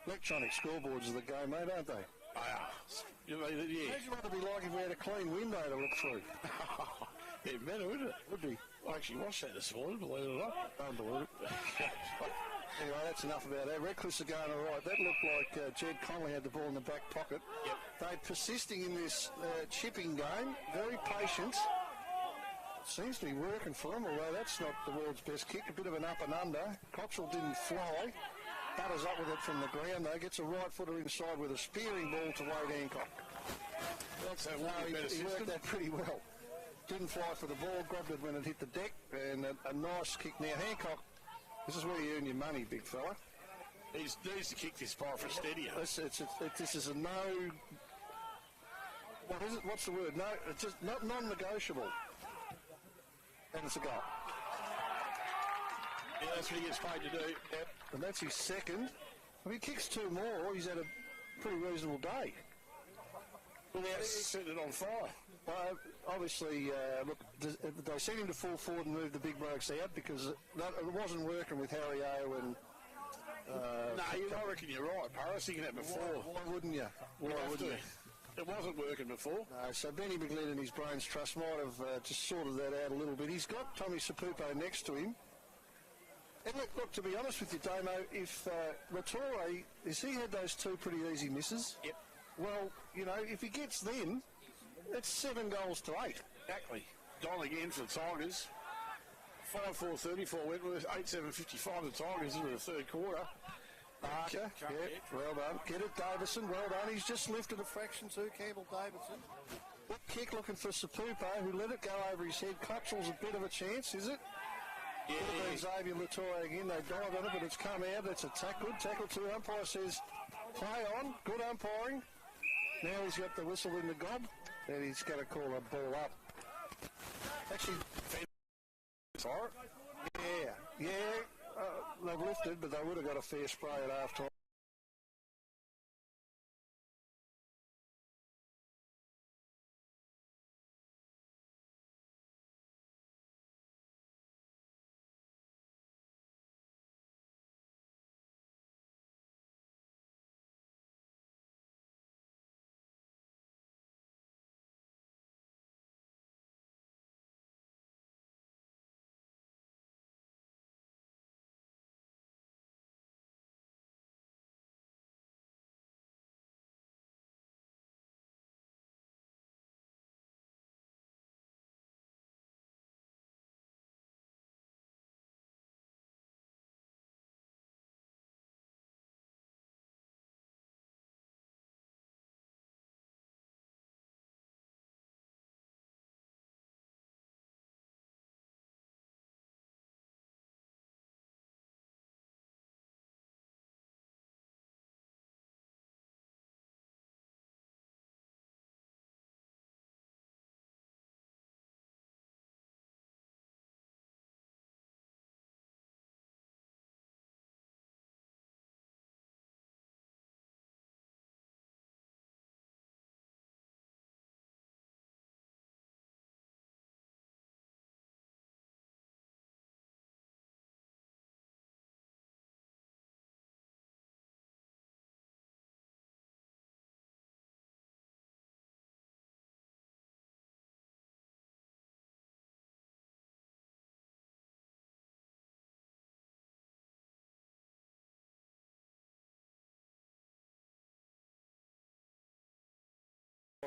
Speaker 1: electronic scoreboards of the game, mate, aren't they?
Speaker 2: Yeah.
Speaker 1: Imagine what it'd be like if we had a clean window to look through.
Speaker 2: It'd better, wouldn't it?
Speaker 1: Would be.
Speaker 2: I actually watched that this morning, believe it or not.
Speaker 1: Unbelievable. Anyway, that's enough about that. Redcliffe's are going all right. That looked like Jed Connolly had the ball in the back pocket.
Speaker 2: Yep.
Speaker 1: They're persisting in this chipping game. Very patient. Seems to be working for them, although that's not the world's best kick. A bit of an up and under. Cottrell didn't fly. Butters up with it from the ground, though. Gets a right footer inside with a spearing ball to Wade Hancock.
Speaker 2: That's how
Speaker 1: he worked that pretty well. Didn't fly for the ball, grabbed it when it hit the deck, and a nice kick. Now Hancock This is where you earn your money, big fella.
Speaker 2: He needs to kick this ball for steadier.
Speaker 1: This is a no. What is it? What's the word? No, it's just not non-negotiable. And it's a goal.
Speaker 2: Yeah, that's what he gets paid to do.
Speaker 1: Yep. And that's his second. If he kicks 2 more, he's had a pretty reasonable day.
Speaker 2: Without setting it on fire.
Speaker 1: Obviously, look, they sent him to full forward and move the big blokes out because it wasn't working with Harry O and...
Speaker 2: No, I reckon you're right. I was thinking that before.
Speaker 1: Why wouldn't you? Why wouldn't you?
Speaker 2: It wasn't working before.
Speaker 1: No, so Benny McGlynn and his brains trust might have just sorted that out a little bit. He's got Tommy Sapupo next to him. And look, to be honest with you, Damo, if Latore, has he had those 2 pretty easy misses?
Speaker 2: Yep.
Speaker 1: Well, you know, if he gets them, it's 7 goals to 8.
Speaker 2: Exactly. Gone again for the Tigers. 5-4-34 Wentworth, 8-7-55 the Tigers into the third quarter.
Speaker 1: Archer, well done. Get it, Davison, well done. He's just lifted a fraction too, Campbell Davison. Good kick looking for Sapupo, who let it go over his head. Cottrell's a bit of a chance, is it?
Speaker 2: Yeah.
Speaker 1: Could have been Xavier Latore again. They dive on it, but it's come out. That's a good tackle too. Umpire says, play on. Good umpiring. Now he's got the whistle in the gob, and he's going to call a ball up. Actually, yeah. They've lifted, but they would have got a fair spray at half time.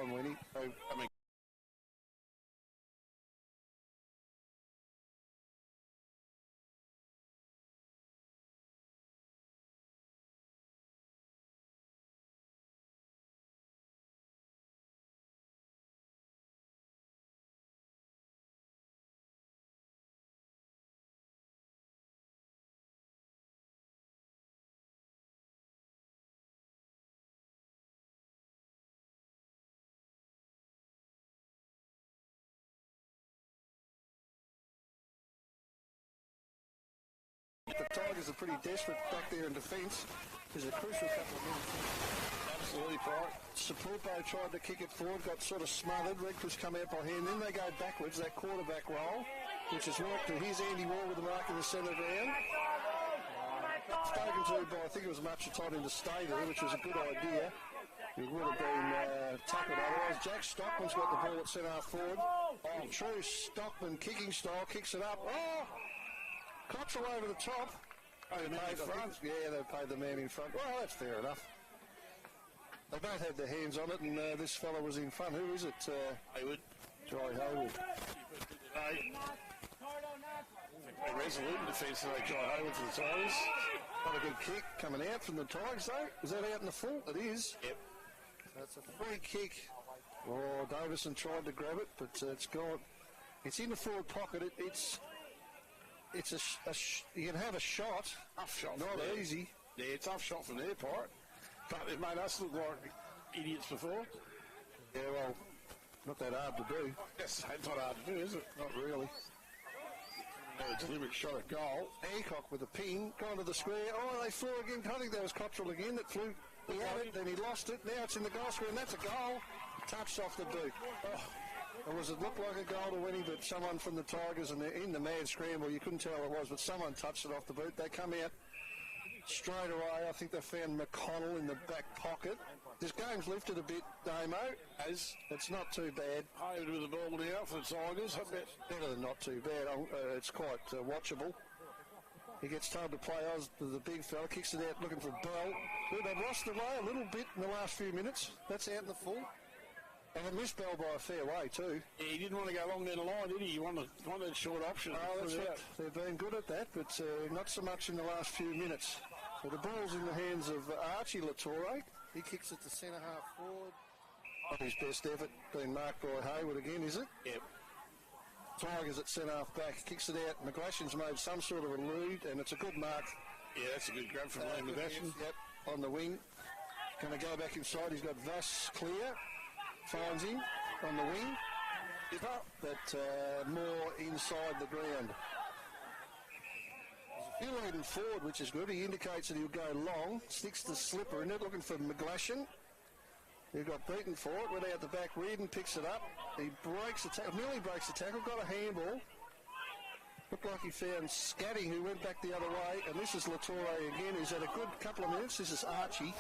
Speaker 1: Winnie. I mean, the Tigers are pretty desperate back there in defence. There's a crucial couple of minutes. Absolutely right. Sapupo tried to kick it forward, got sort of smothered. Redcliffe's come out by hand. Then they go backwards, that quarterback roll, which has worked. Here's Andy Wall with the mark in the centre ground. Spoken to by, I think it was Machitone to stay there, which was a good idea. He would have been tackled otherwise. Jack Stockman's got the ball at centre half forward. Oh, true Stockman kicking style, kicks it up. Oh! Cottrell over the top. Oh, the man in front. Yeah, they paid the man in front. Well, that's fair enough. They both had their hands on it, and this fella was in front. Who is it?
Speaker 2: Haywood.
Speaker 1: Joey Haywood.
Speaker 2: Resolute in defence today, Joey Haywood for the Tigers.
Speaker 1: Got a good kick coming out from the Tigers, though. Is that out in the full? It is.
Speaker 2: Yep.
Speaker 1: That's a free kick. Oh, Davison tried to grab it, but it's gone. It's in the forward pocket. it's you can have a shot.
Speaker 2: Tough shot.
Speaker 1: Not
Speaker 2: from there.
Speaker 1: easy.
Speaker 2: Yeah, tough shot from their part. But they've made us look like idiots before.
Speaker 1: Yeah, well, not that hard to do.
Speaker 2: Yes, it's not hard to do, is it?
Speaker 1: Not really.
Speaker 2: A deliberate shot at goal.
Speaker 1: Hancock with a ping, gone to the square. Oh, they flew again. I think that was Cottrell again that flew. He had it, then he lost it. Now it's in the goal square, and that's a goal. Touched off the boot. Oh, it looked like a goal to Winnie, but someone from the Tigers, and they're in the mad scramble, you couldn't tell it was, but someone touched it off the boot. They come out straight away. I think they found McConnell in the back pocket. This game's lifted a bit, Damo. As it's not too bad.
Speaker 2: Over with the ball now for the Tigers. I bet.
Speaker 1: Better than not too bad. It's quite watchable. He gets told to play Oz, the big fella, kicks it out looking for Bell. Good, they've lost the way a little bit in the last few minutes. That's out in the full. And they missed Bell by a fair way too.
Speaker 2: Yeah, he didn't want to go long down the line, did he? He wanted a short option.
Speaker 1: Oh, that's right. They've been good at that, but not so much in the last few minutes. So the ball's in the hands of Archie Latore. He kicks it to centre half forward. Not his best effort, being marked by Hayward again, is it?
Speaker 2: Yep.
Speaker 1: Tigers at centre half back, kicks it out. McGlashan's made some sort of a lead, and it's a good mark.
Speaker 2: Yeah, that's a good grab from Liam McGlashan.
Speaker 1: Yep, on the wing. Going to go back inside. He's got Vass clear. Finds him on the wing. But more inside the ground. He's leading forward, which is good. He indicates that he'll go long. Sticks the slipper in it, looking for McGlashan. He got beaten for it. Went out the back. Reardon picks it up. He breaks the tackle. Nearly breaks the tackle. Got a handball. Looked like he found Scatting, who went back the other way. And this is Latore again. He's had a good couple of minutes. This is Archie.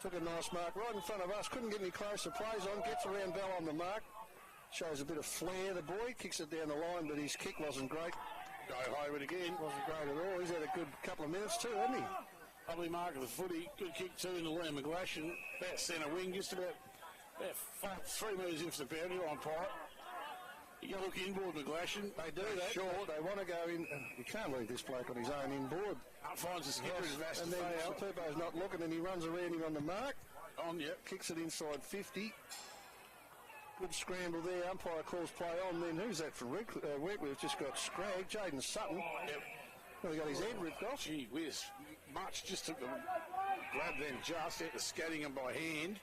Speaker 1: Took a nice mark right in front of us. Couldn't get any closer. Plays on. Gets around Bell on the mark. Shows a bit of flair, the boy. Kicks it down the line, but his kick wasn't great.
Speaker 2: Go Hayward again.
Speaker 1: Wasn't great at all. He's had a good couple of minutes too, hasn't he?
Speaker 2: Lovely mark of the footy. Good kick too in the Liam McGlashan. That centre wing, just about 3 metres in for the boundary line, Pirate. You got to look inboard, McGlashan.
Speaker 1: They do that.
Speaker 2: Sure.
Speaker 1: They want to go in. You can't leave this bloke on his own inboard.
Speaker 2: Finds the skipper is Vast.
Speaker 1: And then Tupo's not looking, and he runs around him on the mark.
Speaker 2: On, yep.
Speaker 1: Kicks it inside 50. Good scramble there. Umpire calls play on. Then who's that from Wentworth? Just got scragged. Jaden Sutton.
Speaker 2: Yep.
Speaker 1: Well, he got his head ripped off.
Speaker 2: Gee whiz. Much just took the grab then just out to Scatting him by hand.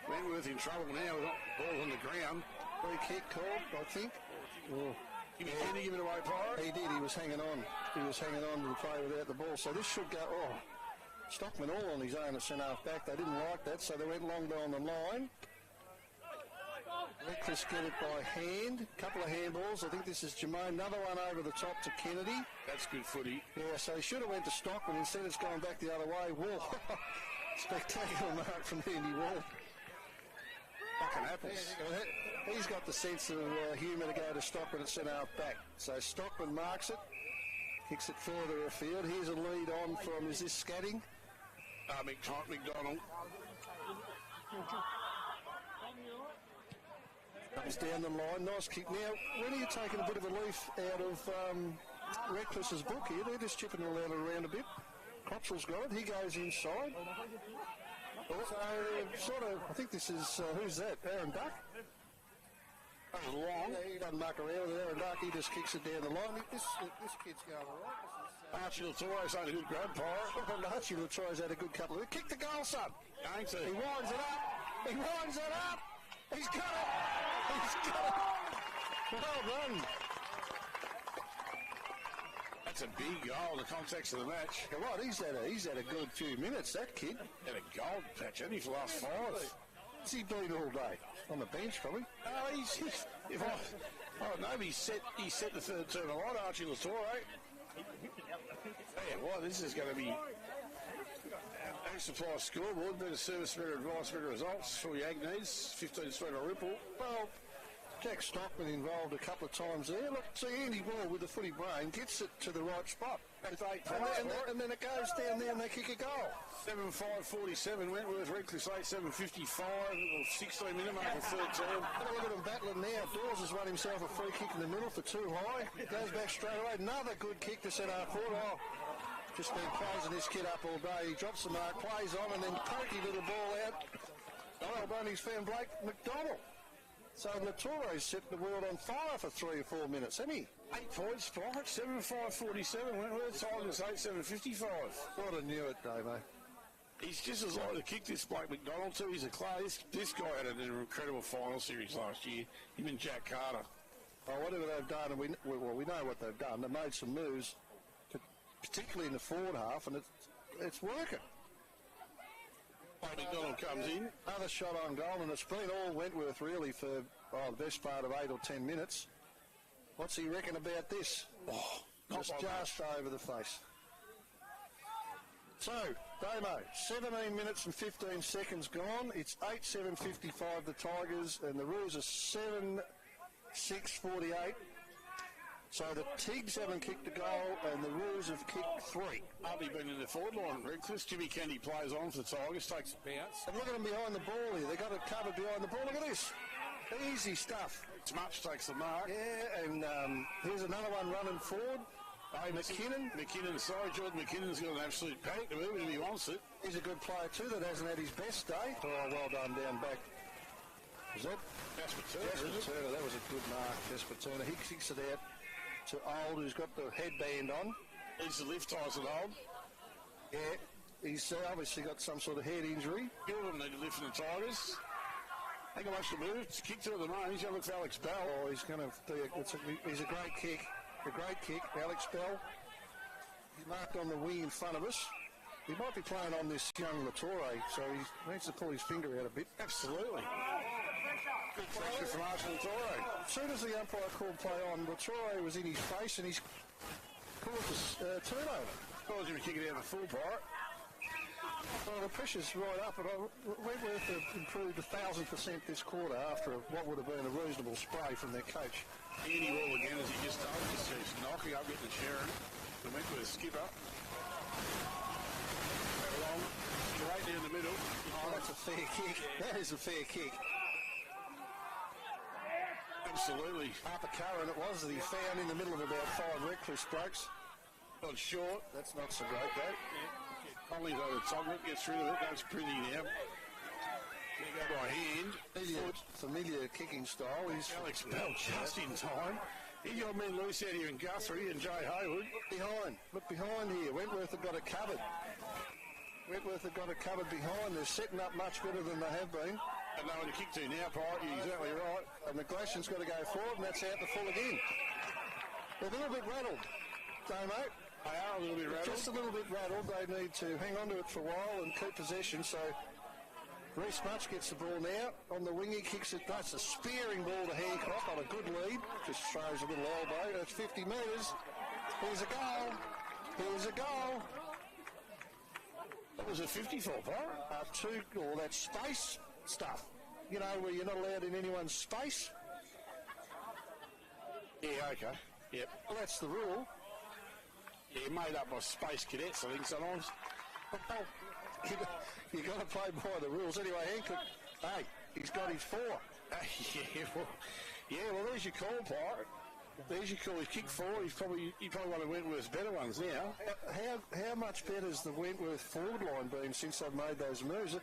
Speaker 2: Wentworth in trouble now. Ball on the ground.
Speaker 1: Free kick called, I think. Oh.
Speaker 2: Did he give it away, Pirate?
Speaker 1: He did. He was hanging on. He was hanging on to the play without the ball. So this should go. Oh, Stockman all on his own at centre half back. They didn't like that, so they went long down the line. Reckless get it by hand. Couple of handballs. I think this is Jermaine. Another one over the top to Kennedy.
Speaker 2: That's good footy.
Speaker 1: Yeah, so he should have went to Stockman. Instead it's gone back the other way. Wall. Spectacular mark from Andy Wall.
Speaker 2: Fucking apples.
Speaker 1: He's got the sense of humour to go to Stockman at centre half back. So Stockman marks it. Kicks it further afield. Here's a lead on from, is this Scatting?
Speaker 2: McDonald.
Speaker 1: Comes down the line. Nice kick. Now, when are you taking a bit of a leaf out of Reckless's book here? They're just chipping it around a bit. Cottrell's got it. He goes inside. So, I think this is, who's that? Aaron Duck?
Speaker 2: That was long.
Speaker 1: Yeah, he doesn't muck around with Aaron Duck. He just kicks it down the line. This kid's going all right.
Speaker 2: Archie Latore's had a good grab, Pirate.
Speaker 1: Archie Latore's had a good couple of... Kick the goal, son.
Speaker 2: Ain't he?
Speaker 1: He winds it up. He winds it up. He's got it. He's got it. Well done.
Speaker 2: That's a big goal in the context of the match.
Speaker 1: Come on, he's had a good few minutes, that kid.
Speaker 2: Had a gold patch, hasn't he, for the last 5?
Speaker 1: What's he been all day? On the bench, probably.
Speaker 2: He set the third term a lot, Archie Latore. This is going to be a supply scoreboard, better service, better advice, better results for the Ag needs. 15 straight on Ripple.
Speaker 1: Well, Jack Stockman involved a couple of times there. Look, see Andy Wall with the footy brain gets it to the right spot.
Speaker 2: And
Speaker 1: then it goes down there and they kick a goal.
Speaker 2: 7-5-47, Wentworth, Reckless 8, 7-55, 16-minute mark of third term.
Speaker 1: Have a look at him battling now. Dawes has won himself a free kick in the middle for too high. Goes back straight away. Another good kick to centre half forward. Oh, just been praising this kid up all day. He drops the mark, plays on, and then pokey little ball out. Well done, he's found Blake McDonald. So Latore's set the world on fire for 3 or 4 minutes, hasn't he?
Speaker 2: 8 points, Spike. 7-5-47. Wentworth. Tigers 8-7-55.
Speaker 1: What a knew it, Damo.
Speaker 2: He's just as likely to kick this Blake McDonald too. He's a clay. This guy had an incredible final series last year. Him and Jack Carter.
Speaker 1: Oh, whatever they've done, and we know what they've done. They made some moves, particularly in the forward half, and it's working.
Speaker 2: McDonald comes in.
Speaker 1: Another shot on goal, and it's been all Wentworth really for the best part of 8 or 10 minutes. What's he reckon about this?
Speaker 2: Oh,
Speaker 1: just over the face. So, Damo, 17 minutes and 15 seconds gone. It's 8-7-55 the Tigers, and the Roos are 7-6-48. So the Tigs haven't kicked a goal, and the Roos have kicked 3.
Speaker 2: Hardly been in the forward line, Reckless. Jimmy Kennedy plays on for the Tigers, takes a bounce.
Speaker 1: And look at them behind the ball here. They got it covered behind the ball. Look at this. Easy stuff.
Speaker 2: Smuch takes the mark.
Speaker 1: Yeah, and here's another one running forward. Hey,
Speaker 2: McKinnon, sorry, Jordan McKinnon's got an absolute panic to move it if he wants it.
Speaker 1: He's a good player too that hasn't had his best day. Oh, well done down back. Is that?
Speaker 2: Jasper
Speaker 1: Turner, that was a good mark, Jasper Turner. He kicks it out to Old, who's got the headband on.
Speaker 2: He's the lift ties at Old.
Speaker 1: Yeah, he's obviously got some sort of head injury.
Speaker 2: Two of them need to lift from the Tigers. I think I watched the move. It's a kick to the moment. He's going to look for Alex Bell.
Speaker 1: Oh, he's going to be he's a great kick. A great kick, Alex Bell. He's marked on the wing in front of us. He might be playing on this young Latore, so he needs to pull his finger out a bit.
Speaker 2: Absolutely. Good pressure from Archie Latore.
Speaker 1: As soon as the umpire called play on, Latore was in his face and he's caused a turnover.
Speaker 2: Caused him to kick it out of the full part.
Speaker 1: Well, the pressure's right up, and Wentworth have improved 1,000% this quarter after what would have been a reasonable spray from their coach.
Speaker 2: Andy Wall again as he just started. He's knocking up, getting the Sharon. The Wentworth skipper. Along, straight down the middle.
Speaker 1: Oh, that's a fair kick. That is a fair kick.
Speaker 2: Absolutely.
Speaker 1: Harper Curran it was that he found in the middle of about 5 reckless strokes.
Speaker 2: Not short.
Speaker 1: That's not so great, though.
Speaker 2: Collins over the top of it, gets rid of it. That's pretty now. They go by hand.
Speaker 1: Familiar kicking style. He's
Speaker 2: Alex Bell just in time. He got men loose out here in Guthrie and Jay Hayward.
Speaker 1: Look behind here. Wentworth have got it covered. Behind. They're setting up much better than they have been.
Speaker 2: And no one to kick to now, Pirate. You're exactly right.
Speaker 1: And the Glacian's got to go forward, and that's out the full again. They're a little bit rattled, Damo.
Speaker 2: They are a little bit rattled.
Speaker 1: Just a little bit rattled. They need to hang on to it for a while and keep possession. So Reece Much gets the ball now. On the wing, he kicks it. That's a spearing ball to Hancock on a good lead. Just throws a little elbow. That's 50 metres. Here's a goal.
Speaker 2: That was a 54, Pirate.
Speaker 1: That space stuff. You know, where you're not allowed in anyone's space.
Speaker 2: Yeah, okay. Yep.
Speaker 1: Well, that's the rule.
Speaker 2: Yeah, made up by space cadets, I think, sometimes.
Speaker 1: You got to play by the rules. Anyway, Hancock, hey, he's got his 4.
Speaker 2: Well, there's your call, Pirate. There's your call. He's kicked 4. He probably one of Wentworth's better ones now.
Speaker 1: How much better has the Wentworth forward line been since they've made those moves?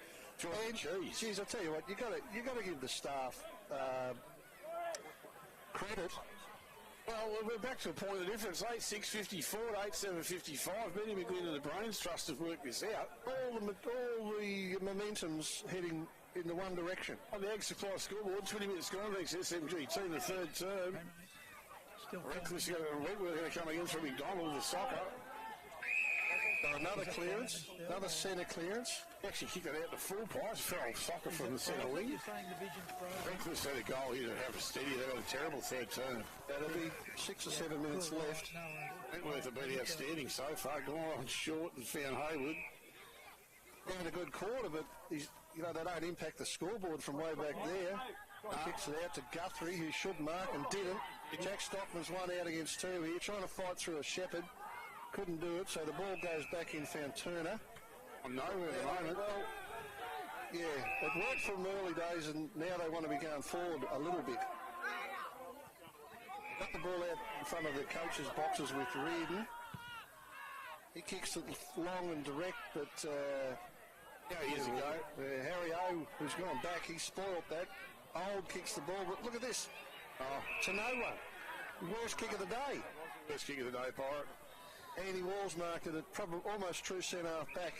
Speaker 1: Geez, I tell you what, you got to give the staff credit.
Speaker 2: Well, we're back to a point of difference. 8-6-54 to 8-7-55. Benny McGlynn and the Brains Trust have worked this out.
Speaker 1: All the momentum's heading in the one direction.
Speaker 2: On the Ag Supply scoreboard, 20 minutes gone, thanks SMG team, the third term. Reckless Wentworth going to come against from McDonald, the soccer.
Speaker 1: Another clearance, another centre clearance.
Speaker 2: Actually kicked it out to full price. Fell soccer from the centre wing. Reckless had a goal here to have a steady. They've had a terrible third term.
Speaker 1: There'll be 6 or 7 minutes left.
Speaker 2: Wentworth have been outstanding so far. Gone on short and found Hayward.
Speaker 1: They're in a good quarter, but they don't impact the scoreboard from way back there. Kicks it out to Guthrie, who should mark and didn't. Jack Stockman's 1 out against 2 here, trying to fight through a Shepherd. Couldn't do it, so the ball goes back in, found Turner.
Speaker 2: I'm nowhere at the moment.
Speaker 1: Well, yeah, it worked from early days, and now they want to be going forward a little bit. Got the ball out in front of the coach's boxes with Reardon. He kicks it long and direct, but
Speaker 2: years ago,
Speaker 1: Harry O, who's gone back, he spoilt that. Old kicks the ball, but look at this. To no one. Worst kick of the day.
Speaker 2: Best kick of the day, Pirate.
Speaker 1: Andy Wall's marked it at probably almost true centre half back.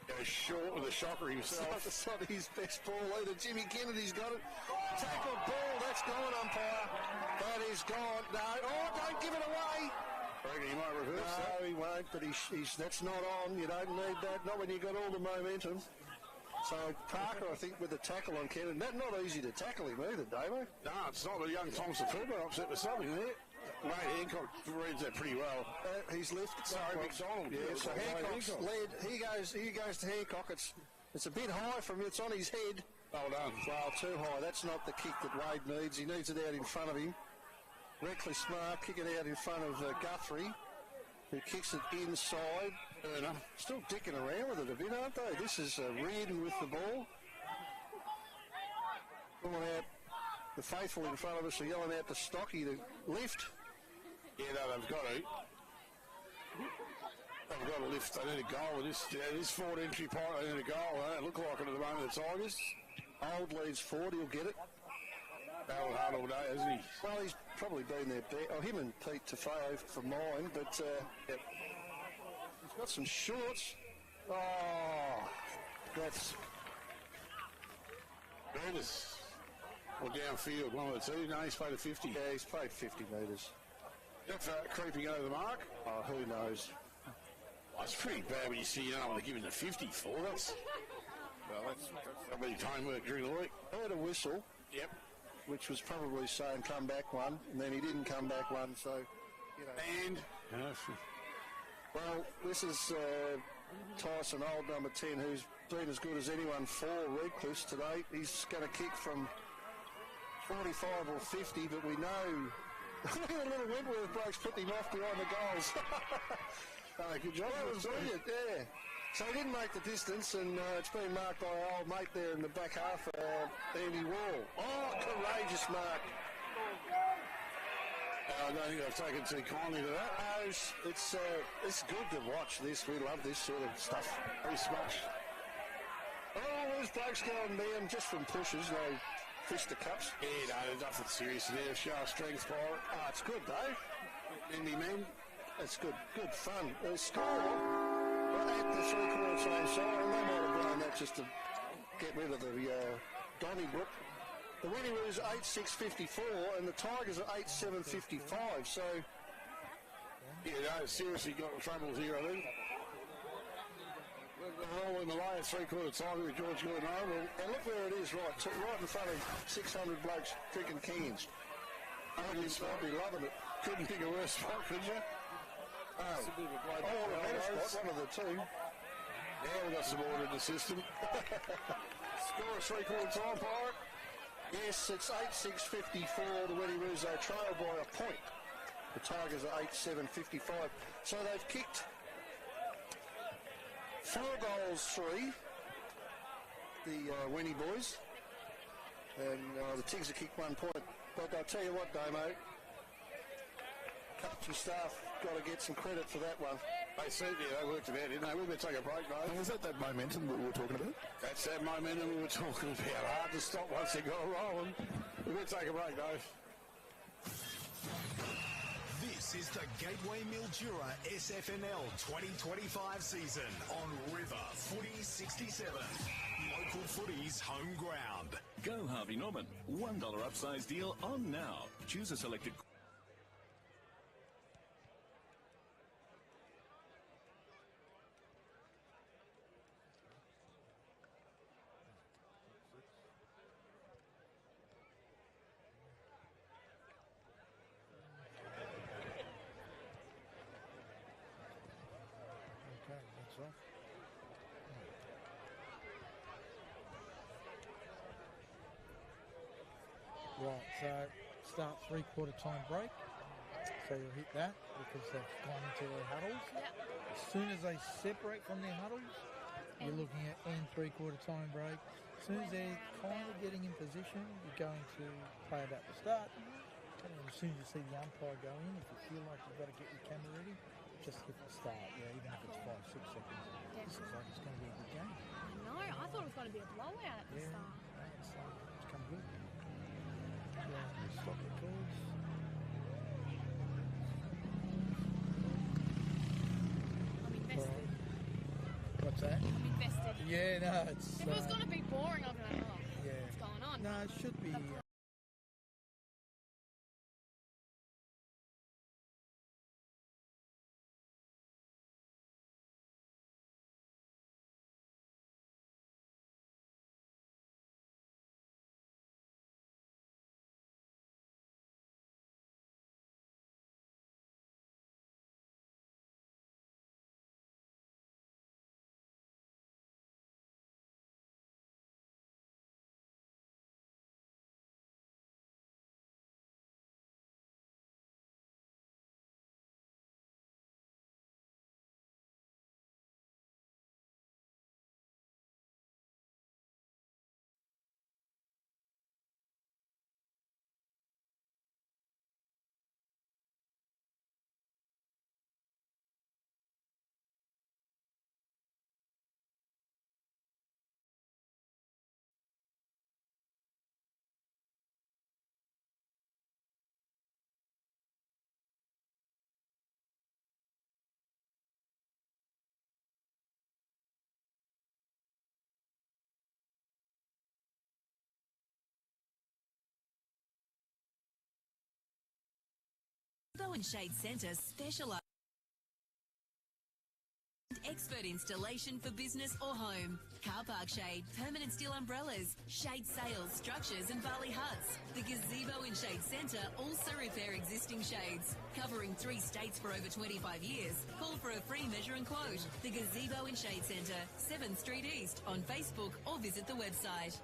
Speaker 2: Goes short with a shocker himself.
Speaker 1: It's not his best ball either. Jimmy Kennedy's got it. Tackle ball, that's gone, umpire. That is gone. No, don't give it away.
Speaker 2: I reckon he might reverse that.
Speaker 1: No, he won't, but that's not on. You don't need that, not when you've got all the momentum. So Parker, I think, with the tackle on Kennedy. That's not easy to tackle him either, Damo.
Speaker 2: No, it's not. The young Thompson Cooper upset with something there. Wade Hancock reads that pretty well.
Speaker 1: He's lifted.
Speaker 2: Sorry, McDonald.
Speaker 1: Yeah, so Hancock's led. He goes to Hancock. It's a bit high from him. It's on his head.
Speaker 2: Well done.
Speaker 1: Well, too high. That's not the kick that Wade needs. He needs it out in front of him. Reckless smart, kick it out in front of Guthrie, who kicks it inside. Still dicking around with it a bit, aren't they? This is Reardon with the ball. Calling out the faithful in front of us are yelling out to Stocky to lift.
Speaker 2: Yeah, no, they've got to. They've got to lift. They need a goal with this forward entry part. They need a goal. They don't look like it at the moment, the Tigers.
Speaker 1: Old leads forward, he'll get it.
Speaker 2: Battled hard all day, hasn't he?
Speaker 1: Well, he's probably been there. Him and Pete Tafeo for mine, but yep. He's got some shorts. Oh, that's
Speaker 2: Berners. Or downfield, one of the two. No, he's played a 50.
Speaker 1: Yeah, he's played 50 metres.
Speaker 2: That's creeping over the mark.
Speaker 1: Oh, who knows?
Speaker 2: Oh, it's pretty bad when you see what they're giving the 50 for. That's a bit of time work during the week.
Speaker 1: Heard a whistle.
Speaker 2: Yep.
Speaker 1: Which was probably saying come back one, and then he didn't come back one, so, you know.
Speaker 2: And?
Speaker 1: Well, this is Tyson, old number 10, who's been as good as anyone for Redcliffe today. He's going to kick from 45 or 50, but we know... Look at the little Wentworth blokes putting him off behind the goals.
Speaker 2: Good job.
Speaker 1: That was brilliant, yeah. So he didn't make the distance, and it's been marked by our old mate there in the back half, Andy Wall. Oh, courageous mark.
Speaker 2: I don't think I've taken too kindly to that.
Speaker 1: No, it's good to watch this. We love this sort of stuff.
Speaker 2: Very smash.
Speaker 1: Oh, those blokes going down just from pushes, no fisticuffs.
Speaker 2: Yeah, no, there's nothing serious there. Show strength for it.
Speaker 1: Oh, it's good, Dave.
Speaker 2: Indy men.
Speaker 1: It's good fun. They score at the three-quarter time side, and they might have blown that just to get rid of the Donnybrook. The Winniroos 8-6-54, and the Tigers are 8-7-55, so...
Speaker 2: Yeah, no, seriously got troubles here, I think. All in Malaya, three-quarter time with George Gordon over.
Speaker 1: And look where it is, right in front of 600 blokes drinking cans. I'd be loving it.
Speaker 2: Couldn't pick a worse spot, could you?
Speaker 1: Oh, a better spot, one of the two.
Speaker 2: Yeah, we've got some order in the system. Score a three-quarter time, Pirate.
Speaker 1: Yes, it's 8-6-54. The Winniroos, they trail by a point. The Tigers are 8-7-55. So they've kicked 4 goals, 3. The Winnie boys. And the Tigs have kicked 1 point. But I'll tell you what, Damo, coach and staff got to get some credit for that one.
Speaker 2: They certainly worked it out, didn't they? We better take a break, mate.
Speaker 4: And was that momentum that we were talking about?
Speaker 2: That's that momentum we were talking about. Hard to stop once they got rolling. We better take a break, Dave.
Speaker 7: This is the Gateway Mildura SFNL 2025 season on River Footy 67. Local footy's home ground.
Speaker 8: Go Harvey Norman. $1 upsize deal on now. Choose a selected...
Speaker 3: Right, so start three-quarter time break. So you'll hit that because they've gone into their huddles.
Speaker 9: Yep.
Speaker 3: As soon as they separate from their huddles, you're looking at end three-quarter time break. As soon as they're kind of getting in position, you're going to play about the start. And as soon as you see the umpire go in, if you feel like you've got to get your camera ready, just hit the start, even if it's 5-6 seconds. This looks like it's going to be a good game.
Speaker 9: I know. I thought it was going to be a blowout at the start.
Speaker 3: It's come good. Stop the calls. that?
Speaker 9: I'm invested.
Speaker 3: Yeah, no, it's...
Speaker 9: If it was going to be boring, I'd be like, oh,
Speaker 3: yeah.
Speaker 9: what's going on?
Speaker 3: No, it should be...
Speaker 10: Gazebo and Shade Centre specialise expert installation for business or home. Car park shade, permanent steel umbrellas, shade sails, structures and Bali huts. The Gazebo and Shade Centre also repair existing shades. Covering 3 states for over 25 years. Call for a free measure and quote. The Gazebo and Shade Centre, 7th Street East on Facebook or visit the website.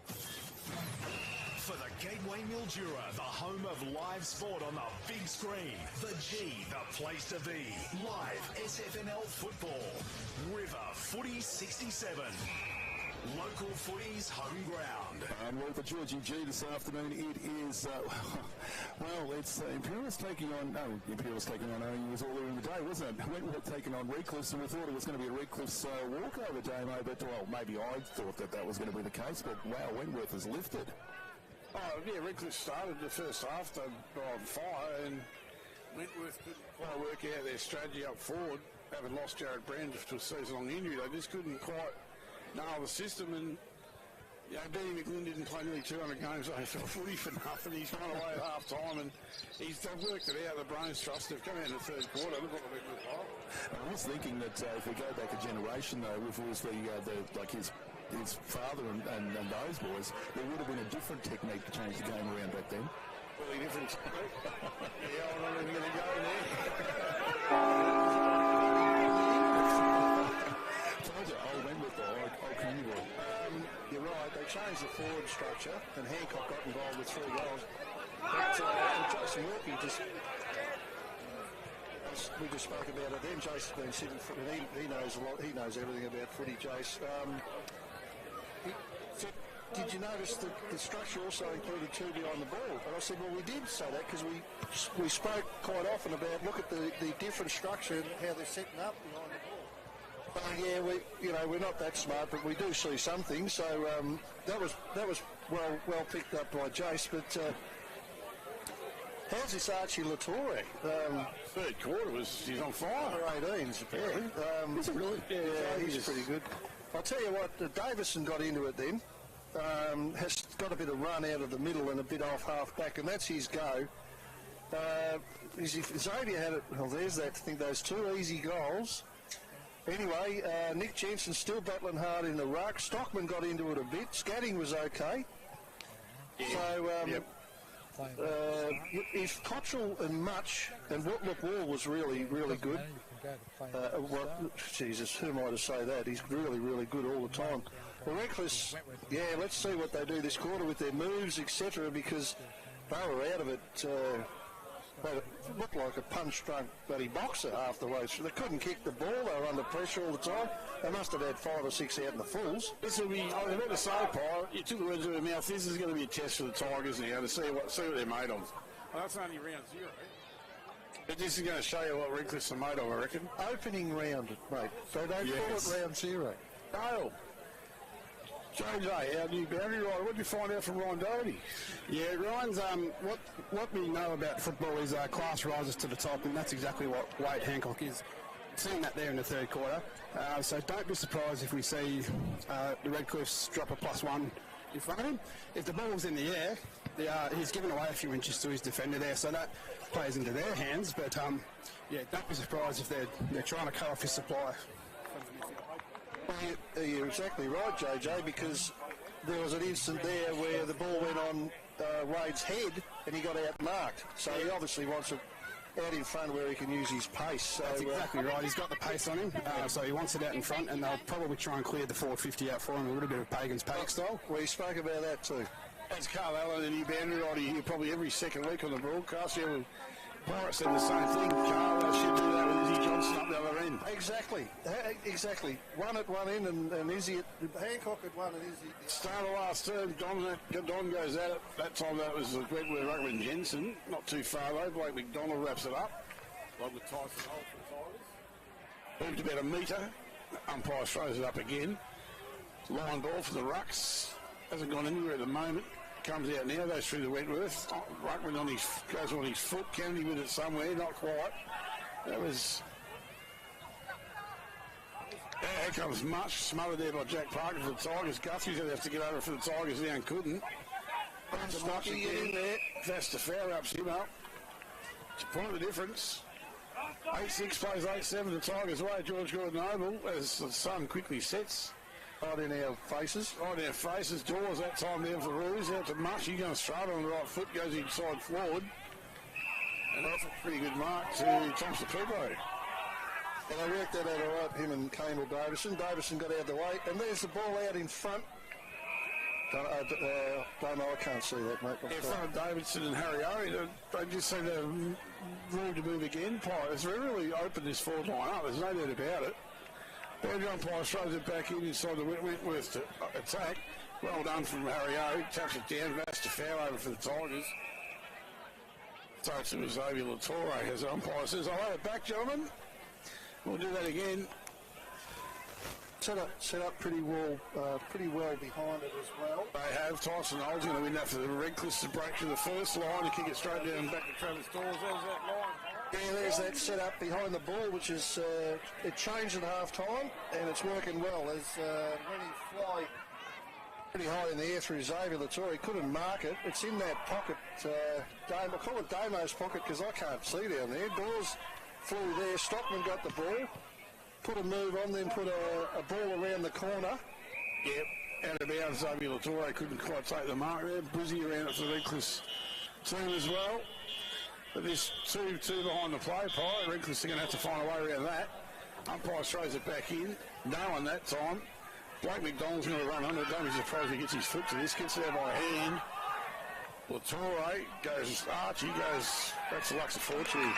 Speaker 7: For the Gateway Mildura, the home of live sport on the big screen. The G, the place to be. Live SFNL football. River Footy 67. Local footy's home ground.
Speaker 4: And well, for Georgie G this afternoon, it is, it's Imperial's taking on, OU was all there in the day, wasn't it? Wentworth taking on Redcliffe's, and we thought it was going to be a Redcliffe's walkover, Damo, but, well, maybe I thought that was going to be the case, but, wow, Wentworth has lifted.
Speaker 2: Oh, yeah, Redcliffe started the first half on fire, and Wentworth couldn't quite work out their strategy up forward, having lost Jared Brand to a season-long injury. They just couldn't quite nail the system, and Danny McGlynn didn't play nearly 200 games AFL footy for nothing. He's run away at half-time, and they've worked it out. The Brains Trust have come out in the third quarter. Look what they've looked like.
Speaker 4: I was thinking that if we go back a generation, though, if it was his father and those boys, there would have been a different technique to change the game around back then.
Speaker 2: Really different technique. Yeah, I'm not even going to go there.
Speaker 4: I went with the old community boy.
Speaker 1: You're right, they changed the forward structure, and Hancock got involved with 3 goals. But Jason Wilkie we just spoke about it then. Jason's been sitting for, and he knows a lot. He knows everything about footy, Jace. Did you notice that the structure also included 2 behind the ball? And I said, well, we did say that because we spoke quite often about look at the different structure and how they're setting up behind the ball. Yeah, we're not that smart, but we do see some things. So that was well picked up by Jace. But how's this Archie Latore?
Speaker 2: Third quarter he's on fire.
Speaker 1: 18s apparently.
Speaker 2: Is it really?
Speaker 1: Yeah, he's pretty good. I'll tell you what, Davison got into it then. Has got a bit of run out of the middle and a bit off half back, and that's his go. Xavier had it. Well, there's that. I think those 2 easy goals. Anyway, Nick Jensen still battling hard in the ruck. Stockman got into it a bit. Scatting was okay. Yeah. So, if Cottrell and Much and Woodlook Wall was really, really good. Jesus, who am I to say that? He's really, really good all the time. Well, Redcliffe's, let's see what they do this quarter with their moves, etc., because they were out of it. They looked like a punch-drunk bloody boxer half the way through. They couldn't kick the ball. They were under pressure all the time. They must have had 5 or 6 out in the fulls.
Speaker 2: This will be, I was about to say, Paul, you took the words out of my mouth. This is going to be a test for the Tigers now to see what they're made of. Well, that's only round 0. But this is going to show you what Redcliffe's are made of, I reckon.
Speaker 1: Opening round, mate. So don't call it round 0.
Speaker 2: Dale. James A, our new boundary rider. What did you find out from Ryan Doherty?
Speaker 6: Yeah, Ryan's what we know about football is class rises to the top, and that's exactly what Wade Hancock is. Seeing that there in the third quarter. So don't be surprised if we see the Redcliffs drop a +1 in front of him. If the ball's in the air, he's given away a few inches to his defender there, so that plays into their hands. But don't be surprised if they're trying to cut off his supply.
Speaker 1: Well, you're exactly right, JJ, because there was an instant there where the ball went on Wade's head and he got outmarked. So he obviously wants it out in front where he can use his pace. So,
Speaker 6: that's exactly right. He's got the pace on him, so he wants it out in front, and they'll probably try and clear the 450 out for him, a little bit of Pagan's paddock style.
Speaker 1: We spoke about that too.
Speaker 2: As Carl Allen and he banded on here probably every second week on the broadcast. Yeah, well, Pirates said the same thing. Carl should do that with Izzy Johnson up the other end.
Speaker 1: Exactly. One at one end and Izzy at Hancock at one and Izzy.
Speaker 2: Start of last term, Don goes at it. That time that was Wentworth, Ruckman and Jensen. Not too far though. Blake McDonald wraps it up. Like with Tyson Holt for the Tigers. Moved about a metre. Umpire throws it up again. Line ball for the Rucks. Hasn't gone anywhere at the moment. Comes out now, goes through the Wentworth. Ruckman goes on his foot. Kennedy with it somewhere, not quite. That was... Here comes Much, smothered there by Jack Parker for the Tigers. Guthrie's going to have to get over for the Tigers now and couldn't. Much again there. Fastafair ups him up. It's a point of difference. 8-6 plays 8-7 the Tigers away. George Gordon-Noble as the sun quickly sets.
Speaker 1: Right in our faces.
Speaker 2: Doors that time down for Ruse. Out to Mush. He's going straight on the right foot. Goes inside forward. And that's a pretty good mark to Thompson Pedro.
Speaker 1: And they worked that out all right, him and Campbell Davison. Davison got out of the way. And there's the ball out in front. Don't know, I can't see that, mate.
Speaker 2: In front of Davidson and Harry O. They just seem to have room to move again. Pirates really opened this forward line up. There's no doubt about it. Bad umpire throws it back in inside the Wentworth to attack. Well done from Harry O. Taps it down. Vasta foul over for the Tigers. Takes it with Xavier Latore as the umpire says, I'll have it back, gentlemen. We'll do that again.
Speaker 1: Set up pretty well behind it as well.
Speaker 2: They have. Tyson Hold's going to win that for the Redcliffs to break to the first line and kick it straight down back to Travis Dawes. There's that line.
Speaker 1: Yeah, there's that set up behind the ball, which is it changed at half time, and it's working well. As when he fly pretty high in the air through Xavier Latore, he couldn't mark it. It's in that pocket. I call it Damo's pocket because I can't see down there. Dawes flew there. Stockman got the ball, put a move on, then put a ball around the corner.
Speaker 2: Yep, out of bounds. Xavier Latore couldn't quite take the mark there. Busy around it for the Redcliffs team as well. But there's 2 behind the play, Pirate. Redcliffs are going to have to find a way around that. Umpire throws it back in. No one that time. Blake McDonald's going to run under it. Don't be surprised if he gets his foot to this. Gets there by hand. Latore goes, Archie goes, that's the Lux of Fortune.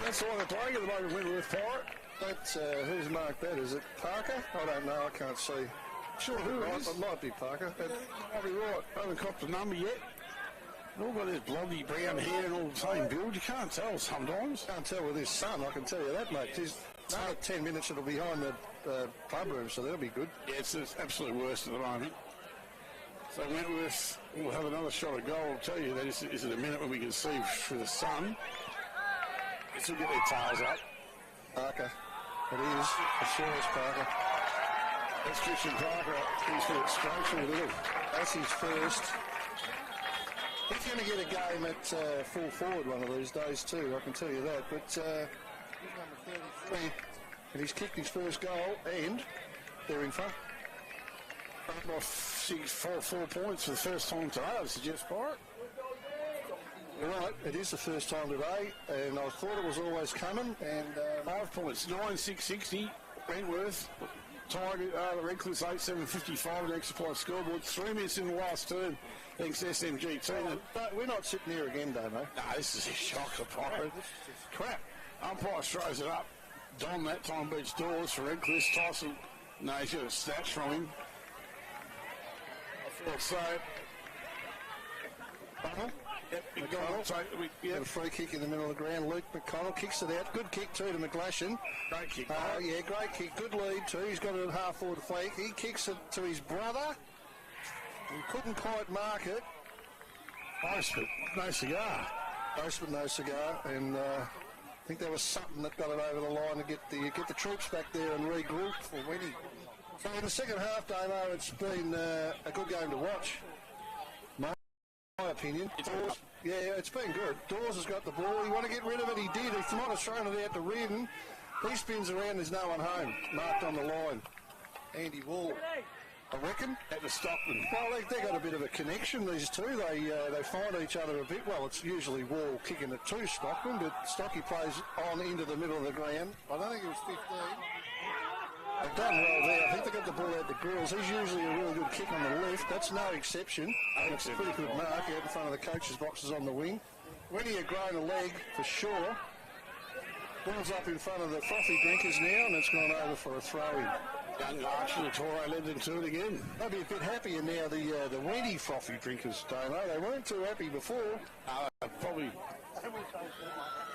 Speaker 2: That's the one they're playing at the moment, Wentworth Pirate.
Speaker 1: That's, who's marked that? Is it Parker? I don't know, I can't see.
Speaker 2: Sure, who is?
Speaker 1: It might be Parker.
Speaker 2: Might be right. I haven't copped the number yet. They've all got this blondy brown hair and all the same build. You can't tell sometimes.
Speaker 1: Can't tell with his son, I can tell you that, mate. He's another 10 minutes it'll be behind the club room, so that'll be good.
Speaker 2: Yeah, it's the absolute worst at the moment. So Wentworth will have another shot at goal. I'll tell you that is in a minute when we can see through the sun. This will get their tails up.
Speaker 1: Parker. It is. For sure it's Parker.
Speaker 2: That's Christian Parker. He's got it straight through the middle.
Speaker 1: That's his first. He's going to get a game at full forward one of these days too, I can tell you that. But he's number 33, and he's kicked his first goal, and they're in front.
Speaker 2: By 4 points for the first time today, I suggest, Pirate.
Speaker 1: You're right, it is the first time today, and I thought it was always coming. And
Speaker 2: 5 points, 9-6-60, Wentworth. Tiger, the Redcliffs 8-7-55, the extra point scoreboard. 3 minutes in the last turn. Thanks to SMG team.
Speaker 1: We're not sitting here again, Damo.
Speaker 2: No, this is a shocker, Pirate. Crap. Umpire throws it up. Don that time beats Dawes for Redcliffs. Tyson, no, he's got a snatch from him. I thought so. Yep, McConnell.
Speaker 1: Got a free kick in the middle of the ground. Luke McConnell kicks it out. Good kick too to McGlashan.
Speaker 2: Great kick.
Speaker 1: Yeah, great kick. Good lead too. He's got it at half forward flank. He kicks it to his brother. He couldn't quite mark it.
Speaker 2: Nice, but no cigar.
Speaker 1: Nice, but no cigar. And I think there was something that got it over the line to get the troops back there and regroup for Winnie. So in the second half, Damo, it's been a good game to watch. My opinion. It's been good. Dawes has got the ball. You want to get rid of it? He did. He might have thrown it out to Reardon. He spins around. There's no one home. Marked on the line. Andy Wall. I reckon.
Speaker 2: At the Stockman.
Speaker 1: Well, they got a bit of a connection, these two. They find each other a bit. Well, it's usually Wall kicking it to Stockman, but Stocky plays on into the middle of the ground. I don't think it was 15. They've done well there. I think they got the ball out the grills. He's usually a really good kick on the left. That's no exception. It's a pretty good mark out in front of the coach's boxes on the wing. When he had grown a leg, for sure. Ball's up in front of the frothy drinkers now, and it's gone over for a throw-in.
Speaker 2: Young Archie Torre led them to it again.
Speaker 1: They'll be a bit happier now, the weedy frothy drinkers, Damo. They weren't too happy before.
Speaker 2: Probably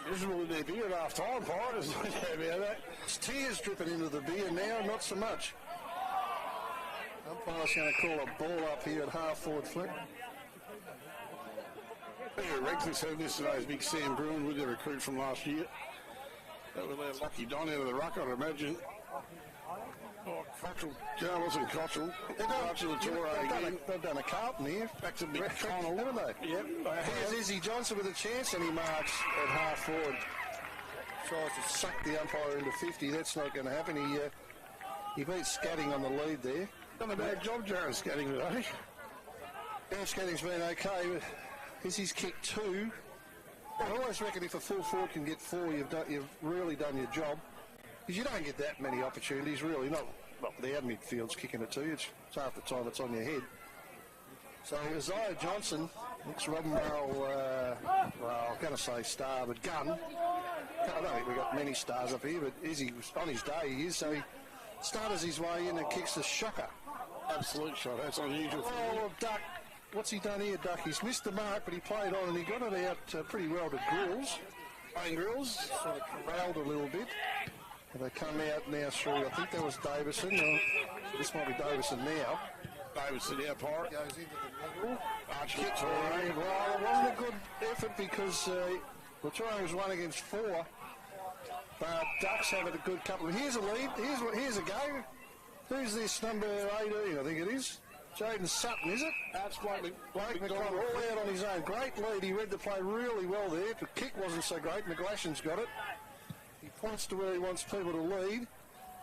Speaker 2: miserable in their beer at half time, Pirates. About that.
Speaker 1: It's tears dripping into the beer now, not so much. Umpire's going to call a ball up here at half forward flick.
Speaker 2: Redcliffe had this today's big Sam Bruin with their recruit from last year. That was their lucky Don out of the ruck, I'd imagine. Oh, Cottrell. No, it wasn't Cottrell.
Speaker 1: They've done a Carlton here.
Speaker 2: Back to Big Connell,
Speaker 1: haven't they?
Speaker 2: Yep.
Speaker 1: Here's Izzy Johnson with a chance, and he marks at half forward. Tries to suck the umpire into 50. That's not going to happen. He beats Scatting on the lead there.
Speaker 2: Done a bad job, Jared Scatting today.
Speaker 1: Yeah, Scatting's been okay, but Izzy's kicked 2. I always reckon if a full forward can get 4, you've really done your job. Because you don't get that many opportunities, really. Not the out midfield's kicking it to you. It's half the time it's on your head. So Isaiah Johnson looks Robbenbarrel, I'm going to say star, but gun. I don't think we've got many stars up here, but Izzy, on his day he is, so he starters his way in and kicks the shocker.
Speaker 2: Absolute shot, that's unusual.
Speaker 1: Oh, Duck. What's he done here, Duck? He's missed the mark, but he played on and he got it out pretty well to Grills. Playing Grills, sort of corralled a little bit. And they come out now through, I think that was Davison. This might be Davison now.
Speaker 2: Davison, our Pirate.
Speaker 1: Goes into the middle.
Speaker 2: Archie Torre.
Speaker 1: Well, it wasn't a good effort because Torre was 1 against 4. But Ducks have it a good couple. Here's a lead. Here's a go. Who's this, number 18, I think it is? Jaden Sutton, is it?
Speaker 2: That's Blake
Speaker 1: McDonald all out on his own. Great lead. He read the play really well there. The kick wasn't so great. McGlashan's got it. He points to where he wants people to lead.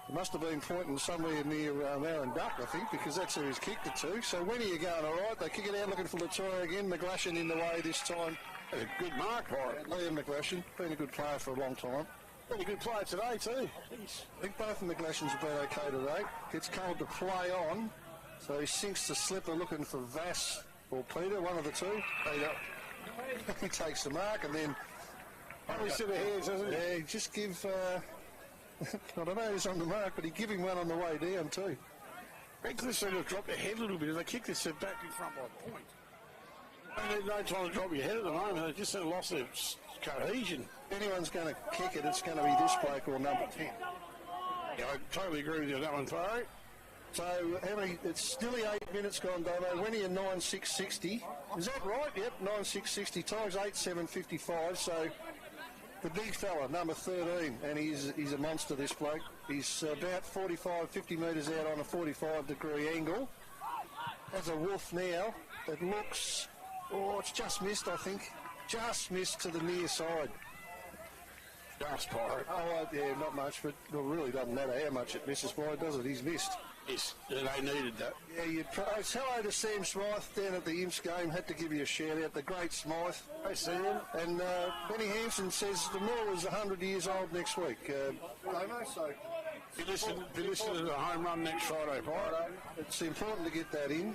Speaker 1: He must have been pointing somewhere near Aaron Duck, I think, because that's who he's kicked it to. So when are you going all right? They kick it out looking for Latoya again. McGlashan in the way this time.
Speaker 2: That's a good mark, Pirate.
Speaker 1: Liam McGlashan, been a good player for a long time.
Speaker 2: Been a good player today, too.
Speaker 1: I think both of McGlashans have been okay today. Gets Cole to play on. So he sinks the slipper looking for Vass or Peter, one of the two. Peter. He takes the mark and then...
Speaker 2: Only set of hands, hasn't he?
Speaker 1: Yeah, just give... I don't know who's on the mark, but he give him one on the way down too.
Speaker 2: Redcliffe seem to have dropped their head a little bit as they kick this set back in front by point. There's no time to drop your head at the moment. They just sort of lost their cohesion.
Speaker 1: If anyone's going to kick it, it's going to be this bloke or number 10.
Speaker 2: Yeah, I totally agree with you on that one, Farry.
Speaker 1: So, how many? It's nearly 8 minutes gone, Domo. When are you 9.660? Is that right? Yep, 9.660 times 8.755. So, the big fella, number 13, and he's a monster, this bloke. He's about 45, 50 metres out on a 45-degree angle. Has a wolf now. It looks... Oh, it's just missed, I think. Just missed to the near side.
Speaker 2: Just Pirate.
Speaker 1: Oh, yeah, not much, but it really doesn't matter how much it misses by, does it? He's missed.
Speaker 2: Yes, they needed that.
Speaker 1: Yeah, it's hello to Sam Smythe down at the Imps game. Had to give you a shout out, the great Smythe.
Speaker 2: Hey, Sam.
Speaker 1: And Benny Hansen says the mill is 100 years old next week. So
Speaker 2: Be listening to the home run next Friday, Pirate.
Speaker 1: It's important to get that in.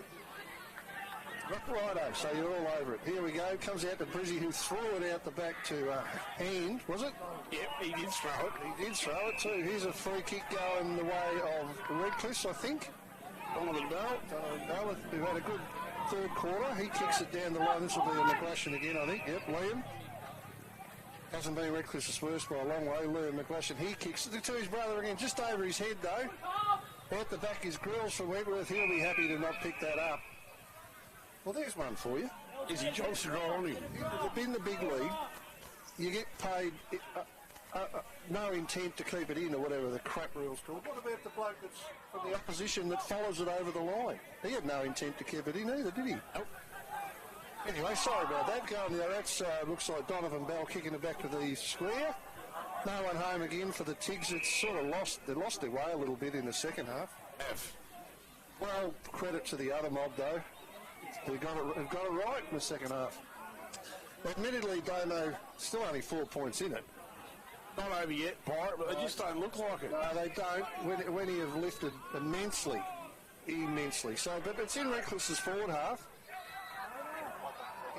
Speaker 1: Righto, so you're all over it. Here we go. Comes out to Brizzy, who threw it out the back to Hand, was it?
Speaker 2: Yep, he did throw it.
Speaker 1: He did throw it too. Here's a free kick going the way of Redcliffe, I think.
Speaker 2: Donovan Bell,
Speaker 1: who had a good third quarter. He kicks it down the line. This will be a McGlashan again, I think. Yep, Liam. Hasn't been Redcliffe's worst by a long way. Liam McGlashan, he kicks it to his brother again, just over his head though. Out the back is Grills from Wentworth. He'll be happy to not pick that up. Well, there's one for you.
Speaker 2: Izzy Johnson right on him.
Speaker 1: In the big league, you get paid no intent to keep it in or whatever the crap rules called. What about the bloke that's from the opposition that follows it over the line? He had no intent to keep it in either, did he? Nope. Anyway, sorry about that. Going there, that's looks like Donovan Bell kicking it back to the square. No one home again for the Tigs. It's sort of they lost their way a little bit in the second half. Well, credit to the other mob though. They've got it right in the second half. Admittedly, Domo still only 4 points in it.
Speaker 2: Not over yet, Pirate, but they just don't look like it.
Speaker 1: No, they don't. When he have lifted immensely. So, but it's in Reckless's forward half.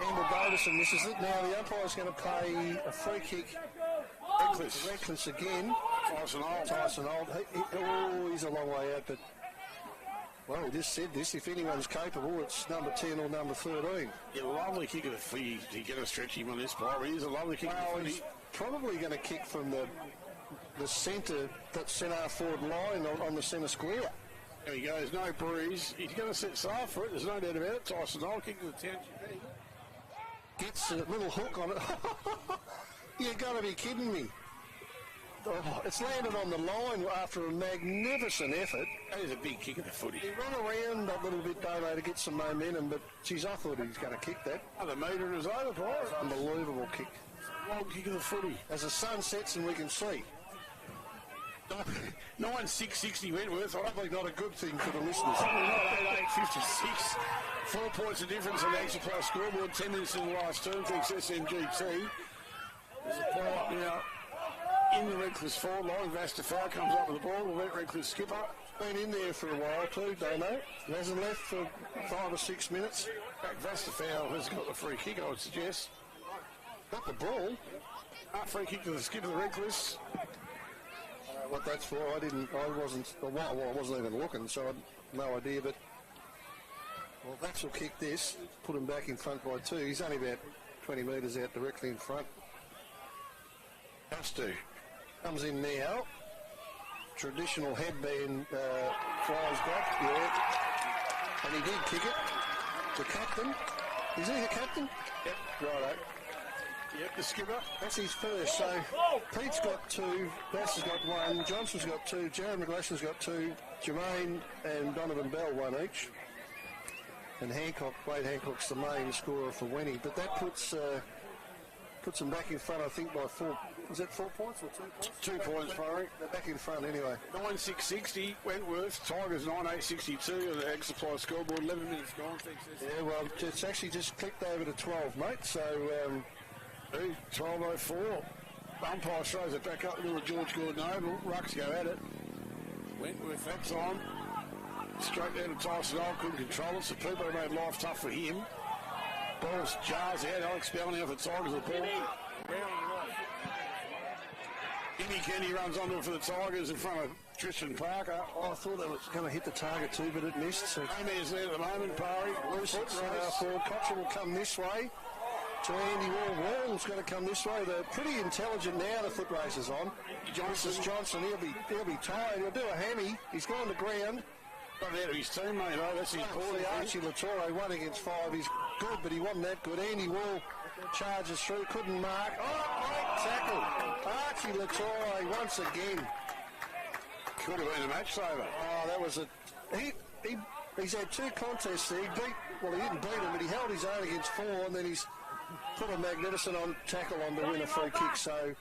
Speaker 1: Amber Davison misses it. Now the umpire's going to play a free kick. Reckless again. Tyson Old. He's a long way out, but well, we just said this. If anyone's capable, it's number 10 or number 13.
Speaker 2: Yeah, lovely kick of the footy. To get a stretch him on this Pirate. He's a lovely kick of the footy.
Speaker 1: He's probably going to kick from the centre, that centre forward line on the centre square.
Speaker 2: There he goes. No breeze. He's going to set sail for it. There's no doubt about it. Tyson Old kick to the township.
Speaker 1: Gets a little hook on it. You've got to be kidding me. Oh, it's landed on the line after a magnificent effort.
Speaker 2: That is a big kick of the footy.
Speaker 1: He ran around a little bit, Domo, to get some momentum, but geez, I thought he was going to kick that.
Speaker 2: Another metre and it's over, Pirate.
Speaker 1: Unbelievable kick.
Speaker 2: Long kick of the footy.
Speaker 1: As the sun sets and we can see.
Speaker 2: 9-6-60 Wentworth.
Speaker 1: Probably not a good thing for the listeners.
Speaker 2: Probably not 8-8-56. 4 points of difference on the extra play scoreboard. 10 minutes in the last term. Thanks SMGT. There's a play up now in the Reckless forward line. Vastafar comes up with the ball. The Reckless skipper.
Speaker 1: Been in there for a while too, Domo. Hasn't left for 5 or 6 minutes.
Speaker 2: Vastafar has got the free kick, I would suggest.
Speaker 1: Got the ball.
Speaker 2: Free kick to the skipper, the Reckless.
Speaker 1: What that's for, I wasn't even looking, so I had no idea, but well, Vax will kick this, put him back in front by 2. He's only about 20 metres out directly in front. Has to. Comes in now. Traditional headband flies back, yeah. And he did kick it. The captain. Is he the captain?
Speaker 2: Yep.
Speaker 1: Righto.
Speaker 2: Yep, the skipper.
Speaker 1: That's his first. So Pete's got 2, Bass has got 1, Johnson's got 2, Jared McGlashan's got 2, Jermaine and Donovan Bell 1 each. And Wade Hancock's the main scorer for Wenny. But that puts them back in front, I think, by 4. Is that 4 points or 2 points?
Speaker 2: 2 points, Pirate.
Speaker 1: They're back in front anyway.
Speaker 2: 9-6-60 Wentworth. Tigers 9-8-62 on the extra play scoreboard. 11 minutes gone. Thanks.
Speaker 1: Yeah, well, it's actually just clicked over to 12, mate. So
Speaker 2: 12:04. Umpire throws it back up to George Gordon Oval. Rucks go at it. Wentworth that time. Straight down to Tyson Old, couldn't control it, so people have made life tough for him. Ball's jars out. Alex Bellany off the Tigers. The ball. Jimmy Kenny runs onto it for the Tigers in front of Tristan Parker.
Speaker 1: Oh, I thought that was going to hit the target too, but it missed. So
Speaker 2: Amy's there at the moment, Parry.
Speaker 1: Loose it, forward. Cottrell will come this way to Andy Wall. Wall's going to come this way. They're pretty intelligent now, the foot race is on. Johnson, he'll be tired. He'll do a hammy. He's gone to ground.
Speaker 2: Got out of his teammate, though. That's his ball.
Speaker 1: Archie Latore, 1 against 5. He's good, but he wasn't that good. Andy Wall charges through, couldn't mark. Oh, great tackle. Archie Latore once again.
Speaker 2: Could have been a match saver.
Speaker 1: Oh, that was a... He's had 2 contests there. He didn't beat him, but he held his own against 4, and then he's put a magnificent tackle on to win a free kick. So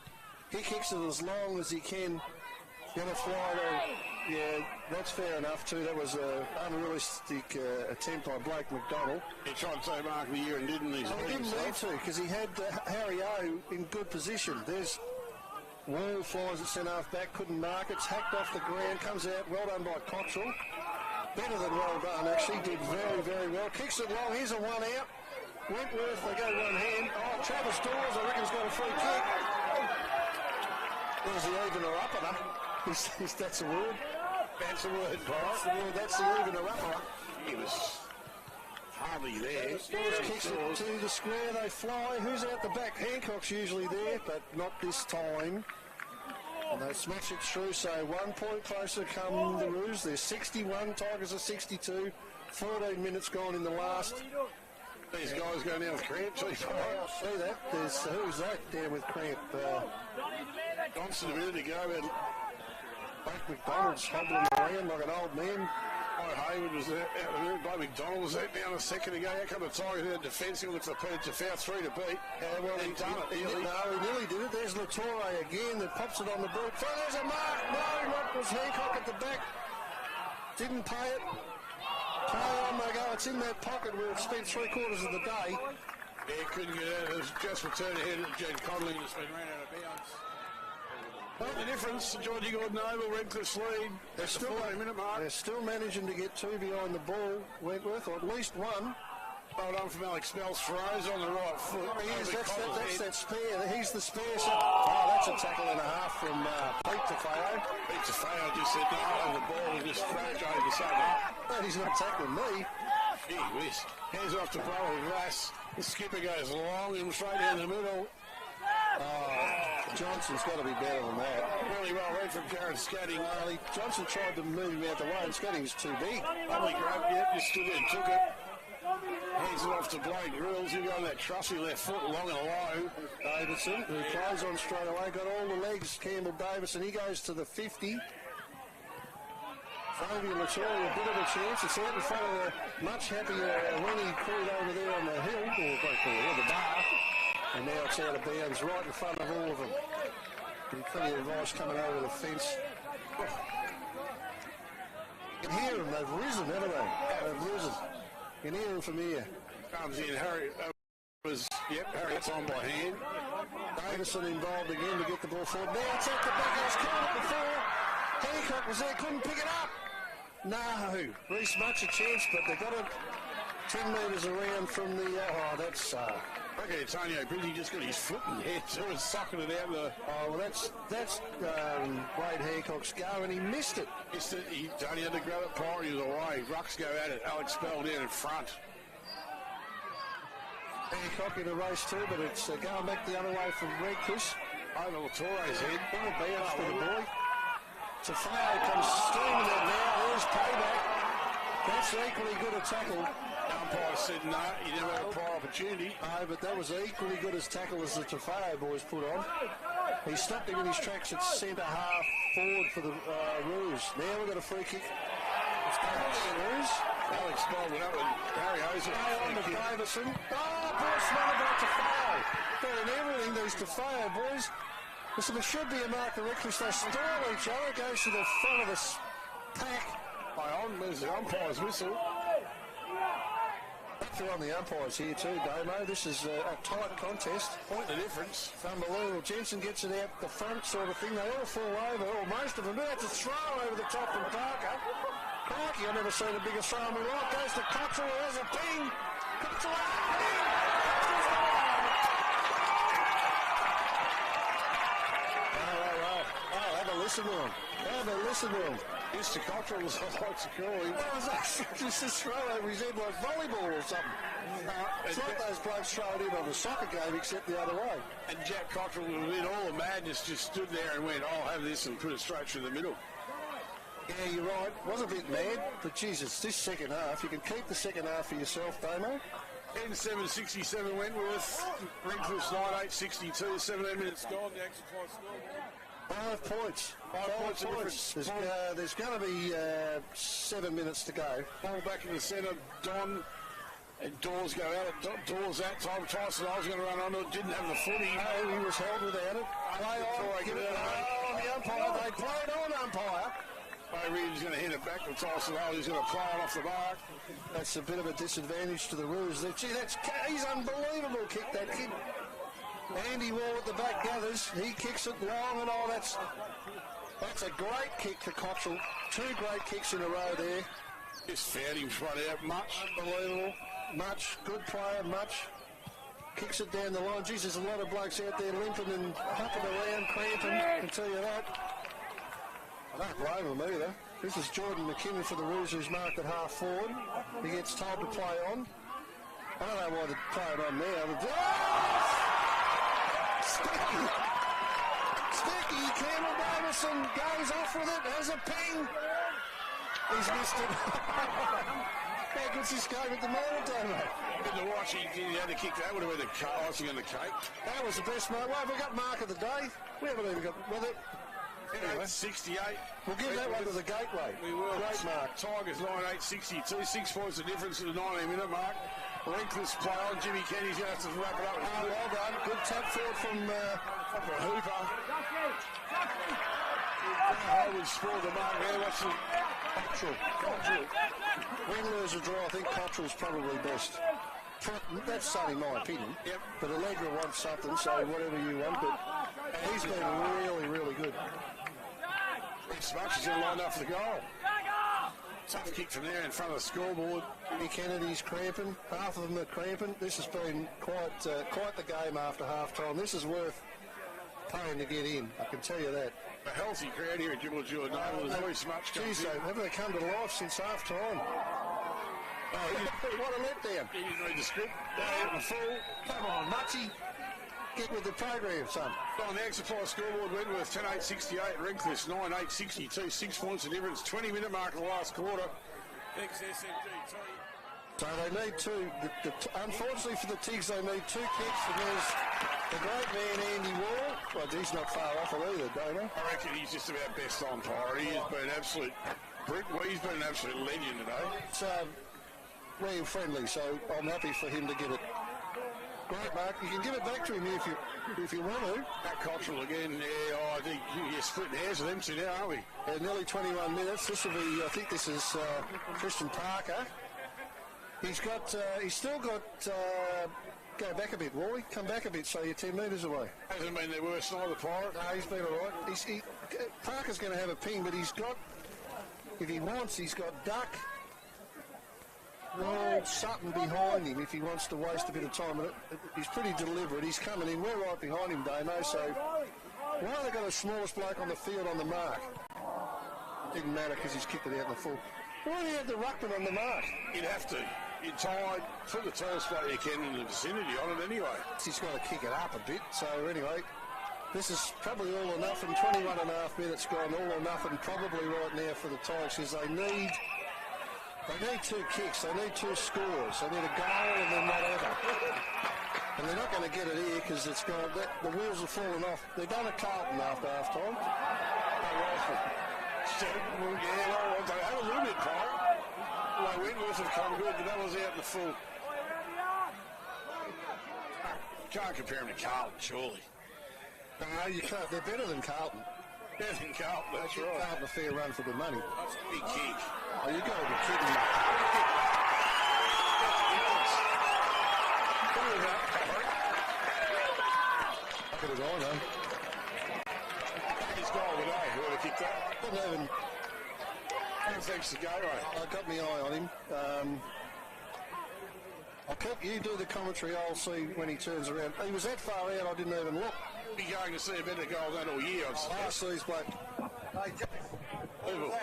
Speaker 1: he kicks it as long as he can. Going to fly to... Yeah, that's fair enough too. That was an unrealistic attempt by Blake McDonald.
Speaker 2: He tried to say mark of the year and didn't. He
Speaker 1: didn't need to because he had Harry O in good position. There's Wall flies at centre half back, couldn't mark it. It's hacked off the ground, comes out. Well done by Cottrell. Better than well done, actually. Did very, very well. Kicks it long. Here's a 1 out. Wentworth, they go 1 hand. Oh, Travis Dawes, I reckon, has got a free kick. There's the evener upper. That's a word.
Speaker 2: That's a word, Bob.
Speaker 1: That's the evener upper.
Speaker 2: He was hardly there.
Speaker 1: Dawes kicks it to the square. They fly. Who's out the back? Hancock's usually there, but not this time. And they smash it through, so 1 point closer come the Roos. They're 61, Tigers are 62. 14 minutes gone in the last
Speaker 2: These guys going down with cramp.
Speaker 1: Oh, I see that. There's who's that down with cramp?
Speaker 2: Johnson a minute ago had
Speaker 1: Blake McDonald's hobbling around like an old man.
Speaker 2: Hayward was out there. Blake McDonald was out down a second ago. How come the Tigers had defence? He looked for Peter to foul 3 to beat.
Speaker 1: Well, he done it. He nearly did it. There's Latore again that pops it on the boot. Oh, there's a mark. No, what was Hancock at the back? Didn't pay it. Play on they go. It's in that pocket where it's spent 3/4 of the day.
Speaker 2: Yeah, couldn't get out. It was just returned ahead of Jane Codling that's been ran out of bounds. Well, the difference, Georgie Gordon-Oval, Redcliffe's lead. They're still 40-minute mark.
Speaker 1: They're still managing to get 2 behind the ball, Wentworth, or at least 1.
Speaker 2: Well done from Alex Bell. Throws on the right foot.
Speaker 1: That's that spare. He's the spare. Oh, that's a tackle and a half from Pete Tafeo.
Speaker 2: Pete Tafeo just said no on the ball and just throws over the side.
Speaker 1: But he's not tackling me.
Speaker 2: Gee whiz. Hands off to Brother Glass. The skipper goes long and straight down the middle.
Speaker 1: Johnson's got to be better than that.
Speaker 2: Really well read from Jared Scatting.
Speaker 1: Johnson tried to move him out the way and Scatting's too big.
Speaker 2: Lovely grab, just stood there and took it. Hands it off to Blake Grills. You got that trussy left foot long and low.
Speaker 1: Davison, who plays on straight away, got all the legs. Campbell Davison, he goes to the 50. Fabian Latore, a bit of a chance. It's out in front of the much happier Winnie crew over there on the hill, or the bar. And now it's out of bounds right in front of all of them. Getting plenty of ice coming over the fence. You can hear them, they've risen, haven't they? They've risen. You can hear them from here.
Speaker 2: Comes in, Harry. Harriet's on by hand.
Speaker 1: Davison involved again to get the ball forward. Now it's at the back, it was caught it before. Hancock was there, couldn't pick it up. No, Reece much a chance, but they got it 10 metres around from the. That's.
Speaker 2: Okay, Antonio Brizzy just got his foot in there too and sucking it out the.
Speaker 1: Oh, well, that's Wade Hancock's go, and he missed it.
Speaker 2: Missed it. He only had to grab it prior. He was away. Rucks go at it. Alex Bell down in front.
Speaker 1: Hancock in a race too, but it's going back the other way from Redcliffe.
Speaker 2: Over Latore's head.
Speaker 1: Ball bounce for the boy. Tafeo comes streaming it now. There's payback. That's equally good a tackle.
Speaker 2: Umpire said no, you never had a prior opportunity.
Speaker 1: No, but that was equally good as tackle as the Tafeo boys put on. He stopped him in his tracks at centre half forward for the Roos. Now we've got a free kick. It's going to the Roos.
Speaker 2: Alex Bell went up and Harry Hoser.
Speaker 1: On to Davison. Oh, ball smothered by Tafeo. Doing everything, these Tafeo boys. Listen, there should be a mark of reckless. They stall each other. Goes to the front of the pack.
Speaker 2: By on, there's the umpire's whistle.
Speaker 1: They're on the umpires here too, Damo. This is a tight contest.
Speaker 2: Point the difference.
Speaker 1: It's unbelievable. Jensen gets it out the front sort of thing. They all fall over, or most of them. That's a throw over the top from Parker. Crikey, I've never seen a bigger throw in my life. Goes to Cottrell. There's a ping. Cottrell. Oh, have a listen to him. Have a listen to him.
Speaker 2: Mr. Cottrell was like to call him.
Speaker 1: What was that? Just a throw over his head like volleyball or something. It's like those blokes throw it in on the soccer game, except the other way.
Speaker 2: And Jack Cottrell, in all the madness, just stood there and went, I'll have this, and put it straight through the middle.
Speaker 1: Yeah, you're right. Was a bit mad, but Jesus, this second half, you can keep the second half for yourself, Damo.
Speaker 2: 10-7-67 Wentworth. Redcliffe's 9-8-62. 17 minutes gone. The extra point score.
Speaker 1: 5 points.
Speaker 2: 5 points of difference.
Speaker 1: There's going to be 7 minutes to go.
Speaker 2: Ball back in the centre. Don and Dawes go at it. Dawes that time. Tyson I was going to run on it. Didn't have the footy.
Speaker 1: No, he was held without it. Play on. Give it on the umpire. They played on umpire.
Speaker 2: Reed's going to hit it back to Tyson Hall. He's going to play it off the mark.
Speaker 1: That's a bit of a disadvantage to the Roos. Gee, he's unbelievable kick, that kid. Andy Wall at the back gathers. He kicks it long and all. That's a great kick for Cottrell. 2 great kicks in a row there.
Speaker 2: Just found him front out. Much.
Speaker 1: Unbelievable. Much. Good player. Much. Kicks it down the line. Geez, there's a lot of blokes out there limping and hopping around, cramping. I can tell you that. I don't blame him either. This is Jordan McKinnon for the Roos, who's marked at half forward. He gets told to play on. I don't know why to play it on now. Sticky. Campbell Davison goes off with it. Has a ping. He's missed it. How good's this game at the moment, don't they?
Speaker 2: Good to watch. He had to kick that. Would have been the icing on the cake.
Speaker 1: That was the best mark. Well, have we got mark of the day? We haven't even got with it.
Speaker 2: Anyway, 68.
Speaker 1: We'll give that one to the Gateway.
Speaker 2: We will.
Speaker 1: Great mark.
Speaker 2: Tigers 9-8-62. 6 points the difference to the 19-minute mark. Renkless play on. Jimmy Kenny's going to have to wrap it up.
Speaker 1: Oh, well done. Good tap forward from
Speaker 2: Hooper. Howard scored the mark there. What's the Cottrell.
Speaker 1: When there's a draw, I think Cottrell's probably best. That's only my opinion.
Speaker 2: Yep.
Speaker 1: But Allegra wants something, so whatever you want. But he's been really, really good.
Speaker 2: Smuts is going to line up for the goal. Tough kick from there in front of the scoreboard.
Speaker 1: Kennedy's cramping. Half of them are cramping. This has been quite the game after half time. This is worth paying to get in. I can tell you that.
Speaker 2: A healthy crowd here at Jibble Jewel. There's very much.
Speaker 1: Geez, haven't they come to life since half time? What a letdown.
Speaker 2: He didn't read the script.
Speaker 1: The full. Come on, Mutsy. Get with the program, son.
Speaker 2: On the extra point scoreboard, Wentworth 10-8-68, Renkless 9-8-62, 6 points of difference, 20-minute mark of the last quarter. XSMG.
Speaker 1: So they need two. Unfortunately for the Tigs, they need 2 kicks, and there's the great man Andy Wall. Well, he's not far off it either, don't I?
Speaker 2: I reckon he's just about best umpire. He has been an absolute brick. Well, he's been an absolute legend today.
Speaker 1: It's we're friendly, so I'm happy for him to get it. Great, Mark. You can give it back to him if you want to.
Speaker 2: That Cottrell again. Yeah, I think you're splitting hairs with them two now, aren't we?
Speaker 1: Nearly 21 minutes. This will be. I think this is Christian Parker. He's still got. Go back a bit, Wally. Come back a bit, so you're 10 metres away.
Speaker 2: Hasn't been their worst night, the Pirate.
Speaker 1: No, he's been all right. Parker's going to have a ping, but he's got. If he wants, he's got Duck. Sutton behind him if he wants to waste a bit of time. He's pretty deliberate. He's coming in. We're right behind him, Damo, so why have they got the smallest bloke on the field on the mark? Didn't matter because he's kicked it out in the full. Why do you have the ruckman on the mark?
Speaker 2: You'd have to. You're tired. Put the tallest player you can in the vicinity on it anyway.
Speaker 1: He's got to kick it up a bit. So anyway, this is probably all or nothing. 21 and a half minutes gone. All or nothing probably right now for the Tigers because they need 2 kicks, they need 2 scores, they need a goal and then whatever. And they're not going to get it here because it's gone. The wheels are falling off. They're done at Carlton after half time.
Speaker 2: They had a little bit, Pirate. Well, Wentworth have come good, but that was out in the full. Can't compare them to Carlton, surely.
Speaker 1: No, you can't. They're better than Carlton.
Speaker 2: Better than Carlton, that's right.
Speaker 1: Carlton a fair run for the money.
Speaker 2: That's a big kick.
Speaker 1: Oh, you got to be kidding me. Look at his eye, though.
Speaker 2: His goal today, whoever kicked that.
Speaker 1: Didn't even...
Speaker 2: Thanks to Gateway.
Speaker 1: I got my eye on him. I'll keep you do the commentary. I'll see when he turns around. He was that far out, I didn't even look.
Speaker 2: Be going to see a better goal than all year.
Speaker 1: Last season, bloke. Hey,
Speaker 2: Oval.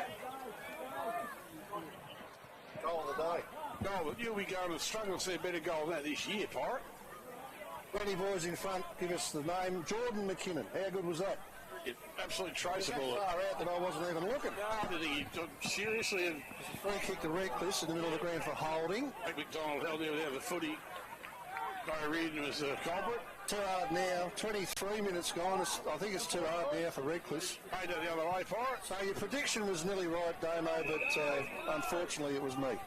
Speaker 1: Goal of the day.
Speaker 2: No, but you'll be going to struggle to see a better goal than that this year, Pirate.
Speaker 1: 20 boys in front, give us the name. Jordan McKinnon. How good was that?
Speaker 2: Absolutely traceable.
Speaker 1: So far out that I wasn't even looking.
Speaker 2: No, did he seriously? And
Speaker 1: free kick to Reckless in the middle of the ground for holding.
Speaker 2: McDonald held there without the footy. Barry Reardon was the culprit.
Speaker 1: Too hard now. 23 minutes gone. I think it's too hard now for Reckless.
Speaker 2: Paid that the other way, Pirate.
Speaker 1: So your prediction was nearly right, Damo, but unfortunately it was me.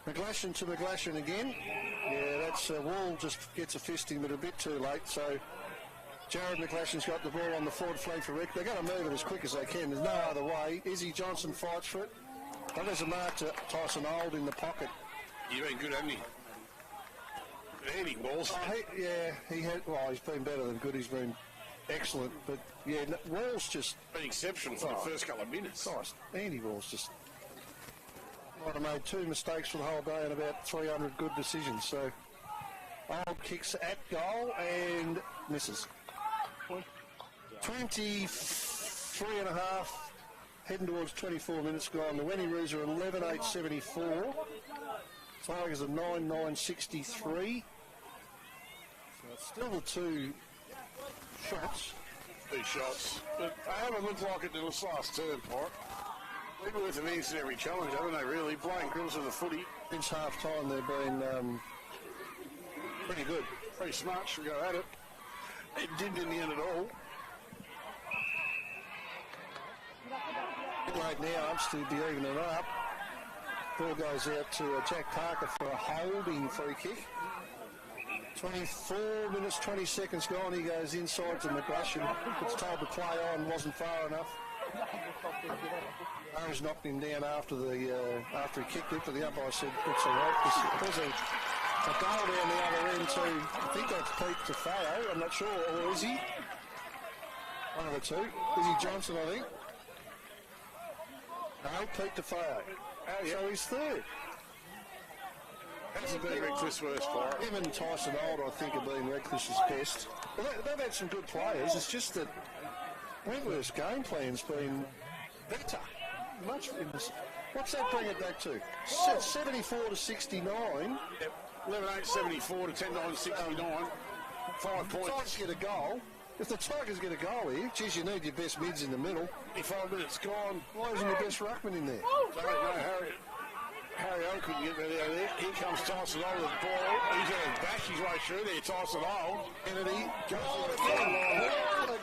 Speaker 1: McGlashan to McGlashan again. Yeah, that's Wall just gets a fisting, but a bit too late. So Jared McGlashan's got the ball on the forward flank for Rick. They've got to move it as quick as they can. There's no other way. Izzy Johnson fights for it. But there's a mark to Tyson Old in the pocket.
Speaker 2: You've been good, haven't you? Andy Walls.
Speaker 1: He had. Well, he's been better than good. He's been excellent. But yeah, Walls just
Speaker 2: been exceptional for the first couple of minutes.
Speaker 1: Nice. Andy Walls just might have made 2 mistakes for the whole day and about 300 good decisions. So Old kicks at goal and misses. 23 and a half, heading towards 24 minutes gone. The Wenny-Roos are 11-8-74. Tigers are 9-9-63. So it's still the 2 shots.
Speaker 2: 2 shots. But they haven't looked like it in this last term, Port. Wentworth have answered every challenge, haven't they, really? Blowing grills of the footy.
Speaker 1: Since half time, they've been pretty good.
Speaker 2: Pretty smart, should go at it. It didn't in the end at all.
Speaker 1: Late now, Ulster to be evening it up. Ball goes out to Jack Parker for a holding free kick. 24 minutes, 20 seconds gone. He goes inside to McRushen. It's told to play on, wasn't far enough. Owens knocked him down after he kicked it, but the umpire said it's all right. There's a goal down the other end too. I think that's Pete Tafao, I'm not sure, or is he? One of the two. Is he Johnson, I think? No, Pete Tafao. So he's third.
Speaker 2: Hasn't been Reckless worst part.
Speaker 1: Him and Tyson Old, I think, have been Reckless's best. Well, they've had some good players. It's just that Wentworth's game plan's been better. What's that bring it back to? 74 to 69.
Speaker 2: Yep. 11-8, 74 to 10-9, 69. 5 points.
Speaker 1: Tigers get a goal. If the Tigers get a goal here, geez, you need your best mids in the middle.
Speaker 2: 5 minutes gone.
Speaker 1: Why isn't your best ruckman in there?
Speaker 2: Don't know, Harry O couldn't get that out of there. Here comes Tyson O with the ball. He's going to bash his way through there. Tyson O. Kennedy goes to the front line.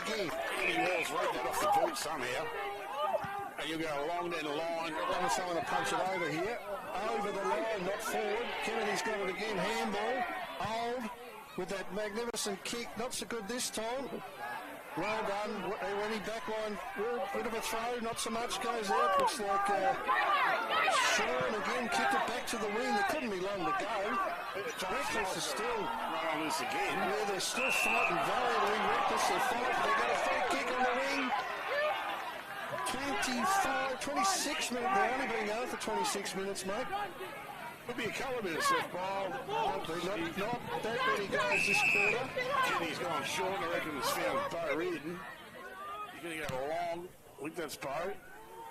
Speaker 1: Again.
Speaker 2: Kennedy Wells right that off the boot somehow. And you go along down the line.
Speaker 1: Someone to punch it over here. Over the line, not forward. Kennedy's got it again. Handball. Old with that magnificent kick. Not so good this time. Well done. When he backline, bit of a throw, not so much, goes out. Looks like Sean again kicked it back to the wing. There couldn't be long to go. Reckless is still
Speaker 2: right on this again.
Speaker 1: Yeah, they're still fighting valiantly. Reckless, they're fighting. They've got a free kick on the wing. 26 minutes. They're only being out for 26 minutes, mate.
Speaker 2: Could be a couple of minutes left, Bob.
Speaker 1: Not that many goes this quarter.
Speaker 2: Kenny's gone short. I reckon it's found Bo Reardon. He's going to go long. I think that's Bo.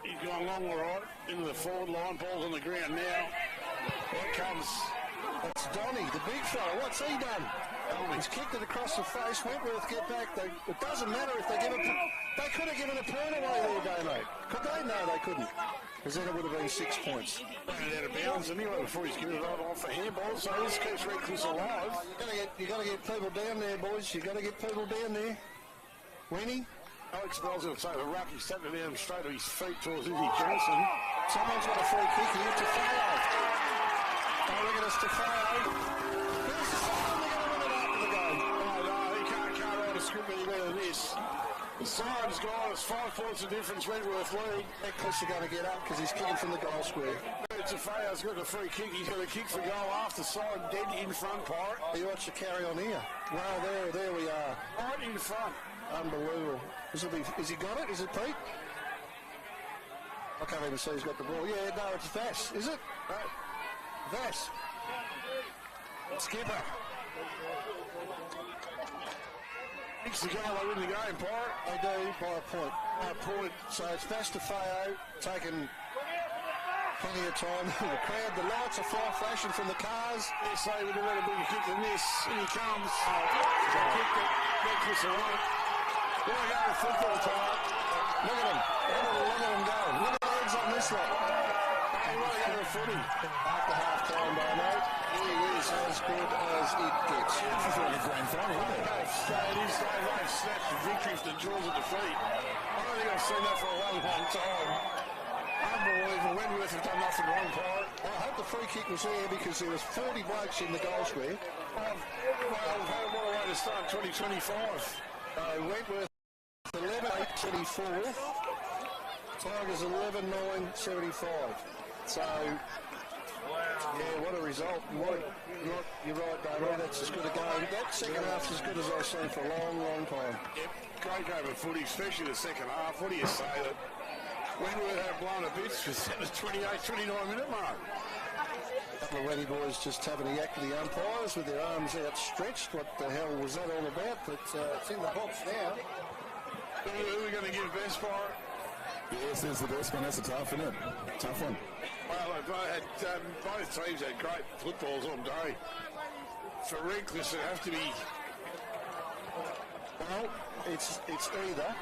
Speaker 2: He's gone long, all right, into the forward line. Ball's on the ground now. Here comes.
Speaker 1: That's Donny, the big fella. What's he done? He's kicked it across the face. Wentworth get back. It doesn't matter if they give it. They could have given a point away there, Damo. Could they? No, they couldn't. Because then it would have been 6 points.
Speaker 2: Ran it out of bounds anyway before he's given it on for handball. So this keeps Reckless alive.
Speaker 1: You got to get people down there, boys. You got to get people down there. Winnie.
Speaker 2: Alex Bell's going to take the ruck. He's tapping it down straight to his feet towards Izzy Johnson.
Speaker 1: Someone's got a free kick here. Tafao. Oh, look at us, Tafao. There's the siren. They're going to win it after the game.
Speaker 2: No, he can't write a script any better than this. The siren's gone. It's 5 points of difference. Wentworth lead.
Speaker 1: Reckless are going to get up because he's kicking from the goal square.
Speaker 2: Tafao's got the free kick. He's got a kick for goal after side, dead in front, Pirate.
Speaker 1: He wants to carry on here. Well, there we are.
Speaker 2: Right in front.
Speaker 1: Unbelievable. Has he got it? Is it Pete? I can't even see he's got the ball. Yeah, no, it's Vass. Is it? No. Vass.
Speaker 2: Skipper. Kicks the goal, they win the game, Pirate.
Speaker 1: They do, by a point. So it's Vass Tafao taking plenty of time. The crowd, the lights are flashing from the cars.
Speaker 2: They say we'd have had a bigger kick than this. Here he comes. Kicked it. Reckless away. What a game of football, Pirate.
Speaker 1: Look at him. Look at him go. Look at the legs on this lot.
Speaker 2: Hey, what a game of footy.
Speaker 1: After half time, Barno. He is as good as it gets.
Speaker 2: They've snatched the victory from the jaws of defeat. I don't think I've seen that for a long time. Unbelievable. Wentworth have done nothing wrong, Pirate.
Speaker 1: I hope the free kick was there because there was 40 blokes in the goal square.
Speaker 2: Well, what a way to start 2025.
Speaker 1: Wentworth 11-8-24. Tigers 11-9-75. So, yeah, what a result. You're right, Damo. That's as good a game. That second half's as good as I've seen for a long, long time.
Speaker 2: Yep, great game of footy, especially the second half. What do you say that Wentworth had blown a bit at the 28-29-minute mark?
Speaker 1: A couple of Wenny boys just having a yak to the umpires with their arms outstretched. What the hell was that all about? But it's in the box now.
Speaker 2: Who are we going to give best, Pirate?
Speaker 4: Yes, there's the best one. That's a tough one, isn't it? Tough one.
Speaker 2: Well, both teams had great footballs all day. For Reckless, it have to be.
Speaker 1: Well, it's either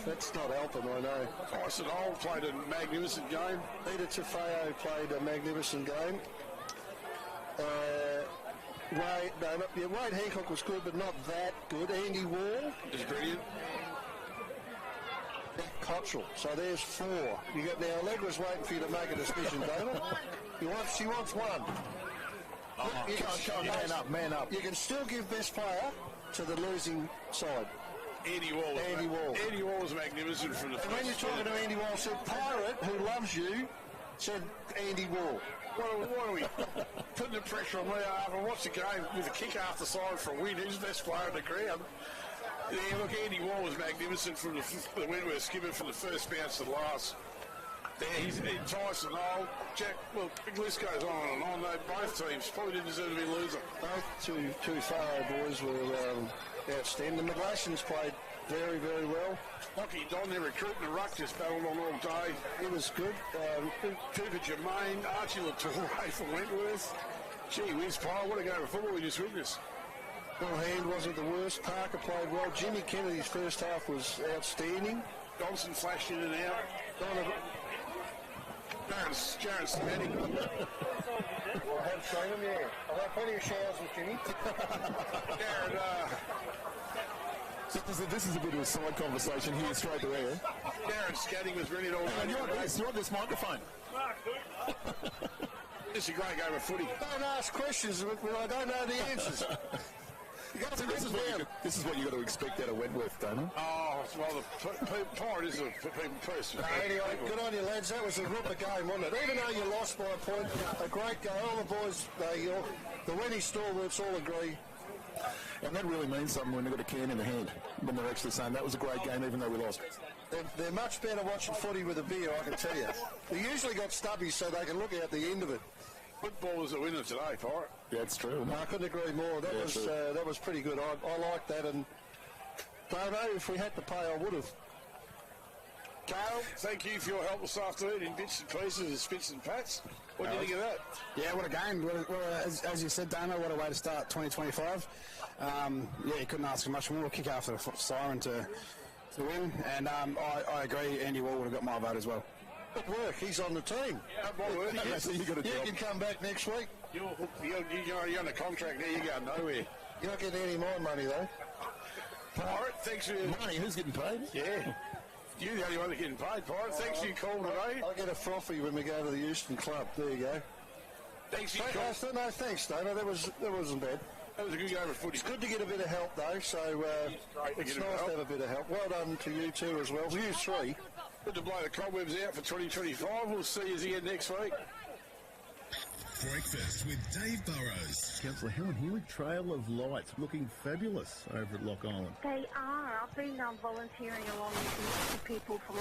Speaker 1: That's not helping, I know.
Speaker 2: Tyson Old played a magnificent game.
Speaker 1: Peter Tafeo played a magnificent game. Wade Hancock was good, but not that good. Andy Wall
Speaker 2: Is brilliant.
Speaker 1: Cottrell. So there's 4. You got now Allegra's waiting for you to make a decision, Dana. She wants one.
Speaker 4: Come on, man up.
Speaker 1: You can still give best player to the losing side.
Speaker 2: Andy Wall. Andy Wall was magnificent from the first.
Speaker 1: And when you're talking to Andy Wall, said Pirate, who loves you, said Andy Wall.
Speaker 2: What are we putting the pressure on me after watch the game with a kick after side for a win? Who's the best player on the ground? Yeah, look, Andy Wall was magnificent from the Wentworth skipper from the first bounce to the last. Yeah, he's Tyson Old, Jack. Well, the list goes on and on. Both teams probably didn't deserve to be a loser.
Speaker 1: Both two Faro boys were outstanding. The McGlashan's played very, very well.
Speaker 2: Lockie Don, their recruit in the ruck, just battled on all day.
Speaker 1: He was good.
Speaker 2: Cooper Germain, Archie Latour from Wentworth. Gee whiz, Pyle, what a game of football we just witnessed.
Speaker 1: Bill Hand wasn't the worst. Parker played well. Jimmy Kennedy's first half was outstanding.
Speaker 2: Johnson flashed in and out. Jaron Stamati.
Speaker 1: I have seen him, yeah. I've had plenty of showers with Jimmy.
Speaker 2: Darren,
Speaker 4: This is a bit of a side conversation here, straight to air.
Speaker 2: Darren Scatting was ready to all
Speaker 4: You want this microphone?
Speaker 2: This is a great game of footy.
Speaker 1: Don't ask questions when I don't know the answers. You got to
Speaker 4: This is what you got to expect out of Wentworth, don't you?
Speaker 2: Oh, well, the Pirate is a people person.
Speaker 1: Anyway, good on you, lads. That was a ripper game, wasn't it? Even though you lost by a point, a great game. All the boys, the Wenny stalwarts all agree.
Speaker 4: And that really means something when they've got a can in the hand, when they're actually saying that was a great game even though we lost.
Speaker 1: They're much better watching footy with a beer, I can tell you. They usually got stubbies so they can look out the end of it.
Speaker 2: Football was a winner today, Pirate.
Speaker 4: Yeah, it's true.
Speaker 1: No, I couldn't agree more. That was pretty good. I like that, and don't know if we had to pay, I would have.
Speaker 2: Carl, thank you for your help this afternoon in bits and pieces and spits and pats. What do you think of that?
Speaker 6: Yeah, what a game. As you said, Dana, what a way to start 2025. Yeah, you couldn't ask for much more. Kick after the siren to win. And I agree, Andy Wall would have got my vote as well.
Speaker 1: Good work. He's on the team. You can come back next week.
Speaker 2: You're on a contract there. You go nowhere.
Speaker 1: You're not getting any more money, though.
Speaker 2: Pirate, thanks for your
Speaker 4: money. Who's getting paid?
Speaker 2: Yeah. You're the only one that's getting paid, Pirate. Thanks for your call today.
Speaker 1: I'll get a frothy when we go to the Euston Club. There you go.
Speaker 2: Thanks for your call.
Speaker 1: No, thanks, Dana. That wasn't bad.
Speaker 2: That was a good game of footy.
Speaker 1: It's good to get a bit of help, though, so it's nice to have a bit of help. Well done to you two as well. You three.
Speaker 2: Good to blow the cobwebs out for 2025. We'll see you again next week.
Speaker 7: Breakfast with Dave Burrows.
Speaker 11: Councillor Helen Hewitt, Trail of Lights, looking fabulous over at Lock Island.
Speaker 12: They are. I've been volunteering along with people from